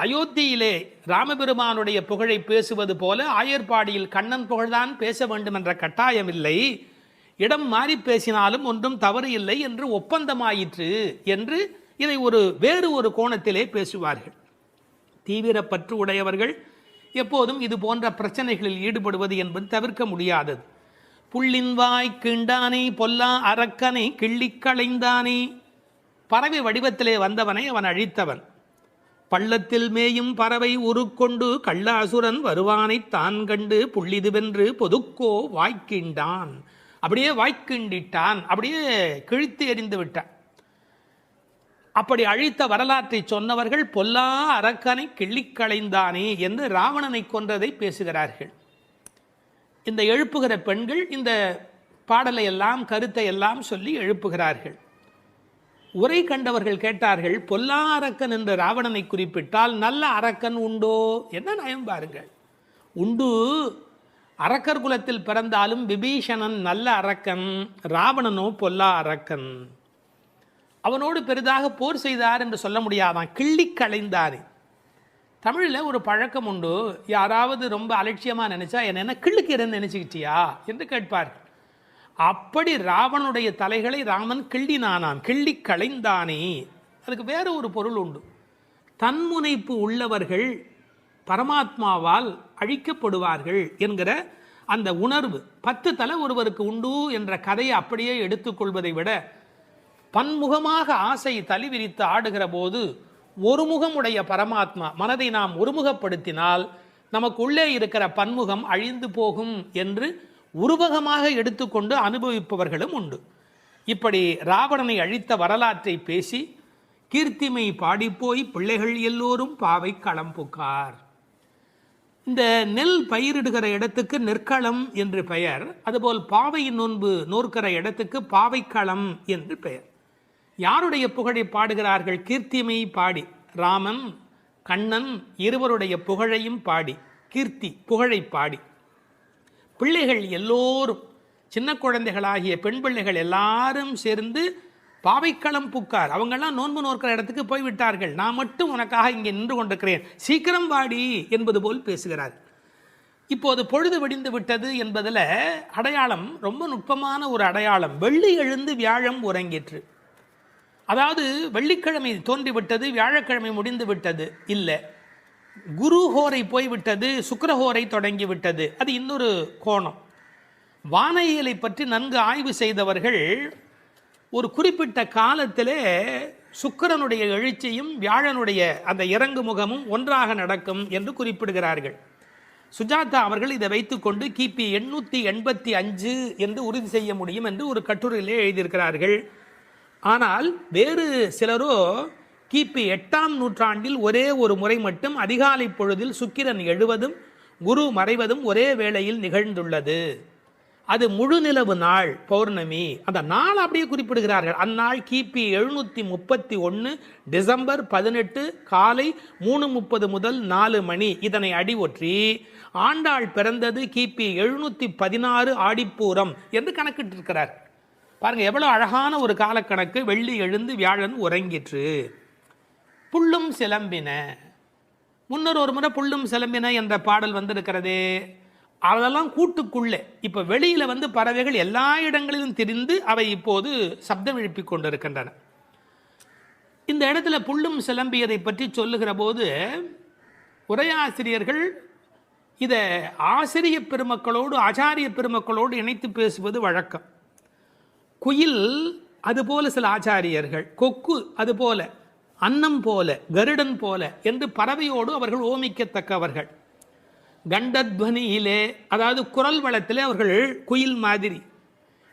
அயோத்தியிலே ராமபெருமானுடைய புகழை பேசுவது போல ஆயர்பாடியில் கண்ணன் புகழ்தான் பேச வேண்டும் என்ற கட்டாயம் இல்லை, இடம் மாறி பேசினாலும் ஒன்றும் தவறு இல்லை என்று ஒப்பந்தமாயிற்று என்று இதை வேறு ஒரு கோணத்திலே பேசுவார்கள். தீவிர பற்று உடையவர்கள் எப்போதும் இது போன்ற பிரச்சனைகளில் ஈடுபடுவது என்பது தவிர்க்க முடியாதது. புள்ளின்வாய் கீண்டானே பொல்லா அரக்கனை கிள்ளிக் களைந்தானே. பறவை வடிவத்திலே வந்தவனை அவன் அழித்தவன். பள்ளத்தில் மேயும் பறவை உருக்கொண்டு கள்ளாசுரன் வருவானை தான் கண்டு புள்ளிதுவென்று பொதுக்கோ வாய்க்கின்றான். அப்படியே வாய்க்கிண்டிட்டான், அப்படியே கிழித்து எறிந்து விட்டான். அப்படி அழித்த வரலாற்றை சொன்னவர்கள் பொல்லா அரக்கனை கிள்ளிக்களைந்தானே என்று ராவணனை கொன்றதை பேசுகிறார்கள். இந்த எழுப்புகிற பெண்கள் இந்த பாடலை எல்லாம் கருத்தை எல்லாம் சொல்லி எழுப்புகிறார்கள். உரை கண்டவர்கள் கேட்டார்கள், பொல்லா அரக்கன் என்று ராவணனை குறிப்பிட்டால் நல்ல அரக்கன் உண்டோ? என்ன நயம் பாருங்கள். உண்டு. அரக்கர் குலத்தில் பிறந்தாலும் விபீஷணன் நல்ல அரக்கன், ராவணனோ பொல்லா அரக்கன். அவனோடு பெரிதாக போர் செய்தார் என்று சொல்ல முடியாதான், கிள்ளி களைந்தானே. தமிழில் ஒரு பழக்கம் உண்டு, யாராவது ரொம்ப அலட்சியமாக நினைச்சா என்ன கிள்ளுக்கிறேன்னு நினைச்சுக்கிட்டியா என்று கேட்பார்கள். அப்படி ராவனுடைய தலைகளை ராமன் கிள்ளினானான், கிள்ளி களைந்தானே. அதுக்கு வேற ஒரு பொருள் உண்டு. தன்முனைப்பு உள்ளவர்கள் பரமாத்மாவால் அழிக்கப்படுவார்கள் என்கிற அந்த உணர்வு 10 தலை ஒருவருக்கு உண்டு என்ற கதையை அப்படியே எடுத்துக்கொள்வதை விட, பன்முகமாக ஆசை தலிவிரித்து ஆடுகிற போது ஒருமுகமுடைய பரமாத்மா மனதை நாம் ஒருமுகப்படுத்தினால் நமக்கு உள்ளே இருக்கிற பன்முகம் அழிந்து போகும் என்று உருவகமாக எடுத்துக்கொண்டு அனுபவிப்பவர்களும் உண்டு. இப்படி ராவணனை அழித்த வரலாற்றை பேசி கீர்த்திமை பாடிப்போய் பிள்ளைகள் எல்லோரும் பாவை களம் புக்கார். இந்த நெல் பயிரிடுகிற இடத்துக்கு நெற்களம் என்று பெயர். அதுபோல் பாவை நோன்பு நோற்கிற இடத்துக்கு பாவைக்களம் என்று பெயர். யாருடைய புகழை பாடுகிறார்கள்? கீர்த்திமை பாடி, ராமன் கண்ணன் இருவருடைய புகழையும் பாடி, கீர்த்தி புகழை பாடி, பிள்ளைகள் எல்லோரும் சின்ன குழந்தைகளாகிய பெண் பிள்ளைகள் எல்லாரும் சேர்ந்து பாவைக்களம் புக்கார். அவங்கெல்லாம் நோன்பு நோக்கிற இடத்துக்கு போய்விட்டார்கள், நான் மட்டும் உனக்காக இங்கே நின்று கொண்டிருக்கிறேன், சீக்கிரம் வாடி என்பது போல் பேசுகிறார். இப்போது பொழுது விடிந்து விட்டது என்பதில் அடையாளம் ரொம்ப நுட்பமான ஒரு அடையாளம். வெள்ளி எழுந்து வியாழம் உறங்கிற்று. அதாவது வெள்ளிக்கிழமை தோன்றிவிட்டது, வியாழக்கிழமை முடிந்து விட்டது இல்லை, குரு ஹோரை போய்விட்டது, சுக்கிரஹோரை தொடங்கிவிட்டது. அது இன்னொரு கோணம். வானியலை பற்றி நன்கு ஆய்வு செய்தவர்கள் ஒரு குறிப்பிட்ட காலத்திலே சுக்கிரனுடைய எழுச்சியும் வியாழனுடைய அந்த இறங்கு முகமும் ஒன்றாக நடக்கும் என்று குறிப்பிடுகிறார்கள். சுஜாதா அவர்கள் இதை வைத்துக்கொண்டு கிபி 885 என்று உறுதி செய்ய முடியும் என்று ஒரு கட்டுரையிலே எழுதியிருக்கிறார்கள். ஆனால் வேறு சிலரோ கிபி 8ஆம் நூற்றாண்டில் ஒரே ஒரு முறை மட்டும் அதிகாலை பொழுதில் சுக்கிரன் எழுவதும் குரு மறைவதும் ஒரே வேளையில் நிகழ்ந்துள்ளது. அது முழு நிலவு நாள், பௌர்ணமி. அந்த நாள் அப்படியே குறிப்பிடுகிறார்கள். அந்நாள் கிபி 731 டிசம்பர் 18 காலை 3:30 முதல் 4 மணி. இதனை அடி ஒற்றி ஆண்டாள் பிறந்தது கிபி 716 ஆடிப்பூரம் என்று கணக்கிட்டிருக்கிறார். பாருங்க எவ்வளவு அழகான ஒரு காலக்கணக்கு. வெள்ளி எழுந்து வியாழன் உறங்கிற்று. புள்ளும் சிலம்பின. முன்னர் ஒரு முறை புள்ளும் சிலம்பின என்ற பாடல் வந்திருக்கிறதே, அதெல்லாம் கூட்டுக்குள்ளே. இப்போ வெளியில் பறவைகள் எல்லா இடங்களிலும் திரிந்து அவை இப்போது சப்தம் எழுப்பிக் கொண்டிருக்கின்றன. இந்த இடத்துல புள்ளும் சிலம்பியதை பற்றி சொல்லுகிற போது உரையாசிரியர்கள் இதை ஆசிரிய பெருமக்களோடு ஆச்சாரிய பெருமக்களோடு இணைத்து பேசுவது வழக்கம். குயில் அதுபோல சில ஆச்சாரியர்கள், கொக்கு அதுபோல, அன்னம் போல, கருடன் போல என்று பறவையோடு அவர்கள் ஓமிக்கத்தக்கவர்கள். கண்டத்வனியிலே, அதாவது குரல் வளத்திலே அவர்கள் குயில் மாதிரி.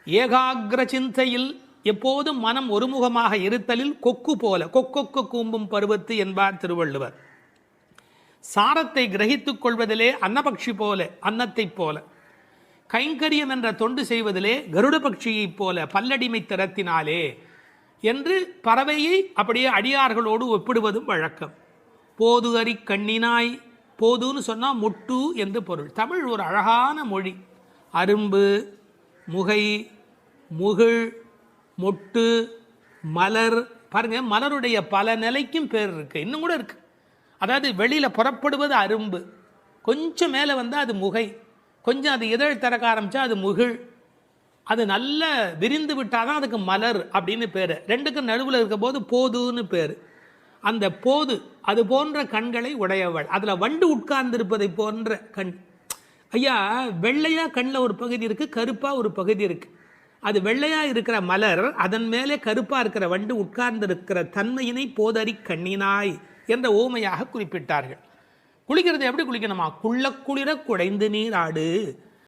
ஏகாகிர சிந்தையில், எப்போதும் மனம் ஒருமுகமாக இருத்தலில் கொக்கு போல, கொக்கொக்கு கூம்பும் பருவத்து என்பார் திருவள்ளுவர். சாரத்தை கிரகித்துக் கொள்வதிலே அன்னபக்ஷி போல, அன்னத்தைப் போல. கைங்கரியம் என்ற தொண்டு செய்வதிலே கருட பட்சியைப் போல, பல்லடிமை திறத்தினாலே என்று பறவையை அப்படியே அடியார்களோடு ஒப்பிடுவதும் வழக்கம். போது அறி கண்ணினாய், போதுன்னு சொன்னால் மொட்டு என்று பொருள். தமிழ் ஒரு அழகான மொழி. அரும்பு, முகை, முகிழ், மொட்டு, மலர். பாருங்க, மலருடைய பல நிலைக்கும் பேர் இருக்கு, இன்னும் கூட இருக்கு. அதாவது வெளியில் புறப்படுவது அரும்பு, கொஞ்சம் மேலே வந்தால் அது முகை, கொஞ்சம் அது இதழ் திறக்க ஆரம்பித்தா அது முகிழ், அது நல்ல விரிந்து விட்டால் தான் அதுக்கு மலர் அப்படின்னு பேர். ரெண்டுக்கும் நடுவில் இருக்க போது போதுன்னு பேர். அந்த போது அது போன்ற கண்களை உடையவள். அதில் வண்டு உட்கார்ந்திருப்பதை போன்ற கண். ஐயா, வெள்ளையாக கண்ணில் ஒரு பகுதி இருக்குது, கருப்பாக ஒரு பகுதி இருக்குது. அது வெள்ளையாக இருக்கிற மலர், அதன் மேலே கருப்பாக இருக்கிற வண்டு உட்கார்ந்திருக்கிற தன்மையினை போதறி கண்ணினாய் என்ற ஓமையாக குறிப்பிட்டார்கள். குளிக்கிறது எப்படி குளிக்கணுமா? குள்ள குளிர குடைந்து நீர் ஆடு